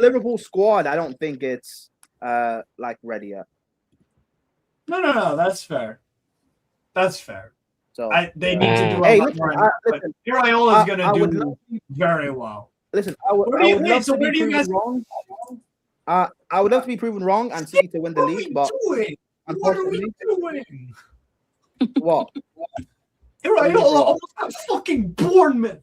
Liverpool squad. I don't think it's like ready yet. No. That's fair. That's fair. So They need to do a Hey, lot listen, more. listen, Iraola is I would gonna love do very well. listen. I would Where do you- love wait, to so be where do you proven guys- wrong. I would love to be proven wrong and City to win the What are we league, but doing? What are we unfortunately, doing? what? Iraola almost got fucking Bournemouth.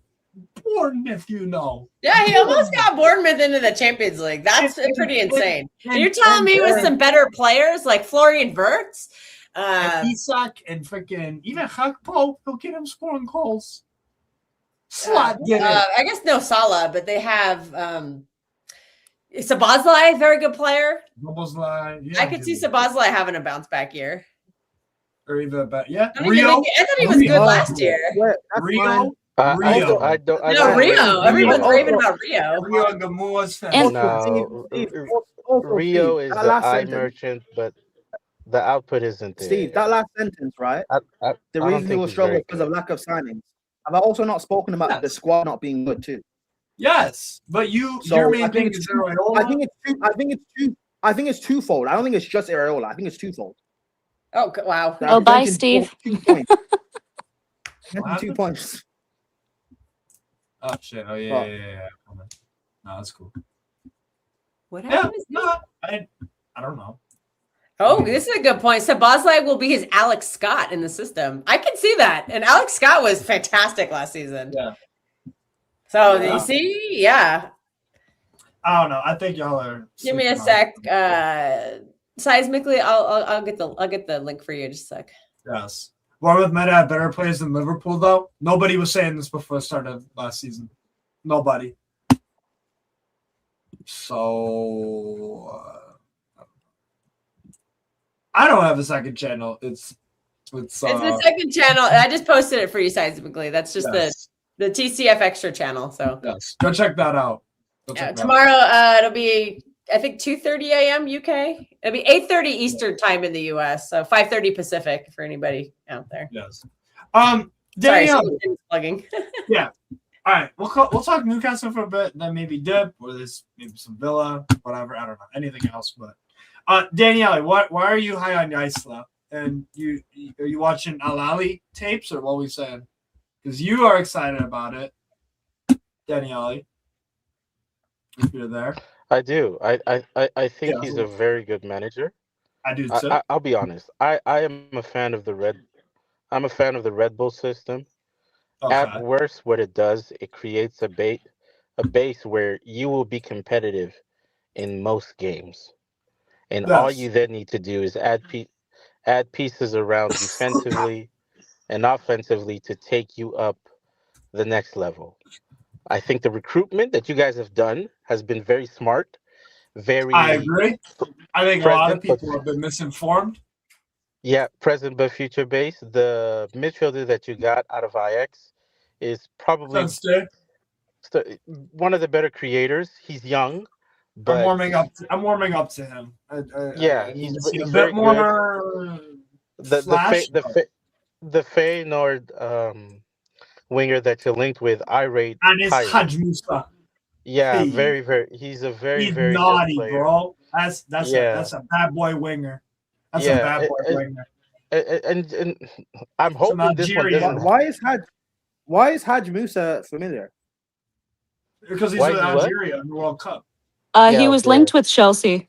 You know. Yeah, he almost got Bournemouth into the Champions League. That's pretty insane. And you're telling me with some better players like Florian Wirtz, And Isak and freaking even Hakpo, he'll get him scoring goals. Slot get it. I guess no Salah, but they have Sabazlai, very good player. Almost like, yeah, I could see Sabazlai having a bounce back year. or even better. Yeah, I thought he was good last year. Yeah, that's Rio. fine. Rio. I don't. No, know Rio. Everyone's also- raving about Rio. Rio and Gamora's fan. And- No, Also, Rio Steve, is that the last eye sentence, merchant, but the output isn't Steve, there. that last sentence, right? I The don't reason he think will he's struggle very because of good. lack of signings. Have I also not spoken about the Yes. squad not being good too? Yes, but So your I main think thing it's is two- Areola. I think it's twofold. I don't think it's just Areola. I think it's twofold. Oh, wow. That Oh, I've bye, mentioned Steve. 2 points. What Mentioned 2 happened? points. Oh shit! Oh What? yeah. No, that's cool. What Yeah, happened? no, I don't know. Oh, this is a good point. So Bosley will be his Alex Scott in the system. I can see that. And Alex Scott was fantastic last season. Yeah. So Yeah. you see, yeah. I don't know. I think y'all are. Give me a sleeping sec. on Seismically, I'll get the link for you in just a sec. Yes. Bournemouth might have better players than Liverpool, though. Nobody was saying this before the start of last season. Nobody. So I don't have a second channel. It's It's the second channel. I just posted it for you, Seismically. That's just yes. the TCF extra channel. So Yes. Go check that out. Go check that out. tomorrow it'll be I think 2:30 a.m. UK. It'll be 8:30 Eastern time in the US. So 5:30 Pacific for anybody out there. Yes. Sorry, Danielle. plugging. All right, we'll talk Newcastle for a bit, then maybe dip, or there's maybe some Villa, whatever. I don't know anything else, but Danielle, why are you high on Isla? And are you watching Al Ahly tapes, or what are we saying? Because you are excited about it, Danielle. If you're there, I do. I think Yeah. he's a very good manager. I do too. I'll be honest. I am a fan of the Red. I'm a fan of the Red Bull system. At Okay. worst, what it does, it creates a base where you will be competitive in most games, and all Yes. you then need to do is add pieces around defensively and offensively to take you up the next level. I think the recruitment that you guys have done has been very smart, very I agree. I think a lot of present, but people have been misinformed. yeah, present but future based. The midfielder that you got out of Ajax is probably Since day, one of the better creators. He's young, I'm but warming up. I'm warming up to him. yeah, I need he's to see a he's bit very good. more flash. The Feyenoord winger that you linked with, I rate And it's higher. Haj Musa. Yeah, Hey. very. He's a very He's very naughty, good player. bro. That's Yeah. a bad boy winger. That's a Yeah, bad boy winger. and I'm Some hoping this one Algerian. doesn't. Why is Haj Musa familiar? Because he's Why with is he what? Algeria in the World Cup. He was Algeria. linked with Chelsea.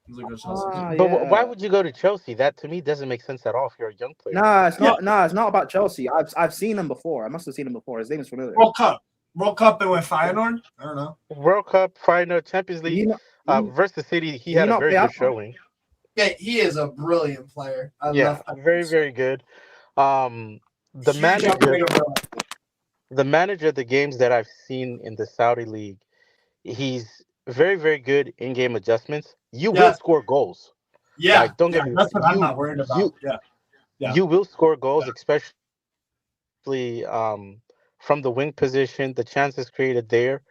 He's like a Chelsea. But why would you go to Chelsea? That to me doesn't make sense at all if you're a young player. Nah, it's not. Nah, it's not about Chelsea. I've seen him before. I must have seen him before. His name is familiar. World Cup and with Feyenoord? I don't know. World Cup, final Champions Did League he not- versus City, he did had he a not very play good out? showing. Yeah, he is a brilliant player. I Yeah, love very good. The manager of the games that I've seen in the Saudi league, he's very good in game adjustments. You will score goals. Yeah, Like, don't get me that's what wrong. I'm not worried about. Yeah. You will score goals, especially from the wing position. The chances created there.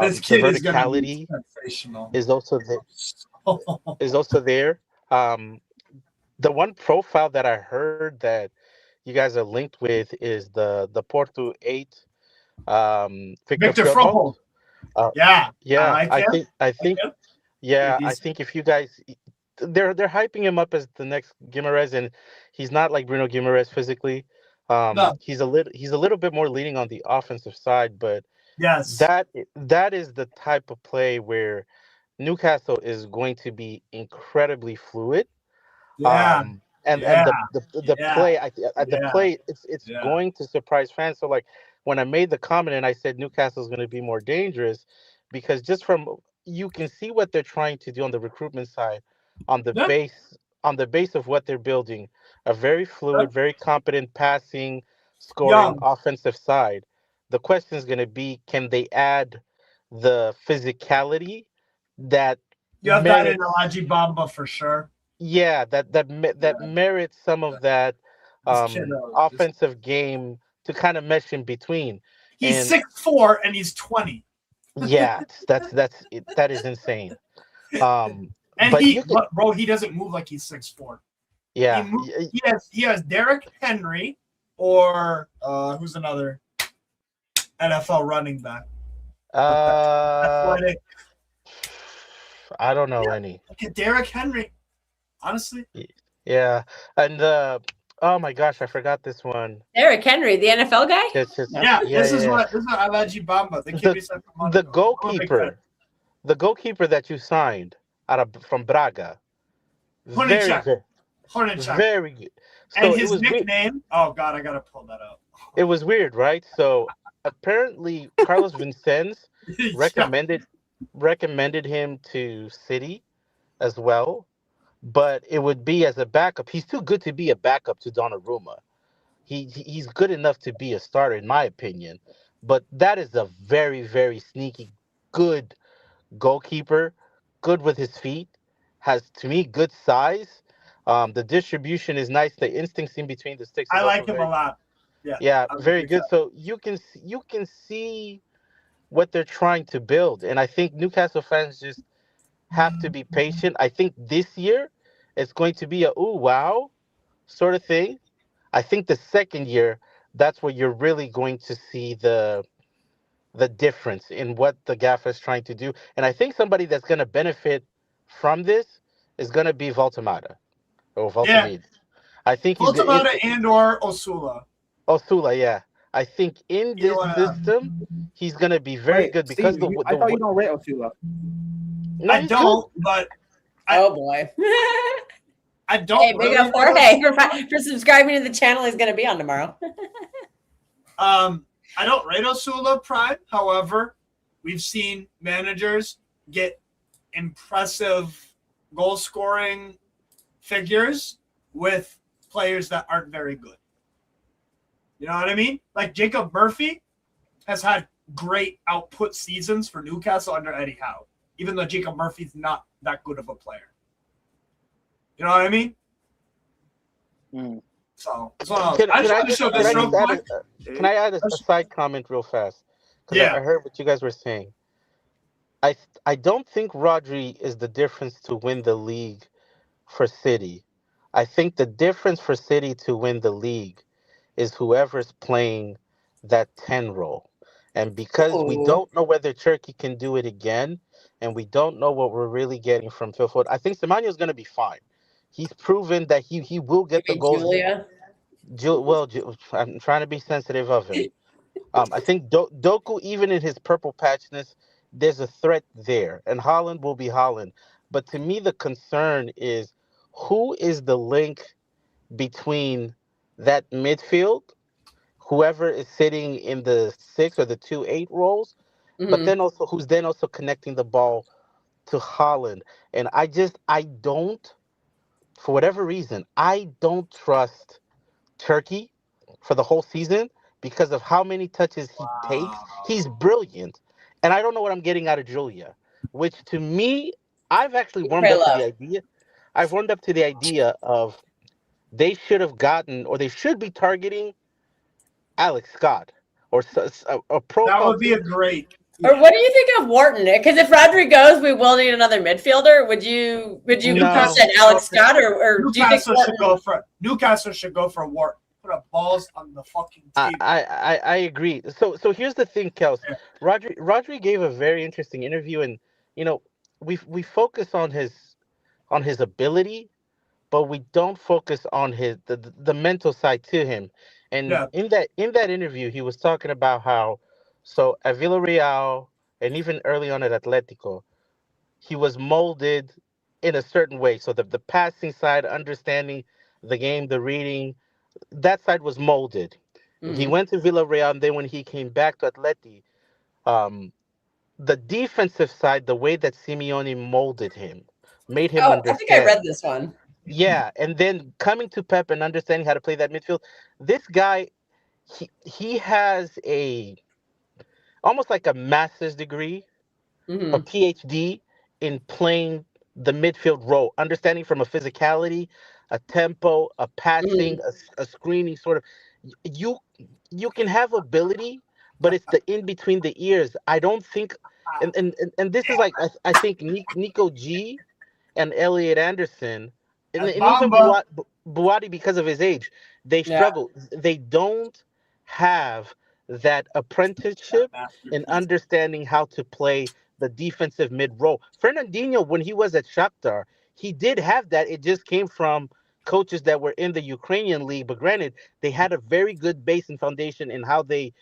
This The kid is gonna be verticality sensational. is also there. The one profile that I heard that you guys are linked with is the Porto 8, Victor Froholt. Yeah, I think him. yeah, I He's- think if you guys they're hyping him up as the next Guimaraes, and he's not like Bruno Guimaraes physically. No. He's a little bit more leaning on the offensive side, but Yes. that is the type of play where Newcastle is going to be incredibly fluid. Yeah. And the play it's going to surprise fans. So like when I made the comment and I said Newcastle's going to be more dangerous, because just from you can see what they're trying to do on the recruitment side, on the base of what they're building, a very fluid, very competent passing, scoring offensive side. The question is going to be, can they add the physicality that You have that in merits- Alaji Bamba for sure. yeah, that merits some of that This kiddo, offensive game to kind of mesh in between. he's And 6'4" and he's 20. yeah, that is insane. And But you could, bro, he doesn't move like he's 6'4". yeah, He has Derrick Henry or who's another NFL running back. Athletic. I don't know Yeah, any. look at Derrick Henry. Honestly, Yeah, and oh my gosh, I forgot this one. Derrick Henry, the NFL guy. This is this is Alaji Bamba, the kid we sent from Monaco. the goalkeeper that you signed from Braga. Hornacek. Very good. So and his nickname. Oh God, I gotta pull that up. It was weird, right? So apparently, Carlos Vincennes recommended him to City as well, but it would be as a backup. He's too good to be a backup to Donnarumma. He's good enough to be a starter, in my opinion. But that is a very, very sneaky, good goalkeeper, good with his feet, has, to me, good size. The distribution is nice. The instincts in between the sticks. I like him a lot. Yeah, very good. So you can see what they're trying to build, and I think Newcastle fans just have to be patient. I think this year it's going to be a ooh wow sort of thing. I think the second year, that's where you're really going to see the difference in what the gaffer is trying to do. And I think somebody that's going to benefit from this is going to be Voltemada or Voltemade. I think he's Voltemada and or Osula. Osula, yeah. I think in this system, he's going to be very good because Steve, I thought you don't rate Osula. No, I don't, but oh boy. I don't. Hey, big up Jorge for subscribing to the channel. He's going to be on tomorrow. I don't rate Osula prime. However, we've seen managers get impressive goal scoring figures with players that aren't very good. You know what I mean? Like Jacob Murphy has had great output seasons for Newcastle under Eddie Howe, even though Jacob Murphy's not that good of a player. You know what I mean? So, can I add a side comment real fast? Because I heard what you guys were saying. I don't think Rodri is the difference to win the league for City. I think the difference for City to win the league is whoever's playing that 10 role. And because we don't know whether Turkey can do it again, and we don't know what we're really getting from Phil Foden, I think Semenyo is going to be fine. He's proven that he will get the goals. I'm trying to be sensitive of him. I think Doku, even in his purple patchness, there's a threat there. And Haaland will be Haaland. But to me, the concern is who is the link between that midfield, whoever is sitting in the 6 or the 2-8 roles, but then also who's then also connecting the ball to Haaland. And I don't, for whatever reason, I don't trust Turkey for the whole season because of how many touches he takes. He's brilliant. And I don't know what I'm getting out of Julia, which to me, I've actually warmed up to the idea. I've warmed up to the idea of they should have gotten, or they should be targeting Alex Scott or a profile. That would be a great. Or what do you think of Wharton? Because if Rodri goes, we will need another midfielder. Would you said Alex Scott or do you think Newcastle should go for Wharton? Put up balls on the fucking table. I agree. So here's the thing, Kels. Yeah. Rodri gave a very interesting interview, and we focus on his ability, but we don't focus on the mental side to him. And in that interview, he was talking about how at Villarreal and even early on at Atletico, he was molded in a certain way. So the passing side, understanding the game, the reading, that side was molded. Mm-hmm. He went to Villarreal, and then when he came back to Atleti, the defensive side, the way that Simeone molded him, made him understand. I think I read this one. Yeah, and then coming to Pep and understanding how to play that midfield, this guy, he has almost like a master's degree, a PhD in playing the midfield role, understanding from a physicality, a tempo, a passing, Mhm. a screening sort of. You you can have ability, but it's the in between the ears. I don't think, and this is like I think Nico G and Elliot Anderson, and even Bamba. Bouaddi because of his age, they Yeah. struggle. They don't have that apprenticeship in Masterpiece. understanding how to play the defensive mid role. Fernandinho, when he was at Shakhtar, he did have that. It just came from coaches that were in the Ukrainian league. But granted, they had a very good base and foundation in how they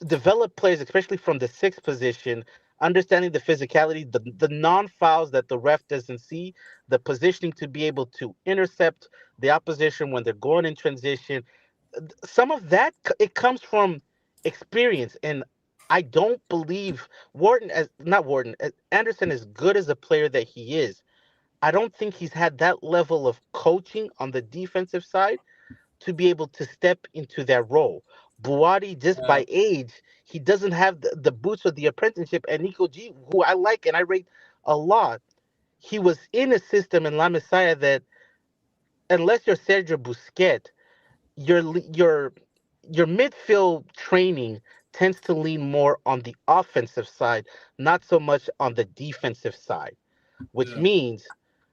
develop players, especially from the sixth position, understanding the physicality, the non fouls that the ref doesn't see, the positioning to be able to intercept the opposition when they're going in transition. Some of that it comes from experience, and I don't believe Wharton as not Wharton Anderson, as good as a player that he is. I don't think he's had that level of coaching on the defensive side to be able to step into that role. Buati, just Yeah. by age, he doesn't have the boots of the apprenticeship. And Nico G, who I like and I rate a lot, he was in a system in La Masia that, unless you're Sergio Busquets, your your midfield training tends to lean more on the offensive side, not so much on the defensive side, which Yeah. means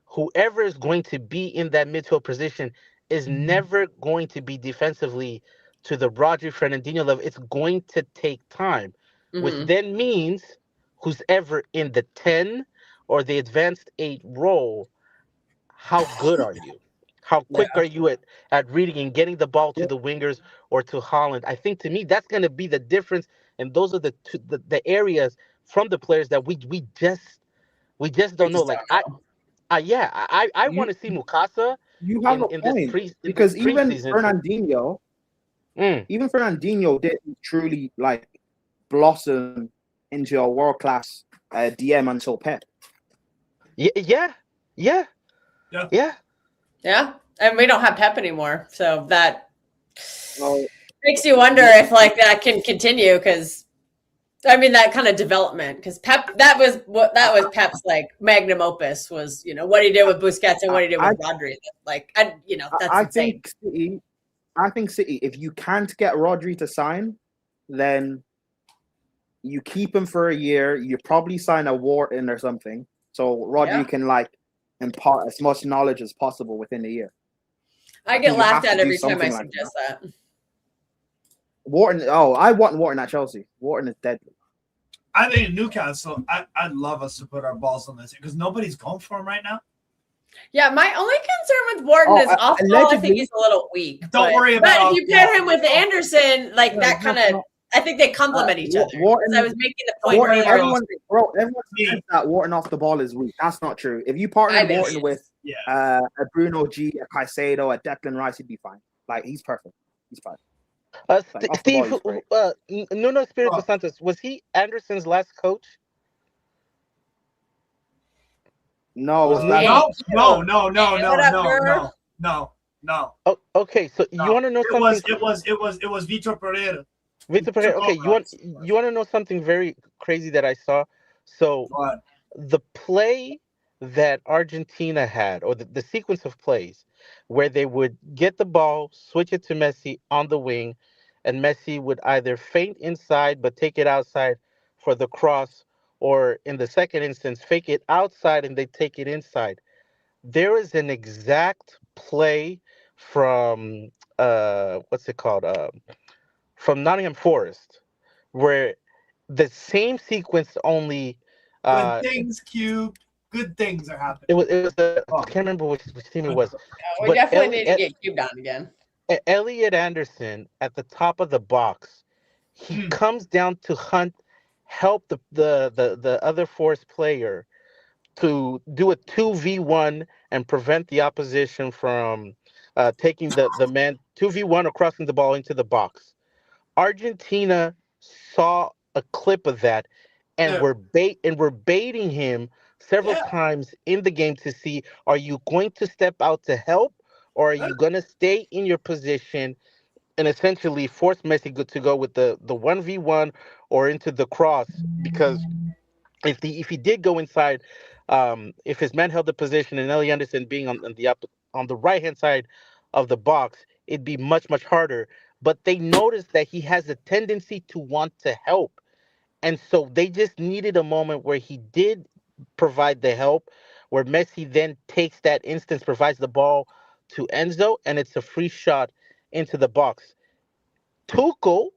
whoever is going to be in that midfield position is never going to be defensively to the Rodri Fernandinho level. It's going to take time, which Hmm. then means who's ever in the 10 or the advanced 8 role, how good are you? How Yeah. quick are you at reading and getting the ball to Yeah. the wingers or to Holland? I think to me that's going to be the difference, and those are the areas from the players that we just We don't know. just Like don't know. yeah, I You want to see Mukasa you have in a in this point pre in this because preseason. Mm, Even Fernandinho didn't truly like blossom into a world class DM until Pep. yeah, yeah, yeah, Yeah. yeah. Yeah. And we don't have Pep anymore. So that Well, makes you wonder if like that can continue because I mean that kind of development because Pep that was Pep's like magnum opus was what he did with Busquets and what he did I with Rodri. Like that's I insane. think City, if you can't get Rodri to sign, then you keep him for a year. You probably sign a Wharton or something, so Yeah. Rodri can like impart as much knowledge as possible within a year. I I get think you laughed have to at do every time I something like suggest that. that. Wharton. Oh, I want Wharton at Chelsea. Wharton is deadly. I think in Newcastle, I'd love us to put our balls on this because nobody's going for him right now. Yeah, my only concern with Wharton is off ball. I think he's a little weak. Don't worry about But if you pair him off-ball. with Anderson, like that kind of, I think they complement each other. Wharton, Because I was making the point Wharton, earlier. everyone says that Wharton off the ball is weak. That's not true. If you partner Wharton with a Bruno G, a Caicedo, a Declan Rice, he'd be fine. Like he's perfect. He's fine. Like, off the ball, Steve, he's great. Nuno Espirito Santos, was he Anderson's last coach? No, Was No. Oh, okay, so you want to know something? It was Vitor Pereira. Vitor Pereira. Okay, you want to know something very crazy that I saw? So What? the play that Argentina had, or the sequence of plays, where they would get the ball, switch it to Messi on the wing, and Messi would either feint inside but take it outside for the cross, or in the second instance, fake it outside and they take it inside. There is an exact play from what's it called? From Nottingham Forest, where the same sequence only Good things, Cube. Good things are happening. it was I can't remember which team it was. We But definitely need to get cubed on again. Elliot Anderson at the top of the box, he comes down to help the other Forest player to do a 2v1 and prevent the opposition from taking the man 2v1 or crossing the ball into the box. Argentina saw a clip of that and we're baiting him several times in the game to see, are you going to step out to help, or are you going to stay in your position and essentially force Messi to go with the 1v1 or into the cross? Because if he did go inside, if his men held the position and Ellie Anderson being on the right hand side of the box, it'd be much harder. But they noticed that he has a tendency to want to help, and so they just needed a moment where he did provide the help, where Messi then takes that instance, provides the ball to Enzo, and it's a free shot into the box. Tuchel,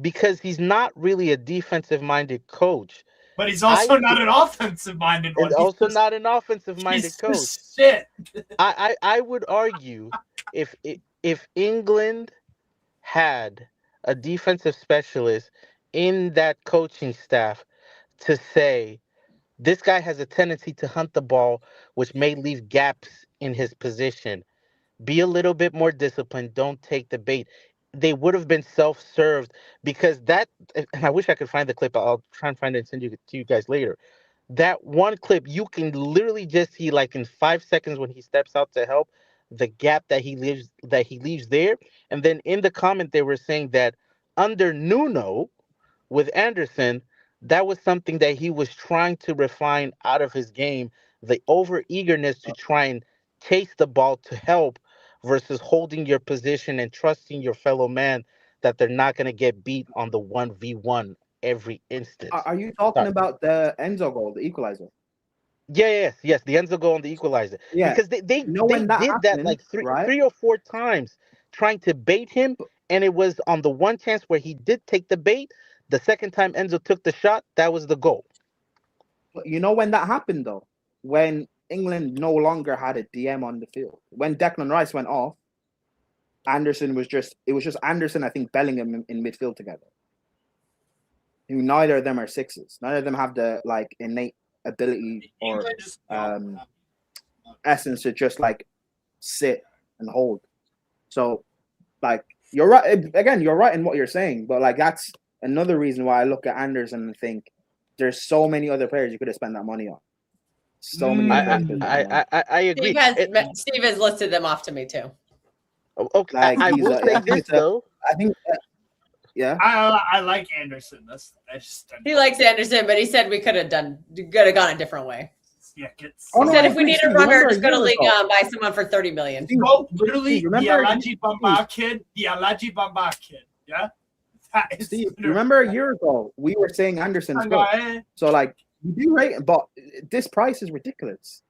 because he's not really a defensive-minded coach, but he's also not an offensive-minded one. And also not an offensive-minded coach. Shit. I would argue if England had a defensive specialist in that coaching staff to say, this guy has a tendency to hunt the ball, which may leave gaps in his position. Be a little bit more disciplined. Don't take the bait. They would have been self-served, because that, and I wish I could find the clip. I'll try and find it and send it to you guys later. That one clip, you can literally just see, like, in 5 seconds when he steps out to help, the gap that he leaves there. And then in the comment, they were saying that under Nuno with Anderson, that was something that he was trying to refine out of his game, the over eagerness to try and chase the ball to help versus holding your position and trusting your fellow man that they're not going to get beat on the 1v1 every instance. Are you talking about the Enzo goal, the equalizer? Yes, the Enzo goal on the equalizer. Yeah, because they did that like three or four times, trying to bait him, and it was on the one chance where he did take the bait. The second time Enzo took the shot, that was the goal. But you know when that happened, though? When England no longer had a DM on the field. When Declan Rice went off, it was just Anderson, I think, Bellingham in midfield together. Neither of them are sixes. Neither of them have the, like, innate ability or essence to just, like, sit and hold. So, like, you're right. Again, you're right in what you're saying, but, like, that's another reason why I look at Anderson and think there's so many other players you could have spent that money on. So many. I agree. Steve has listed them off to me too. Okay, like, I will say this though. I think. Yeah, I like Anderson. He likes Anderson, but he said we could have gone a different way. Yeah, he said if we need a runner, just go to Ligue 1, buy someone for 30 million. Go literally the Alaji Bamba kid. Yeah. Steve, remember a year ago we were saying Anderson's good. So like you do rate, but this price is ridiculous.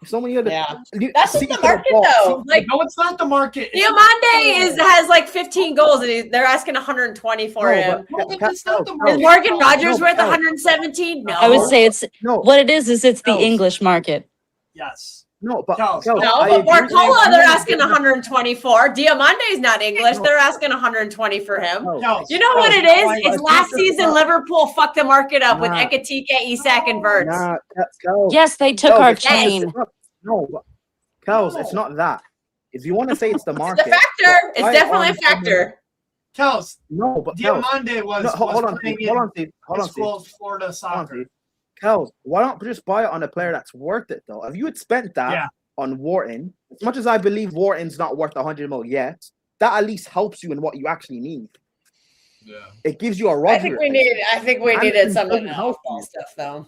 So many other. Yeah, that's just the market though. Like, no, it's not the market. Diamande has like 15 goals, and they're asking 120 for him. That's not the market. Is Morgan Rogers worth 117? No, I would say it's what it is it's the English market. Yes. No, but but Barcola, they're asking 124. Diamande's not English. They're asking 120 for him. You know what it is? It's last season Liverpool fucked the market up with Ekatike, Isak, and Verts. Yes, they took our chain. No, but Kels, it's not that. If you want to say it's the market, it's a factor. It's definitely a factor. Kels, no, but Diamande was hold on, Florida soccer. Kels, why not just buy it on a player that's worth it, though? If you had spent that on Wharton, as much as I believe Wharton's not worth 100 mil yet, that at least helps you in what you actually need. Yeah. It gives you a Roger. I think we needed some of the off-ball stuff, though.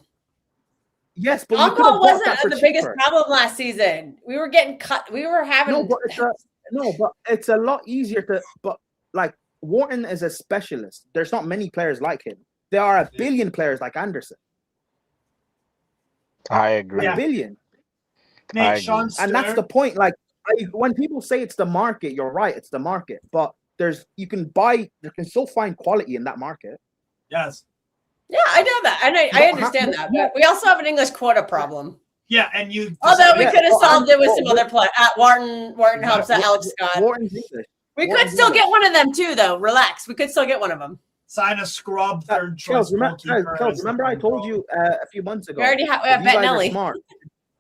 Yes, but on-ball wasn't the biggest problem last season. We were getting cut. We were having... but it's a lot easier to... But, like, Wharton is a specialist. There's not many players like him. There are a billion players like Anderson. I agree. A billion. And that's the point. Like when people say it's the market, you're right. It's the market, but you can still find quality in that market. Yes. Yeah, I know that. I understand that. But we also have an English quota problem. Yeah, and you. Although we could have solved it with some other play. Wharton helps out Alex Scott. We could still get one of them too, though. Relax. We could still get one of them. Sign a scrub third choice. Remember I told you a few months ago. We already have Bettinelli.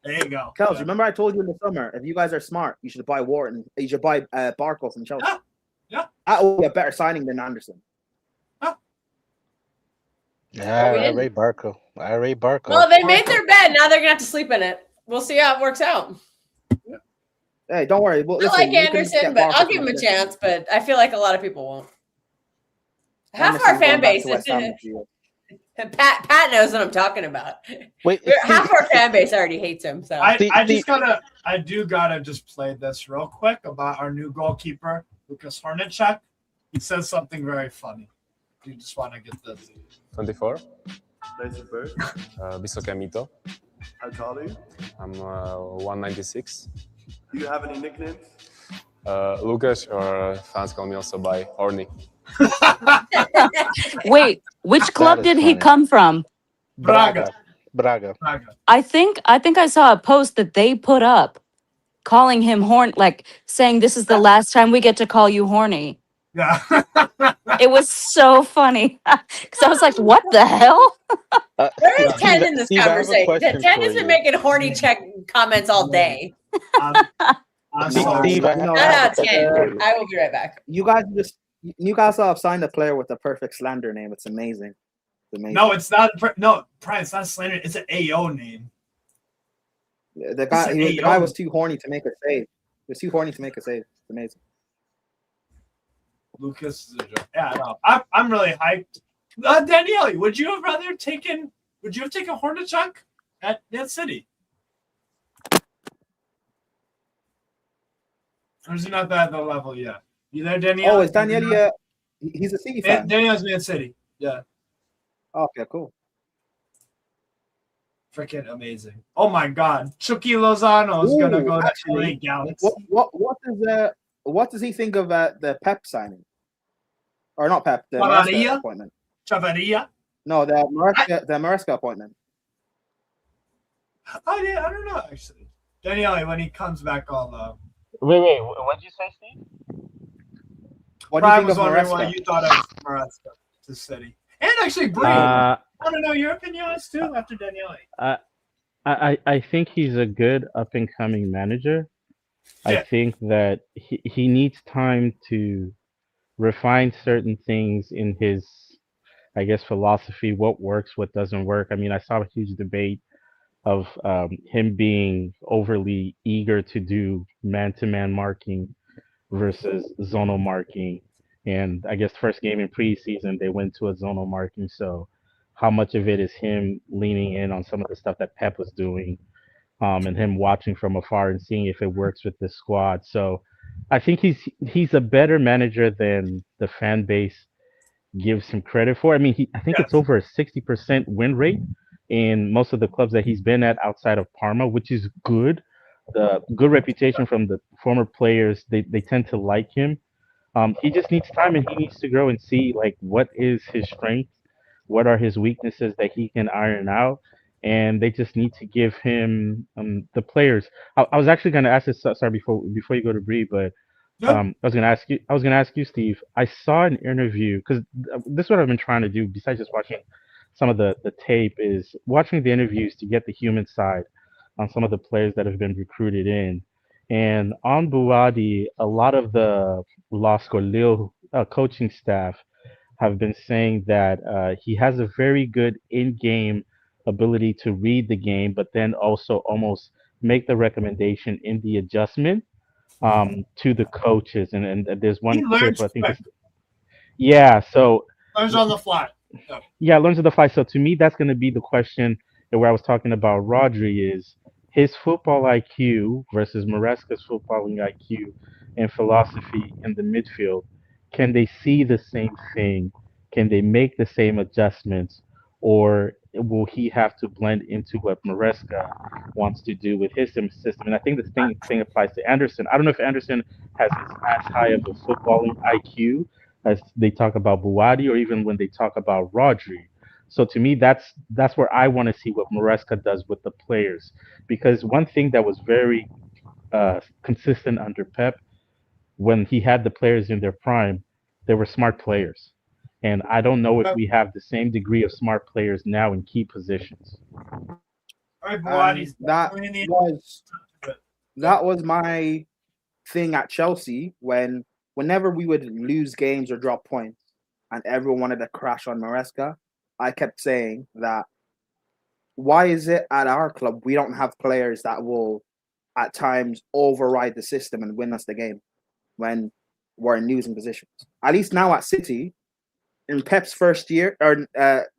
There you go. Kels, remember I told you in the summer, if you guys are smart, you should buy Wharton. You should buy Barco from Chelsea. Yeah. That will be a better signing than Anderson. Yeah, I rate Barco. Well, they made their bed. Now they're gonna have to sleep in it. We'll see how it works out. Hey, don't worry. I like Anderson, but I'll give him a chance. But I feel like a lot of people won't. Half our fan base, Pat knows what I'm talking about. Wait, Half our fan base already hates him. So I gotta just play this real quick about our new goalkeeper, Lucas Hornacek. He says something very funny. Do you just want to get this? 24. Place of birth. Bisocamito. How tall are you? I'm 196. Do you have any nicknames? Lucas, or fans call me also by Horny. Wait, which club is did he funny. come from? Braga. Braga. I think I saw a post that they put up calling him like saying this is the last time we get to call you horny. Yeah. It was so funny. Cuz I was like, what the hell? there is Steve, Ted in this Steve, I have a conversation. question Ted for has been you. making horny check comments all day. I'm Steve, sorry. Steve, I You know, Shout have a out question Ted. for you. I will be right back. you guys just Newcastle have signed a player with the perfect slander name. It's amazing. It's amazing. No, it's not. No, Brian, it's not slander. It's an AO name. The guy was too horny to make a save. He was too horny to make a save. It's amazing. Lucas is a joke. Yeah, no, I'm really hyped. Daniele, would you have taken Hornacek at that City? Or is he not at the level yet? You there, Daniele? Oh, is Daniele? He's a City fan. Daniele's Man City. Yeah. Okay, cool. Freaking amazing. Oh my God. Chucky Lozano is going to go to LA Galaxy. What does he think of the Pep signing? Or not Pep, the Chavarria? Maresca appointment. Chavarria? No, the Maresca appointment. Oh, yeah, I don't know, actually. Daniele, when he comes back, I'll... Wait, what did you say, Steve? What do you Brian think was of wondering what Maresca? you thought of Maresca to City. And actually, Brewing. I want to know your opinion on this, too, after Daniele. I think he's a good up and coming manager. I Yeah. think that he needs time to refine certain things in his, I guess, philosophy, what works, what doesn't work. I mean, I saw a huge debate of him being overly eager to do man-to-man marking versus zonal marking. And I guess first game in preseason, they went to a zonal marking. So how much of it is him leaning in on some of the stuff that Pep was doing, and him watching from afar and seeing if it works with the squad. So I think he's a better manager than the fan base gives him credit for. I mean, I think it's over a 60% win rate in most of the clubs that he's been at outside of Parma, which is good. The good reputation from the former players, they tend to like him. He just needs time and he needs to grow and see like what is his strength, what are his weaknesses that he can iron out, and they just need to give him the players. I was actually going to ask this. Sorry, before you go to Bree, but I was going to ask you, Steve. I saw an interview because this is what I've been trying to do. Besides just watching some of the tape, is watching the interviews to get the human side on some of the players that have been recruited in. And on Bouaddi, a lot of the LOSC or Lille coaching staff have been saying that he has a very good in-game ability to read the game, but then also almost make the recommendation in the adjustment to the coaches. And there's one clip, I think. Yeah, so learns on the fly. Yeah, learns on the fly. So to me, that's going to be the question where I was talking about Rodri is his football IQ versus Maresca's footballing IQ and philosophy in the midfield. Can they see the same thing? Can they make the same adjustments? Or will he have to blend into what Maresca wants to do with his system? And I think the same thing applies to Anderson. I don't know if Anderson has as high of a footballing IQ as they talk about Bouaddi or even when they talk about Rodri. So to me, that's where I want to see what Maresca does with the players. Because one thing that was very consistent under Pep, when he had the players in their prime, they were smart players. And I don't know if we have the same degree of smart players now in key positions. That was my thing at Chelsea whenever we would lose games or drop points and everyone wanted to crash on Maresca, I kept saying that why is it at our club we don't have players that will at times override the system and win us the game when we're in losing positions? At least now at City, in Pep's first year or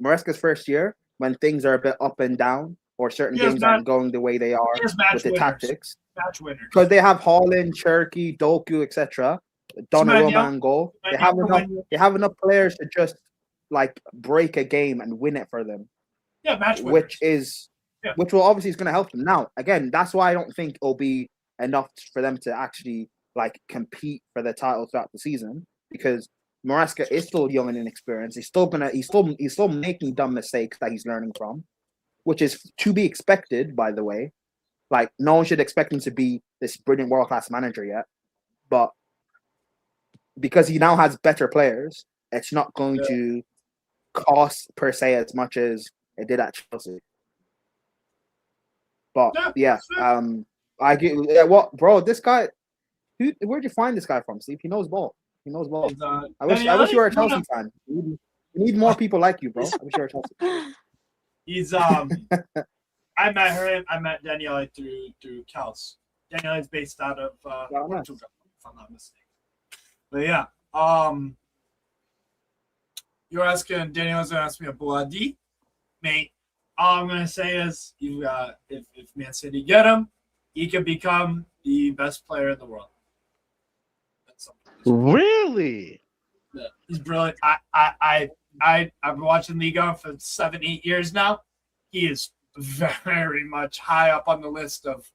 Maresca's first year, when things are a bit up and down or certain He has games match- aren't going the way they are He has match with the winners. tactics, Match winners. because they have Haaland, Cherky, Doku, etc. Donnarumma and goal. They have enough. They have enough players to just like break a game and win it for them. Yeah, match winners. Which will obviously is going to help them. Now, again, that's why I don't think it'll be enough for them to actually like compete for the title throughout the season, because Maresca is still young and inexperienced. He's still making dumb mistakes that he's learning from, which is to be expected, by the way. Like, no one should expect him to be this brilliant world-class manager yet, but because he now has better players, it's not going to cost per se as much as it did at Chelsea. But I get what, bro. This guy, where'd you find this guy from, Steve? He knows ball. He knows ball. I wish you were a Chelsea fan. We need more people like you, bro. I wish you were a Chelsea. He's I met Daniele through Kels. Daniele is based out of Portugal, if I'm not mistaken. But yeah, you're asking Daniele's gonna ask me a Bouaddi, mate. All I'm gonna say is you if Man City get him, he could become the best player in the world. Really? Yeah, he's brilliant. I've been watching Liga for 7-8 years now. He is very much high up on the list of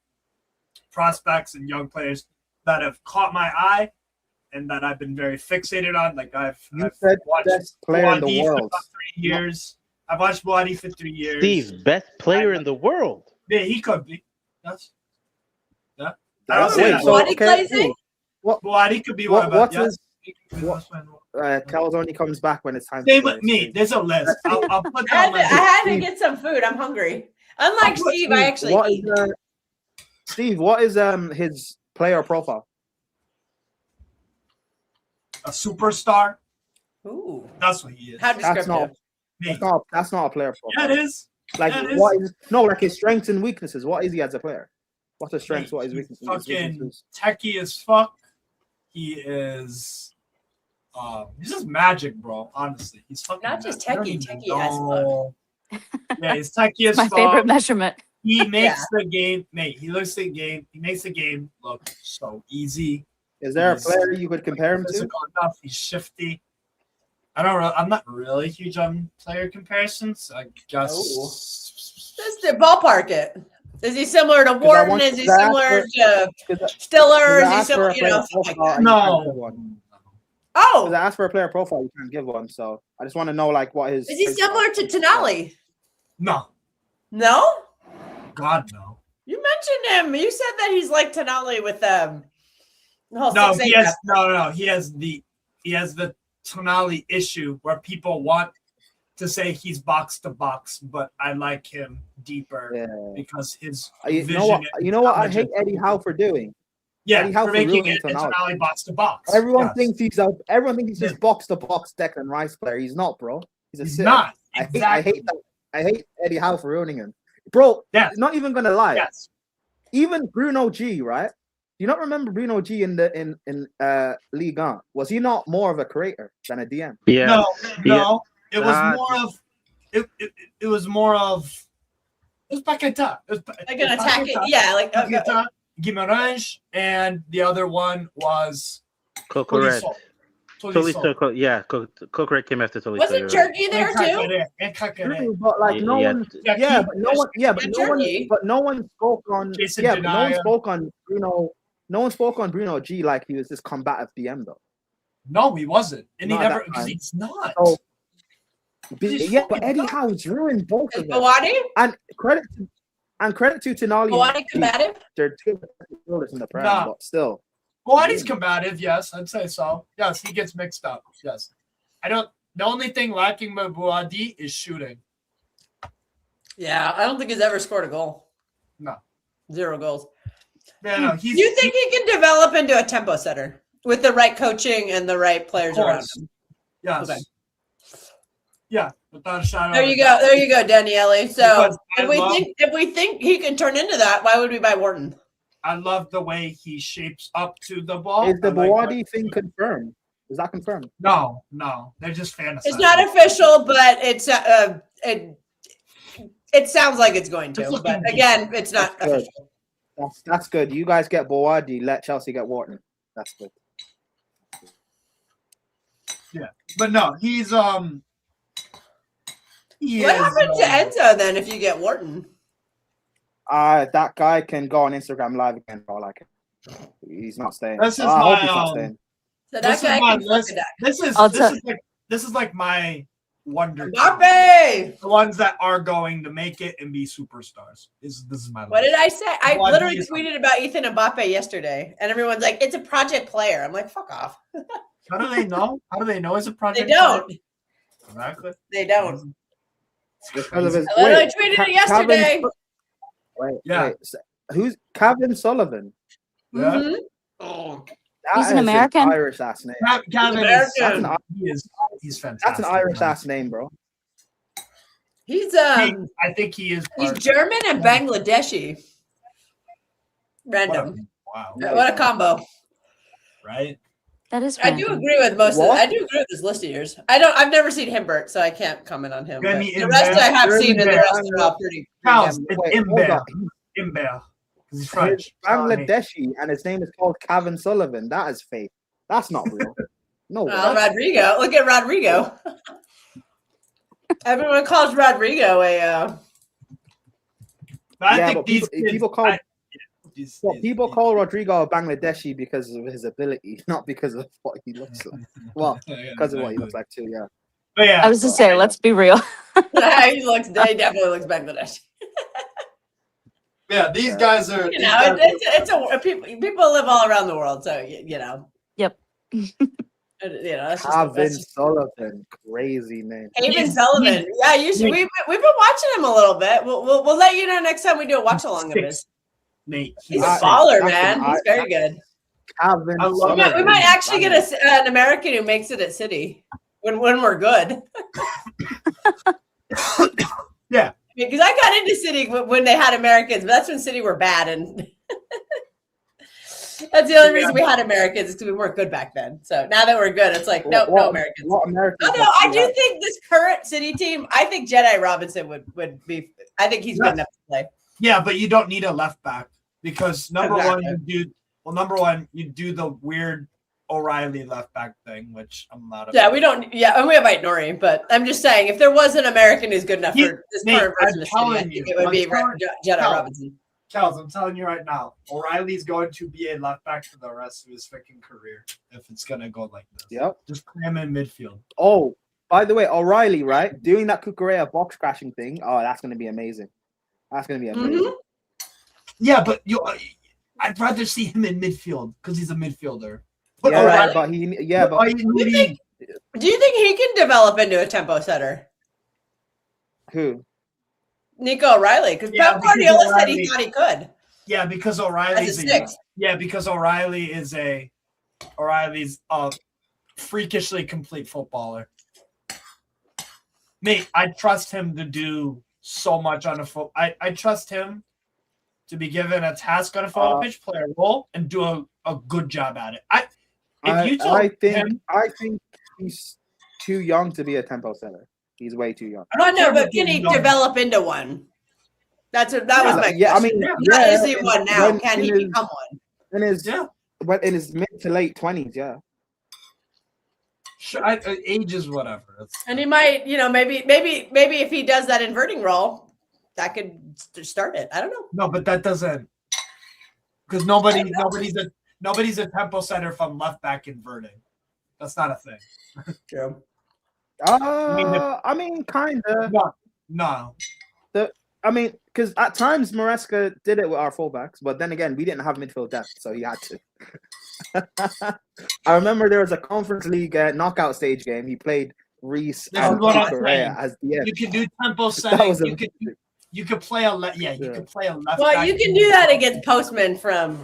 prospects and young players that have caught my eye and that I've been very fixated on. Like I've watched best player in the world for 3 years. I've watched Bouaddi for 3 years. Steve, best player in the world. Yeah, he could be. That's yeah. Bouaddi could be one of them. Kel's only comes back when it's time. Same with me. There's a list. I'll put that I had to get some food. I'm hungry. Unlike Steve, I actually eat. Steve, what is his player profile? A superstar. Ooh, that's what he is. How descriptive? That's not a player profile. Yeah, it is. Like what is like his strengths and weaknesses? What is he as a player? What's his strengths? What is his weaknesses? Fucking techie as fuck. He is. He's just magic, bro. Honestly, he's fucking not just magic. techie as fuck. Yeah, he's techie as My fuck. favorite measurement. He makes the game, mate. He looks the game. He makes the game look so easy. Is there a player you could compare him to? Enough. He's shifty. I'm not really huge on player comparisons. I guess. Just to ballpark it. Is he similar to Wharton? Is he similar to Stiller? Is he similar? No. Oh. Because I asked for a player profile, you can't give one. So I just want to know like what his. Is he similar to Tonali? No. No. God no. You mentioned him. You said that he's like Tonali with No, he has the Tonali issue where people want to say he's box to box, but I like him deeper because his vision. You know what I hate Eddie Howe for doing? Yeah, Eddie Howe for making it Tonali box to box. Everyone thinks he's just box to box Declan Rice player. He's not, bro. He's not. Exactly. I hate Eddie Howe for ruining him, bro. Yeah, not even gonna lie. Yes. Even Bruno G, right? Do you not remember Bruno G in Ligue 1? Was he not more of a creator than a DM? Yeah. No. It was more of Paquetá. It was like an attack. Yeah, like Paquetá, Guimarães, and the other one was Coqueret. Tolisso. Yeah, Coqueret came after Tolisso. Wasn't Cherky there too? True, but like no one. But no one spoke on. But no one spoke on Bruno. No one spoke on Bruno G like he was this combative DM though. No, he wasn't, and he never because he's not. So, but Eddie Howe's ruined both of them. Bouaddi? And credit to Tonali. Bouaddi combative? They're two builders in the Prem, but still. Bouaddi's combative, yes, I'd say so. Yes, he gets mixed up. Yes. The only thing lacking with Bouaddi is shooting. Yeah, I don't think he's ever scored a goal. No. 0 goals. No, you think he can develop into a tempo setter with the right coaching and the right players around him? Yes. Okay. Yeah, without a shadow. There you go, Daniele. So if we think he can turn into that, why would we buy Wharton? I love the way he shapes up to the ball. Is the Bouaddi thing confirmed? Is that confirmed? No, they're just fantasizing. It's not official, but it's it sounds like it's going to. But again, it's not That's good. official. That's good. You guys get Bouaddi, let Chelsea get Wharton. That's good. Yeah, but no, he's What happened to Enzo then if you get Wharton? That guy can go on Instagram live again for all I can. He's not staying. This is I hope he's my not staying. So that guy can fuck it up. This is like my wonder. Mbappe! The ones that are going to make it and be superstars. This is my. What did I say? I Bouaddi literally is- tweeted about Ethan Mbappe yesterday, and everyone's like, "It's a project player." I'm like, "Fuck off." How do they know? How do they know it's a They project? don't. Exactly. They don't. Because of his, I literally tweeted it yesterday. Yeah. Who's Kevin Sullivan? Yeah. Mhm. Oh. He's an American? Irish ass name. Gavin American. he's fantastic. That's an Irish ass name, bro. He's I think he is. he's German and Bangladeshi. Random. Wow. What a combo. Right. That is I do random. agree with most of What? I do agree with this list of yours. I've never seen Himbert, so I can't comment on him. But Granny the rest Imbert. I have seen, and the rest German are all pretty Charles, damn- it's Wait, hold Imbert. on. Imbert. He's He's French. Bangladeshi, and his name is called Kevin Sullivan. That is fake. That's not real. No way. Rodrigo. Look at Rodrigo. Everyone calls Rodrigo a But I Yeah, think but these people kids, call- these- Well, people call Rodrigo a Bangladeshi because of his ability, not because of what he looks like. Well, because of what he looks like too. Yeah. But yeah, I was to say, let's be real. he definitely looks Bangladesh. yeah, these guys are. You know, it's people live all around the world, so you know. Yep. You know, that's just Kevin that's Sullivan, crazy name. Haven Sullivan. Yeah, you should. We've been watching him a little bit. We'll let you know next time we do a watch along of his. Nate, He's a I- baller, I- man. He's very good. Kevin I love We Sullivan. might actually get an American who makes it at City when we're good. Yeah. Because I got into City when they had Americans, but that's when City were bad, and that's the only reason we had Americans is because we weren't good back then. So now that we're good, it's like no Americans. What Americans? No, I do think this current City team. I think Jedi Robinson would be. I think he's good enough to play. Yeah, but you don't need a left back because number Exactly. one, you do the weird O'Reilly left back thing, which I'm not. Yeah, we don't. Yeah, and we have Nori, but I'm just saying if there was an American who's good enough for this Nate, current version I'm of City, I telling think you, it would be I'm telling- Jedi Cal. Robinson. Charles, I'm telling you right now, O'Reilly's going to be a left back for the rest of his freaking career if it's gonna go like this. Yep. Just put him in midfield. Oh, by the way, O'Reilly, right? Doing that Kukurea box crashing thing. Oh, that's gonna be amazing. That's gonna be amazing. Mhm. Yeah, but I'd rather see him in midfield because he's a midfielder. But Yeah, O'Reilly. but O'Reilly, Do you think he can develop into a tempo setter? who? Nico O'Reilly, because Yeah, Pep because Guardiola said he O'Reilly- thought he could. yeah, because As a O'Reilly's six. because O'Reilly's a freakishly complete footballer. Mate, I trust him to do so much on a foot. I trust him to be given a task on a photo pitch, play a role, and do a good job at it. I think he's too young to be a tempo setter. He's way too young. I don't know, but can he develop into one? That was my Yeah, I question. mean, Not is he one now? when Can he in his- become one? in his mid to late 20s, yeah. Sure, age is whatever. And he might, maybe if he does that inverting role, that could start it. I don't know. No, but that doesn't because nobody's a tempo setter from left back inverting. That's not a thing. True. I mean, kind of. No. I mean, because at times Maresca did it with our fullbacks, but then again, we didn't have midfield depth, so he had to. I remember there was a Conference League knockout stage game. He played Reese This is and what I'm Correa saying. as DM. You can do tempo That setting. was You could play a you could play a left. Well, back. you can do that against Postman from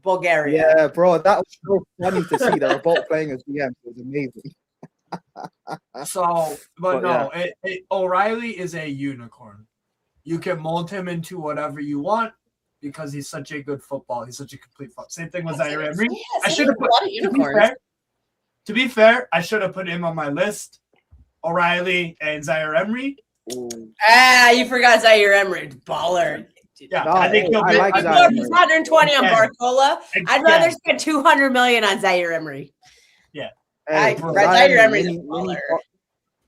Bulgaria. Yeah, bro, that was so funny to see. They were both playing as DM. It was amazing. So, but But no, O'Reilly is a unicorn. You can mold him into whatever you want because he's such a good football. He's such a complete football. Same thing with Zaire Emery. I should have put a lot of unicorns. To be fair, I should have put him on my list. O'Reilly and Zaire Emery. You forgot Zaire Emery, baller. Yeah, No, I think he'll I be. like I Zaire thought Emery. 120 on Again. Barcola. I'd Again. rather spend 200 million on Zaire Emery. Hey, Zaire Emery's a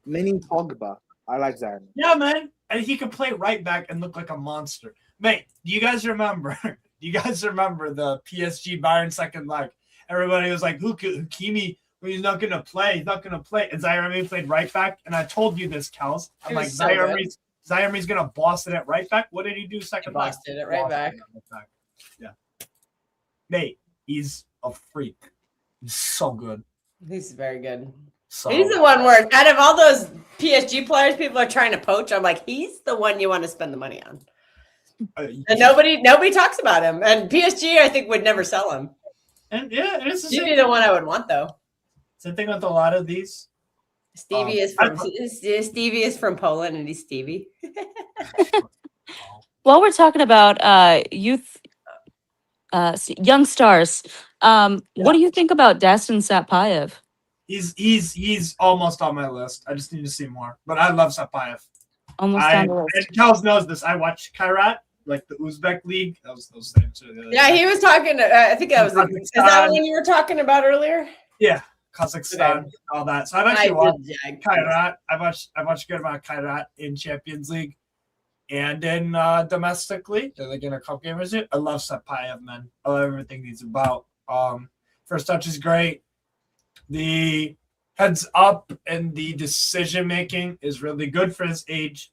mini baller. Pogba. I like Zaire. Yeah, man, and he could play right back and look like a monster. Mate, do you guys remember? Do you guys remember the PSG Bayern second leg? Everybody was like, Hakimi, he's not gonna play. He's not gonna play. And Zaire Emery played right back. And I told you this, Kels. I'm It like, was so Zaire good. Emery's gonna boss it at right back. What did he do second leg? Busted it right back. Yeah. Mate, he's a freak. He's so good. He's very good. So He's the one where out of all those PSG players people are trying to poach, I'm like, he's the one you want to spend the money on. And nobody talks about him. And PSG, I think, would never sell him. And yeah, it's the He'd same be the one I would want, though. Same thing with a lot of these. Stevie is from Poland, and he's Stevie. While we're talking about youth, young stars, what do you think about Dastin Sapayev? He's almost on my list. I just need to see more. But I love Sapayev. Almost on the list. And Kels knows this. I watch Kairat, like the Uzbek league. That was those things. Yeah, he was talking. I think that was. Is that one you were talking about earlier? Yeah, Kazakhstan, all that. So I've actually watched Kairat. I watched a good amount of Kairat in Champions League and in domestically. They're like in a cup game or two. I love Sapayev, man. I love everything he's about. First touch is great. The heads up and the decision making is really good for his age.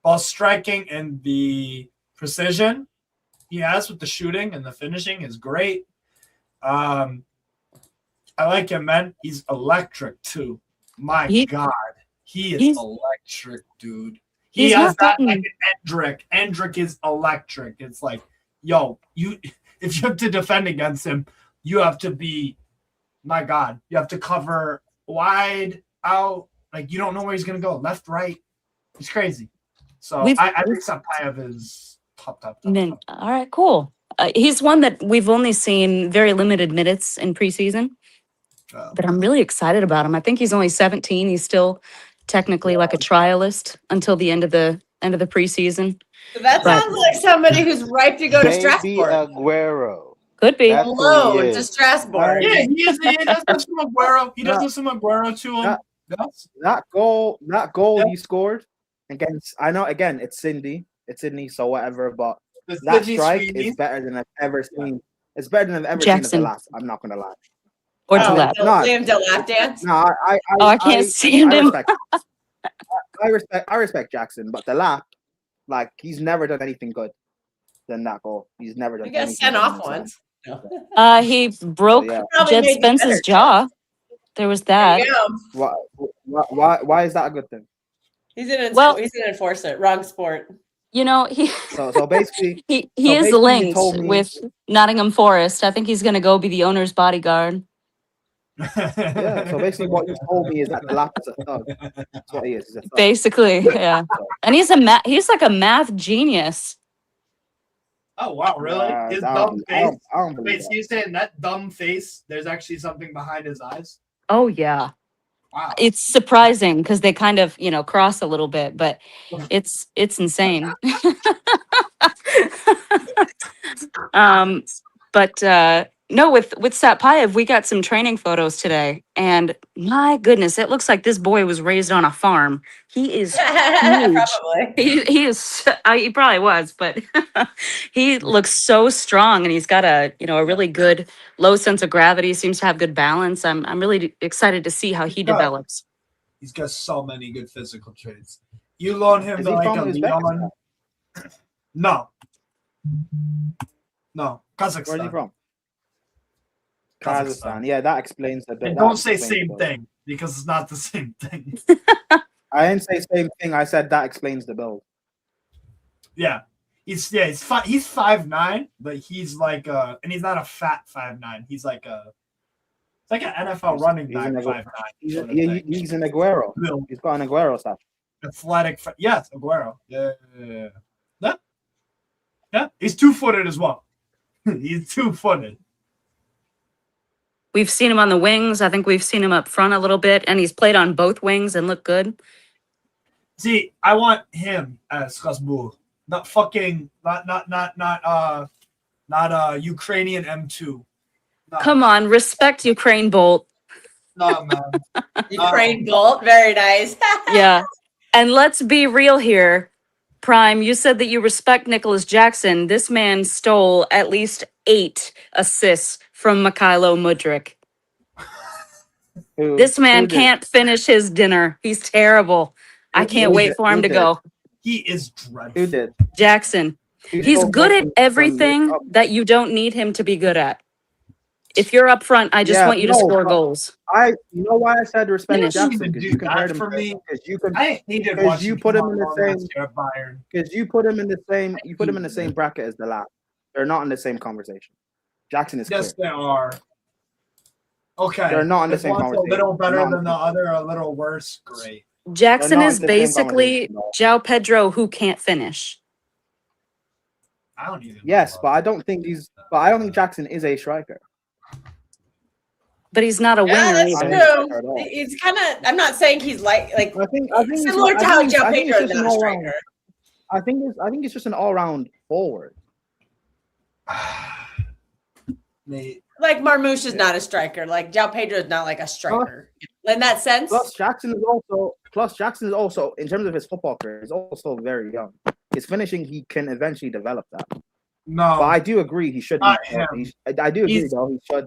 Ball striking and the precision he has with the shooting and the finishing is great. I like him, man. He's electric too. My God, he is electric, dude. He has that like an Endrick. Endrick is electric. It's like, yo, if you have to defend against him, you have to be. My God, you have to cover wide out. Like, you don't know where he's going to go. Left, right. He's crazy. So I think Sapayev is top. All right, cool. He's one that we've only seen very limited minutes in preseason, but I'm really excited about him. I think he's only 17. He's still technically like a trialist until the end of the preseason. So that sounds like somebody who's ripe to go to Strasbourg. Aguero. Could be. Alone to Strasbourg. Yeah, he does have some Aguero. He does have some Aguero to him. That goal he scored against. I know again it's Sydney, so whatever. But that strike is better than I've ever seen. It's better than I've ever seen at the last. I'm not gonna lie. Or Delap. Liam Delap dance. No, I can't stand him. I respect Jackson, but Delap, like he's never done anything good than that goal. He's never done. You got sent off once. He broke Jed Spence's jaw. There was that. Why is that a good thing? He's an enforcer. Wrong sport. You know, so basically he is linked with Nottingham Forest. I think he's going to go be the owner's bodyguard. Yeah. So basically, what you told me is that the lap is a thug. That's what he is. He's a thug. Basically, yeah. And he's like a math genius. Oh wow, really? His dumb face. Wait, so you're saying that dumb face? There's actually something behind his eyes. Oh yeah. Wow. It's surprising because they kind of cross a little bit, but it's insane. No, with Sapayev, we got some training photos today, and my goodness, it looks like this boy was raised on a farm. He is huge. Probably. He is. He probably was, but he looks so strong, and he's got a really good low sense of gravity. Seems to have good balance. I'm really excited to see how he develops. He's got so many good physical traits. You loan him to like a Leon. No, Kazakhstan. Where's he from? Kazakhstan. Yeah, that explains a bit. And don't say same thing because it's not the same thing. I didn't say same thing. I said that explains the build. Yeah, he's 5'9", but he's like and he's not a fat 5'9". He's like an NFL running back 5'9". He's an Aguero. He's got an Aguero stuff. Athletic. Yes, Aguero. Yeah. He's 2-footed as well. He's 2-footed. We've seen him on the wings. I think we've seen him up front a little bit, and he's played on both wings and looked good. See, I want him as Strasbourg, not fucking not Ukrainian M2. No, Come on, respect Ukraine Bolt. no, man. Ukraine Bolt, very nice. Yeah. And let's be real here. Prime, you said that you respect Nicholas Jackson. This man stole at least 8 assists from Mikhailo Mudryk. This man can't finish his dinner. He's terrible. I can't wait for him to go. He is dreadful. Who did? Jackson. He's good at everything that you don't need him to be good at. If you're up front, I just want you to score goals. You know why I said respect Finish. Jackson? Because you compared him for me. I hated watching you put him in the same. Bayern. Because you put him in the same. You put him in the same bracket as the last. They're not in the same conversation. Jackson is Yes, clear. they are. Okay, They're not in the same one's conversation. a little better Not- than the other, a little worse. Great. Jackson They're not is in the same basically conversation, no. João Pedro who can't finish. I don't even. Yes, but I don't think Jackson is a striker. But he's not a Yeah, winner that's either. true. He's kind of. I'm not saying he's like I think similar to how João Pedro is just not an a all-round. striker. I think it's just an all-round forward. Mate, Like Marmouche is not a striker. Like João Pedro is not like a striker. In that sense, Plus Jackson is also in terms of his football career, is also very young. His finishing, he can eventually develop that. no. But I do agree he should. Not Be, him. I do agree He's- though he should.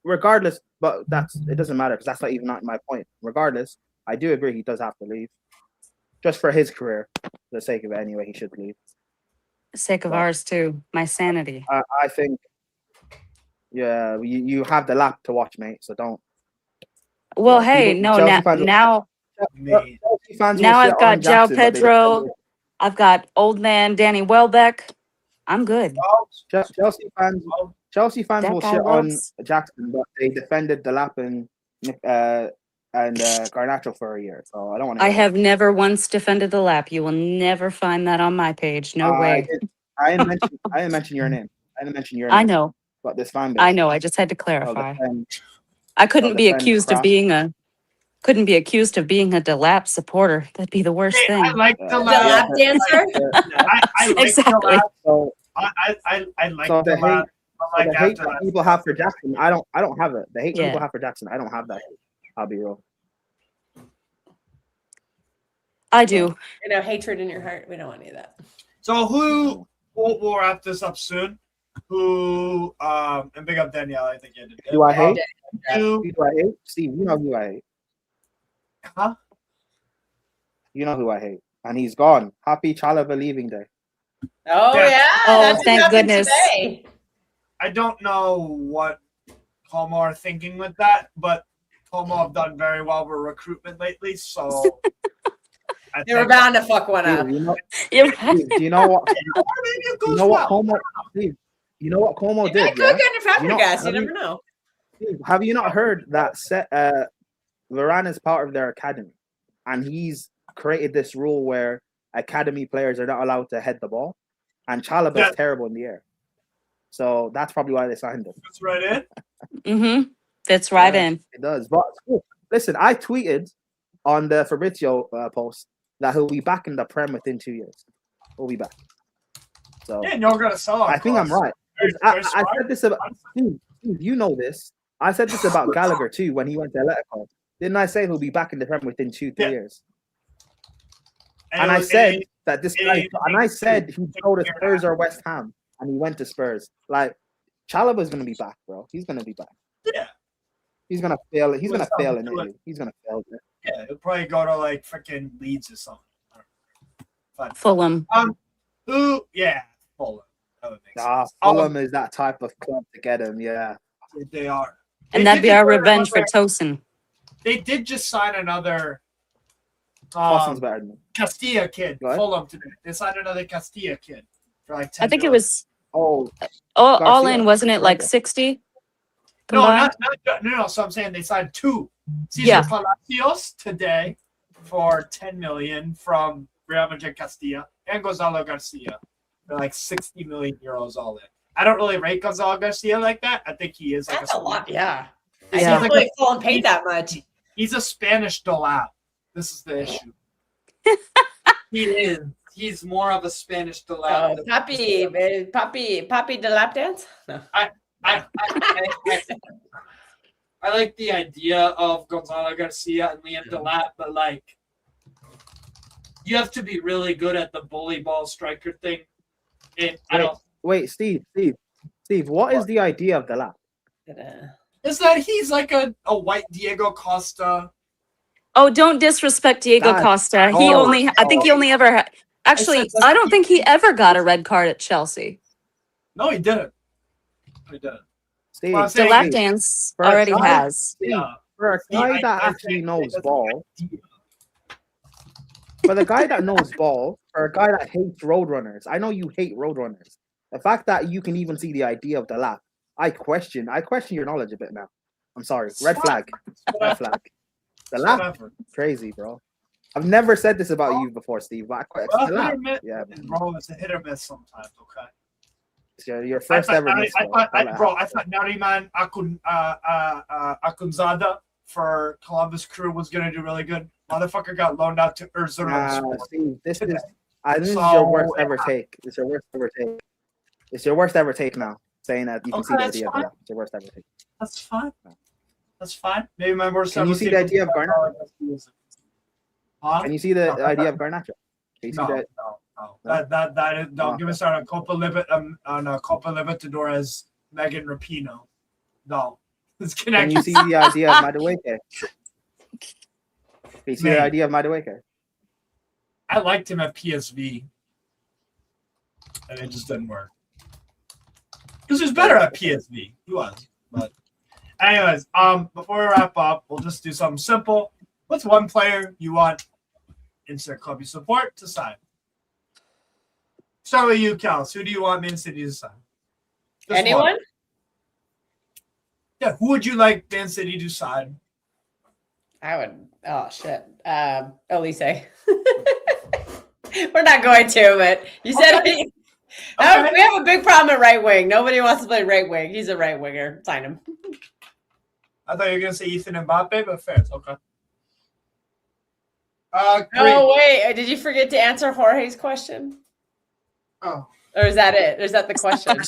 Regardless, but it doesn't matter because that's not my point. Regardless, I do agree he does have to leave, just for his career, for the sake of it anyway. He should leave. Sake of ours too. My sanity. I think. Yeah, you have the lap to watch, mate. So don't. Well, hey, people- no, Chelsea fans will- now Mate. Chelsea fans will Now I've shit got on Jackson, João but they Pedro. defend I've got old man Danny Welbeck. I'm good. it. Chelsea fans That will guy shit on loves- Jackson, but they defended the lap and Garnacho for a year. So I don't want to. I have never once defended the lap. You will never find that on my page. No way. I didn't mention your name. I didn't mention your name. I know. But this fan base. I know. I just had to I'll clarify. defend- I couldn't be defend accused of Cross. being a a Delap supporter. That'd be the worst Hey, I thing. like Yeah. the the lap. lap dancer. I like Exactly. the lap. So, I like so the the lap. hate, But so like the hate after that that, people have for Jackson, I don't have it. The hate Yeah. people have for Jackson, I don't have that hate. I'll be real. I do. Hatred in your heart. We don't want any of that. so we'll wrap this up soon. Who and big up Danielle. I think you did. Do I hate? Who- Who do I hate? Steve, you know who I hate. Huh? You know who I hate. And he's gone. Happy Chalaba leaving day. Oh Yeah. yeah. Oh, that's thank what happened goodness. today. I don't know what Como are thinking with that, but Como have done very well with recruitment lately, so I They were think- bound to fuck one up. Steve, you know, You're Steve, do you know what? Or maybe it goes You know what well. Como? Steve, you know what Como You did? could Yeah? get into You know, Fabregas. You have never know. Steve, have you not heard that Varane is part of their academy, and he's created this rule where academy players are not allowed to head the ball, and Chalaba Yeah. is terrible in the air. So that's probably why they signed him. That's right in. Mm-hmm. Fits right Yeah, in. It does. But listen, I tweeted on the Fabrizio post that he'll be back in the Prem within 2 years. He'll be back. So Yeah, and you're gonna sell out. I think I'm right. I said this about Steve, you know this. I said this about Gallagher too when he went to Atletico. Didn't I say he'll be back in the Prem within 2-3 Yeah. years? And I said that this guy, and I said he go to Spurs or West Ham, and he went to Spurs. Like Chalaba's gonna be back, bro. He's gonna be back. Yeah. He's gonna fail. He's What's gonna up, fail in do it. Italy. He's gonna fail there. Yeah, he'll probably go to like freaking Leeds or something. Fun. Fulham. Who? Yeah, Fulham. That would make sense. Fulham is that type of club to get him. Yeah. They are. And They that'd did be our just sign revenge for another- Tosin. They did just sign another Boston's better than him. Castilla kid. What? Fulham today. They signed another Castilla kid for like 10 I think it million. was Oh, all Garcia. in, wasn't it? Like Okay. 60? No, combined? no. So I'm saying they signed two. Cesar Yeah. Palacios today for 10 million from Real Madrid Castilla and Gonzalo Garcia for like 60 million euros all in. I don't really rate Gonzalo Garcia like that. I think he is like That's a lot. Yeah. I He's can't like believe Fulham paid that much. He's a Spanish Delap. This is the issue. He is. He's more of a Spanish Delap. Papi de lap dance? No. I like the idea of Gonzalo Garcia and Liam Delap, but like, you have to be really good at the bully ball striker thing. And I don't. Wait, Steve, what is the idea of the lap? Is that he's like a white Diego Costa? Oh, don't disrespect Diego Costa. I think he only ever had. Actually, I don't think he ever got a red card at Chelsea. No, he didn't. He didn't. Steve, The lap dance already has. Yeah. For a guy that actually knows ball, for the guy that knows ball, for a guy that hates roadrunners, I know you hate roadrunners. The fact that you can even see the idea of the lap, I question your knowledge a bit now. I'm sorry. Red flag. Red flag. The lap, crazy, bro. I've never said this about you before, Steve. But the lap, yeah, bro, it's a hit or miss sometimes. Okay. So your first ever miss, I thought Nariman Akunzada for Columbus Crew was gonna do really good. Motherfucker got loaned out to Erzurum. Steve, this is your worst ever take. It's your worst ever take. It's your worst ever take now. Saying that you can see the idea of that. It's your worst ever take. That's fine. That's fine. Maybe my worst Can ever you see take the idea of was- Garnacho? Huh? Can you see the idea of Garnacho? Can you see No, that? no. That is, don't get me started on Copa Libertadores, Megan Rapinoe. No. It's Can connected. you see the idea of Madueke? Can you see the idea of Madueke? I liked him at PSV. And it just didn't work. Because he was better at PSV. He was. But anyways, before we wrap up, we'll just do something simple. What's one player you want insert club you support to sign? Start with you, Kels. Who do you want Man City to sign? Just Anyone? one. Yeah, who would you like Man City to sign? I would. Oh shit. Elise. We're not going to, but you said we have a big problem at right wing. Nobody wants to play right wing. He's a right winger. Sign him. I thought you were gonna say Ethan Mbappe, but fair. It's okay. Oh wait, did you forget to answer Jorge's question? Oh. Or is that it? Or is that the question?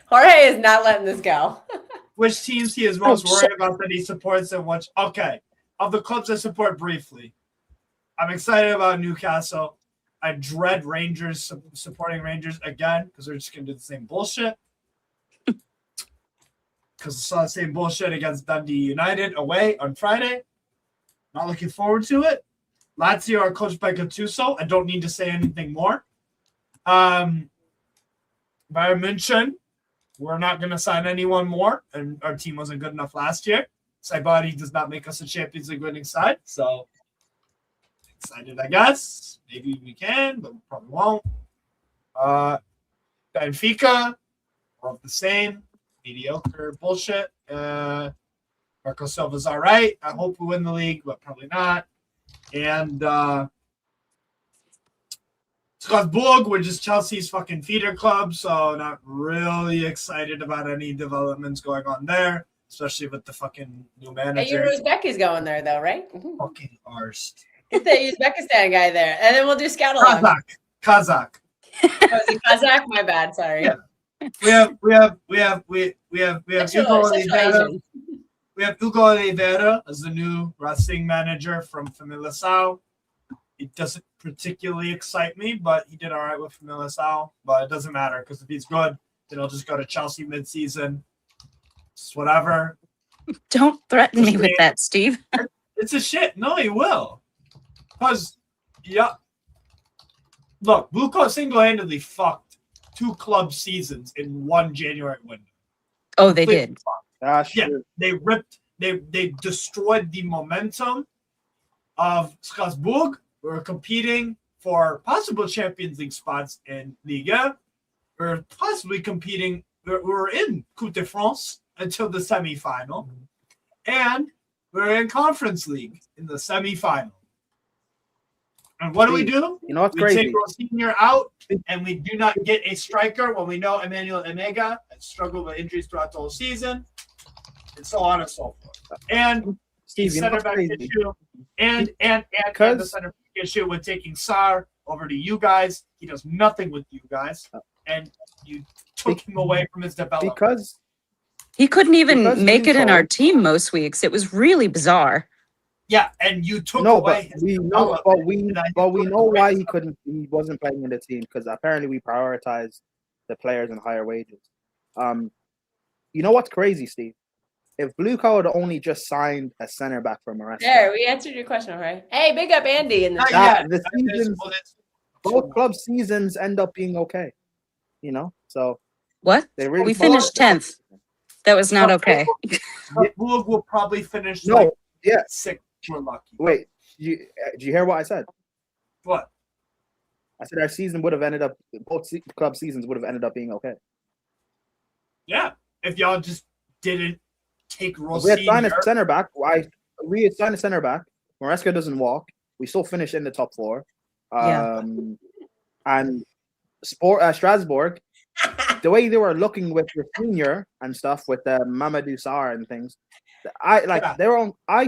Jorge is not letting this go. Which teams he is most worried about that he supports and which? Okay, of the clubs I support briefly, I'm excited about Newcastle. I dread Rangers supporting Rangers again because they're just gonna do the same bullshit. Because I saw the same bullshit against Dundee United away on Friday. Not looking forward to it. Lazio are coached by Gattuso. I don't need to say anything more. Bayern München, we're not going to sign anyone more, and our team wasn't good enough last year. Saibari does not make us a Champions League winning side, so excited, I guess. Maybe we can, but we probably won't. Benfica, more of the same. Mediocre bullshit. Marco Silva's all right. I hope we win the league, but probably not. And Strasbourg, which is Chelsea's fucking feeder club, so not really excited about any developments going on there, especially with the fucking new manager. Hey, Uzbeki's going there, though, right? Fucking arse. Get the Uzbekistan guy there, and then we'll do scout along. Kazakh. Oh, is he Kazakh? My bad. Sorry. Yeah. We have Hugo Oliveira. Asian. We have Hugo Oliveira as the new Racing manager from Famalicão. It doesn't particularly excite me, but he did all right with Famalicão. But it doesn't matter because if he's good, then he'll just go to Chelsea mid-season. Just whatever. Don't threaten me with that, Steve. It's a shit. No, he will. Because, yeah. Look, Blue Coat single-handedly fucked 2 club seasons in one January window. Oh, they did. Yeah, they ripped, they destroyed the momentum of Strasbourg. We were competing for possible Champions League spots in Liga. We were possibly competing, we were in Coupe de France until the semifinal. And we were in Conference League in the semifinal. And what do? You know what's We crazy? take Rosinha out, and we do not get a striker when we know Emmanuel Emega has struggled with injuries throughout the whole season, and so on and so forth. And Steve, you know center what's back crazy? issue, and the center back issue with taking Sarr over to you guys. He does nothing with you guys, and you took him away from his development. Because He couldn't even Because make it in our Blueco- team most weeks. It was really bizarre. Yeah, and you took no, away but his we know, development, but we and then but you we took know away why his- he wasn't playing in the team because apparently we prioritize the players and higher wages. You know what's crazy, Steve? If Blueco had only just signed a center back for Maresca, There, we answered your question, right? Hey, big up Andy in the Not chat. yet. the That is- seasons, well, that's- both club seasons end up being okay. You know, so What? they really We finished 10th. That was not okay. Strasbourg will probably finish No, like yeah. 6th. We're lucky. Wait, do you hear what I said? What? I said our season would have ended up, club seasons would have ended up being okay. Yeah, if y'all just didn't take We had signed Rosinha. a center back. We had signed a center back. Maresca doesn't walk. We still finish in the top 4. Yeah. And Strasbourg, the way they were looking with Rafinha and stuff with Mamadou Sarr and things, I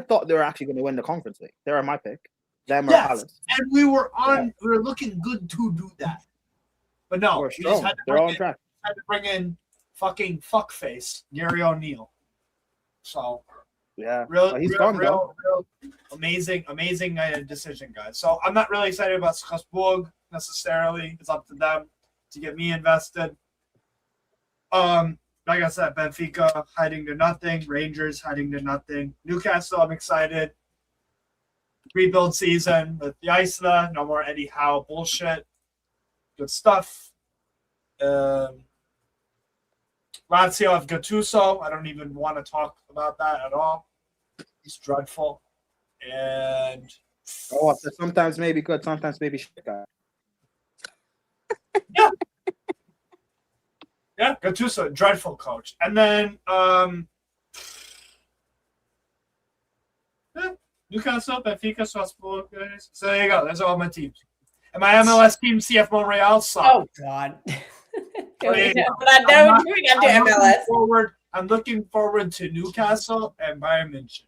thought they were actually going to win the Conference League. They were my pick. Them or Yes, Palace. and we were looking good to do that. But no, We're you just strong. had to They're on track. bring in fucking fuckface Gary O'Neill. So Yeah, real, he's real, gone real, real amazing decision, guys. So I'm not really excited about Strasbourg necessarily. It's up to them to get me invested. Like I said, Benfica hiding to nothing, Rangers hiding to nothing. Newcastle, I'm excited. Rebuild season with the Isla, no more Eddie Howe bullshit. Good stuff. Lazio of Gattuso. I don't even want to talk about that at all. He's dreadful. And so sometimes maybe good, sometimes maybe shit guy. yeah, Gattuso, dreadful coach. And then Newcastle, Benfica, Strasbourg. So there you go. That's all my teams. And my MLS team, CF Montreal, suck. Oh God. I'm looking forward to Newcastle and Bayern München.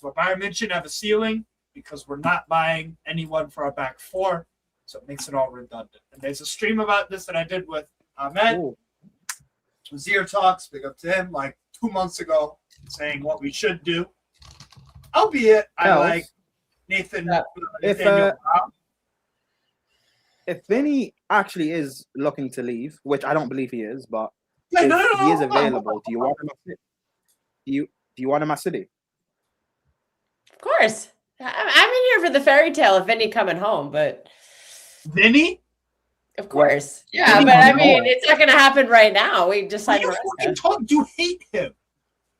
But Bayern München have a ceiling because we're not buying anyone for our back 4, so it makes it all redundant. And there's a stream about this that I did with Ahmed. Zero Talks, big up to him, like 2 months ago, saying what we should do. Albeit, I like Nathan. If Vinny actually is looking to leave, which I don't believe he is, but he is available, do you want him at City? Do you want him at City? Of course. I'm in here for the fairy tale of Vinny coming home, but Vinny? Of course. Yeah, but I mean, it's not going to happen right now. We just signed Maresca. You hate him.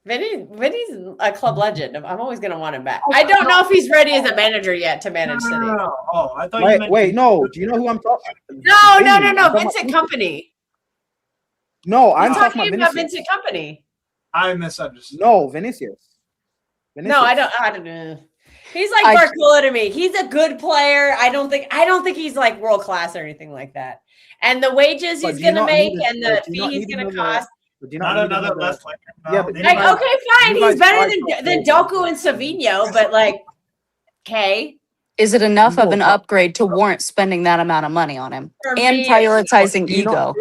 Vinny's a club legend. I'm always going to want him back. I don't know if he's ready as a manager yet to manage City. No. Oh, I thought you meant no. Do you know who I'm talking? No. Vincent Kompany. No, I'm talking about Vincent Kompany. I misunderstood. No, Vinicius. No, I don't know. He's like Barcola to me. He's a good player. I don't think he's like world class or anything like that. And the wages he's going to make and the fee he's going to cost. Not another left winger. No, yeah, but okay, fine. He's better than Doku and Savinho, but like, okay. Is it enough of an upgrade to warrant spending that amount of money on him and prioritizing ego?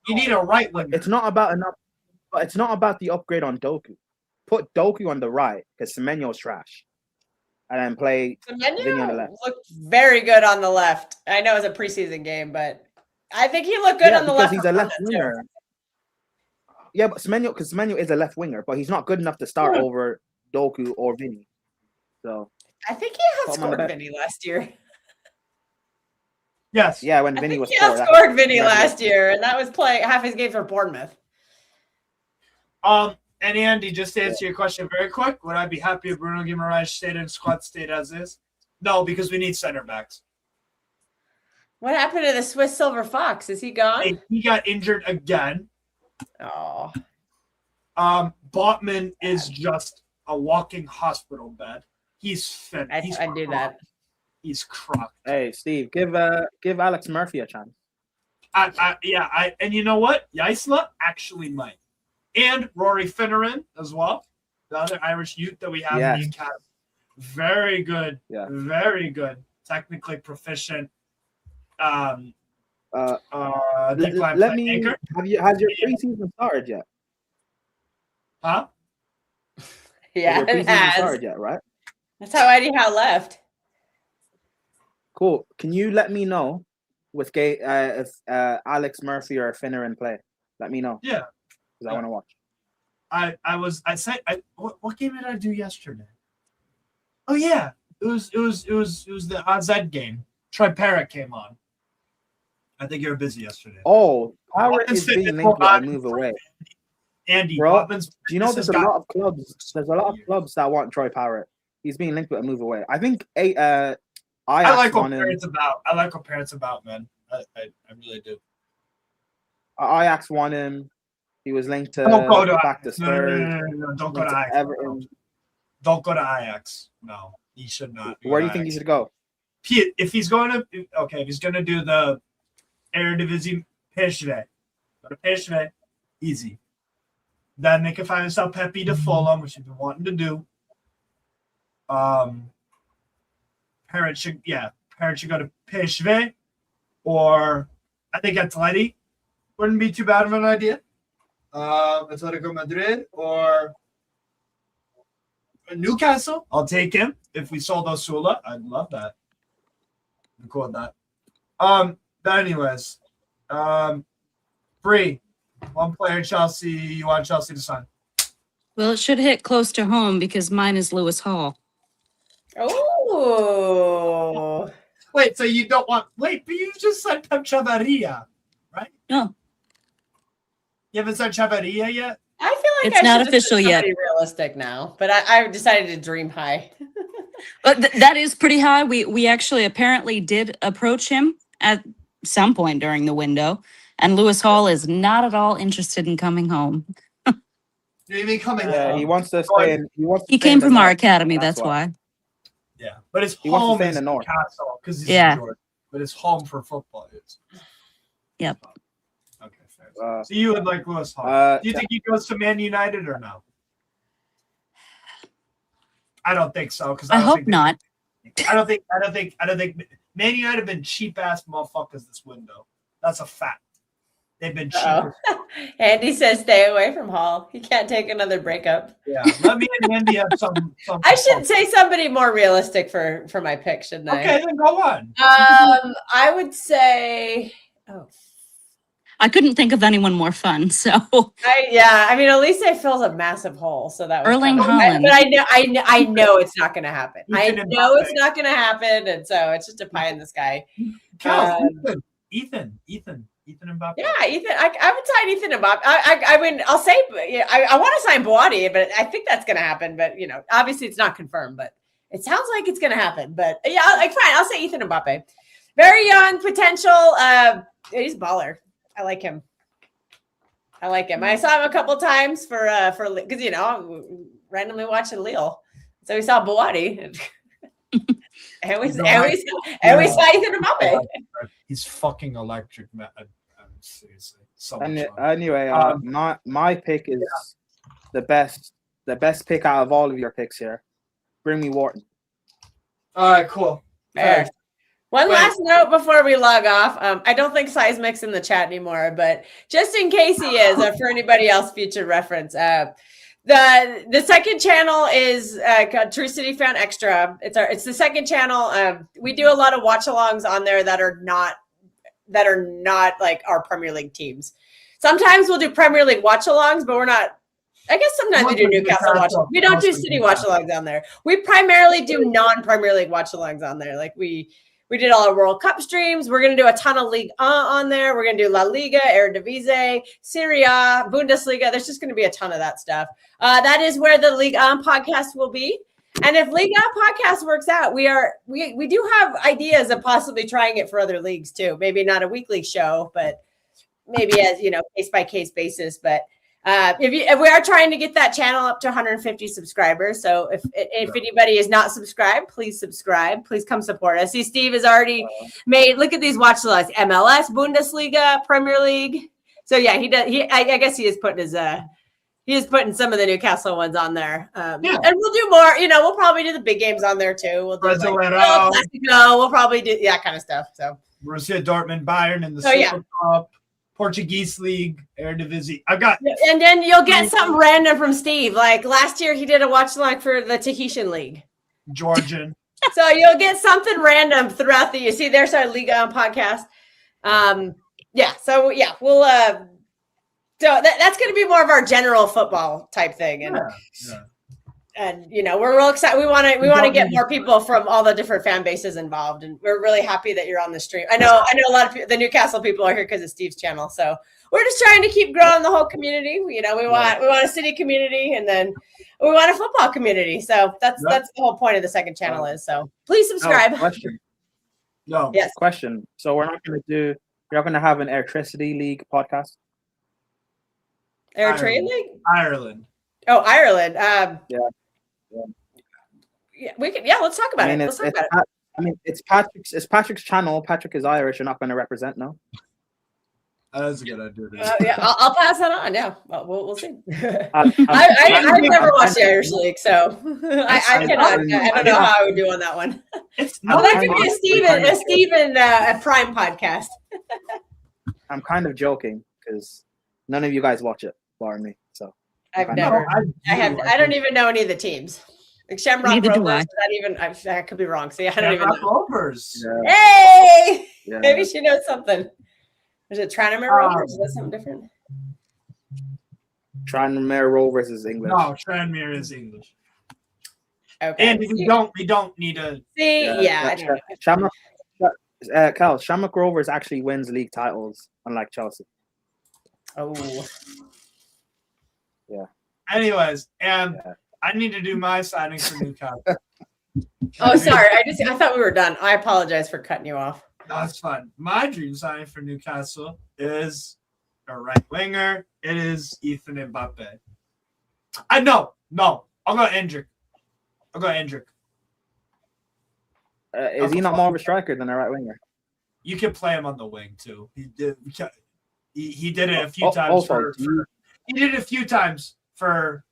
You need a right winger. It's not about enough, but it's not about the upgrade on Doku. Put Doku on the right because Semenyo's trash, and then play Vinny on the left. Looked very good on the left. I know it's a preseason game, but I think he looked good on the left. He's a left winger. Yeah, but Semenyo is a left winger, but he's not good enough to start over Doku or Vinny. So I think he outscored Vinny last year. Yes. Yeah, when Vinny was he outscored Vinny last year, and that was playing half his game for Bournemouth. And Andy, just to answer your question very quick, would I be happy if Bruno Guimaraes stayed in squad state as is? No, because we need center backs. What happened to the Swiss Silver Fox? Is he gone? Hey, he got injured again. Oh. Botman is just a walking hospital bed. He's finished. I do that. he's crocked. Hey, Steve, give Alex Murphy a chance. And you know what? Ysla actually might. And Rory Finneran as well, the other Irish youth that we have in Newcastle. Very good. Yeah. Very good. Technically proficient. Let me. Has your preseason started yet? Huh? Yeah, it has. Started yet, right? That's how Eddie Howe left. Cool. Can you let me know with if Alex Murphy or Finneran play? Let me know. Yeah. Because I want to watch. What game did I do yesterday? Oh yeah, it was the AZ game. Troy Parrott came on. I think you were busy yesterday. Oh, Parrott is being linked with a move away. Andy, bro, do you know there's a lot of clubs? There's a lot of clubs that want Troy Parrott. He's being linked with a move away. I think I like what Parrott's about. I like what Parrott's about, man. I really do. Ajax won him. He was linked to back to Spurs. No, don't go to Ajax. Everton. Don't go to Ajax. No, he should not. Where do you think he should go? If he's going to do the Eredivisie, PSV. Go to PSV, easy. Then they can find himself Pepe to Fulham, which he's been wanting to do. Parrott should go to PSV, or I think Atleti wouldn't be too bad of an idea. Atletico Madrid or Newcastle. I'll take him. If we sold Osula, I'd love that. I'm cool with that. But anyways, Bree, one player Chelsea you want Chelsea to sign. Well, it should hit close to home because mine is Lewis Hall. Oh. Wait, so you don't want but you just said Pep Chavarria, right? No. You haven't said Chavarria yet? I feel like it's not official yet. Realistic now, but I decided to dream high. But that is pretty high. We actually apparently did approach him at some point during the window, and Lewis Hall is not at all interested in coming home. You mean coming? Yeah, he wants to stay in. He came from our academy. That's why. Yeah, but his he wants home to stay is in the north because he's in Georgia, but his home for football is. Yep. Okay, fair. So you would like Lewis Hall? Do you think he goes to Man United or no? I don't think so. Because I hope not. I don't think. Man United have been cheap ass motherfuckers this window. That's a fact. They've been cheap. Andy says stay away from Hall. He can't take another breakup. Yeah, let me and Andy have some I should say somebody more realistic for my pick, shouldn't I? Okay, then go on. I would say. I couldn't think of anyone more fun. So I mean, Elise fills a massive hole. So that was Erling Haaland. But I know it's not going to happen. I know it's not going to happen, and so it's just a pie in the sky. Ethan Mbappe. Yeah, Ethan. I would sign Ethan Mbappe. I mean, I'll say I want to sign Bouaddi, but I think that's going to happen. But obviously it's not confirmed. But it sounds like it's going to happen. But yeah, fine. I'll say Ethan Mbappe. Very young potential. He's a baller. I like him. I saw him a couple times for because randomly watching Lille, so we saw Bouaddi. and we saw Ethan Mbappe. He's fucking electric, man. Seriously. Anyway, my pick is the best pick out of all of your picks here. Bring me Wharton. All right, cool. Fair. Last note before we log off. I don't think Seismic's in the chat anymore, but just in case he is, for anybody else, future reference. The second channel is True City Fan Extra. It's the second channel. We do a lot of watch-alongs on there that are not like our Premier League teams. Sometimes we'll do Premier League watch-alongs, but we're not. I guess sometimes we do Newcastle watch-alongs. We don't do City watch-alongs on there. We primarily do non-Premier League watch-alongs on there. Like we did all our World Cup streams. We're going to do a ton of League on there. We're going to do La Liga, Eredivisie, Serie A, Bundesliga. There's just going to be a ton of that stuff. That is where the League podcast will be. And if League podcast works out, we do have ideas of possibly trying it for other leagues too. Maybe not a weekly show, but maybe as case by case basis. But if we are trying to get that channel up to 150 subscribers, so if anybody is not subscribed, please subscribe. Please come support us. See, Steve has already made. Look at these watch lists: MLS, Bundesliga, Premier League. So yeah, he does. I guess he is putting his he is putting some of the Newcastle ones on there. And we'll do more. We'll probably do the big games on there too. We'll do Clasico. We'll probably do that kind of stuff. So Borussia Dortmund, Bayern in the Super Cup. Portuguese League, Eredivisie. I've got, and then you'll get something random from Steve. Like last year, he did a watch along for the Tahitian League, Georgian. So you'll get something random throughout the year. See, there's our Liga on podcast. We'll. So that's going to be more of our general football type thing, and we're real excited. We want to get more people from all the different fan bases involved, and we're really happy that you're on the stream. I know a lot of the Newcastle people are here because of Steve's channel, so we're just trying to keep growing the whole community. We want a city community, and then we want a football community. So that's the whole point of the second channel is. So please subscribe. Question. So we're not going to have an Electricity League podcast. Eritrea League? Ireland. Oh, Ireland. We can. Yeah, let's talk about it. Let's talk about it. I mean, it's Patrick's channel. Patrick is Irish. You're not going to represent, no? That's a good idea. I'll pass that on. Yeah, we'll see. I've never watched the Irish League, so I cannot. I don't know how I would do on that one. That could be a Steven Prime podcast. I'm kind of joking because none of you guys watch it, bar me. So I've never. I don't even know any of the teams. Like Shamrock Rovers. I could be wrong. See, I don't even know. Rovers. Yeah. Hey, maybe she knows something. Is it Tranmere Rovers? Is that something different? Tranmere Rovers is English. No, Tranmere is English. Okay. And we don't need a Shamrock Shamrock Rovers actually wins league titles, unlike Chelsea. Oh. Yeah. Anyways, I need to do my signing for Newcastle. Oh, sorry. I thought we were done. I apologize for cutting you off. No, it's fine. My dream signing for Newcastle is a right winger. It is Ethan Mbappe. No. I'll go Endrick. Is he not more of a striker than a right winger? You can play him on the wing too. He did it a few times. He did it a few times for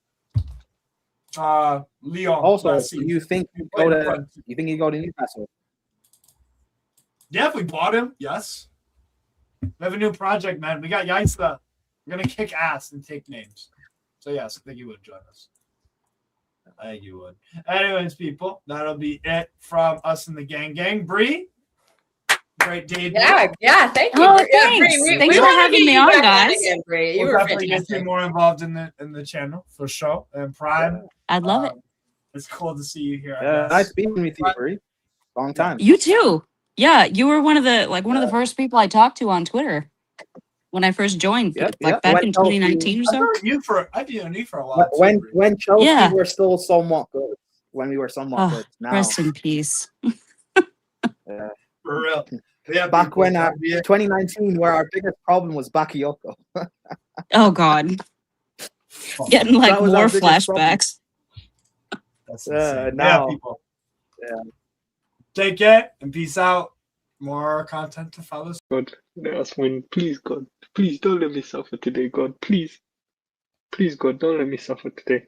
Lyon. Also, you think you go to Newcastle? Yeah, if we bought him, yes. We have a new project, man. We got Yaisa. We're gonna kick ass and take names. So yes, I think you would join us. I think you would. Anyways, people, that'll be it from us in the gang. Bree, great day. Yeah. Thank you. Oh, thanks. Thanks for having me on, guys. You We'll were definitely fantastic. get you more involved in the channel for sure. And Prime, I'd love it. It's cool to see you here. Nice speaking with you, Bree. Long time. You too. Yeah, you were one of the first people I talked to on Twitter when I first joined, back in 2019 or so. I've known you for a while. When Chelsea were still somewhat good. When we were somewhat good. Now, rest in peace. For real. Yeah, back when 2019, where our biggest problem was Bakayoko. Oh God. Getting like more flashbacks. Now, people. Take care and peace out. More content to follow. God, let us win. Please, God. Please don't let me suffer today, God. Please. Please, God, don't let me suffer today.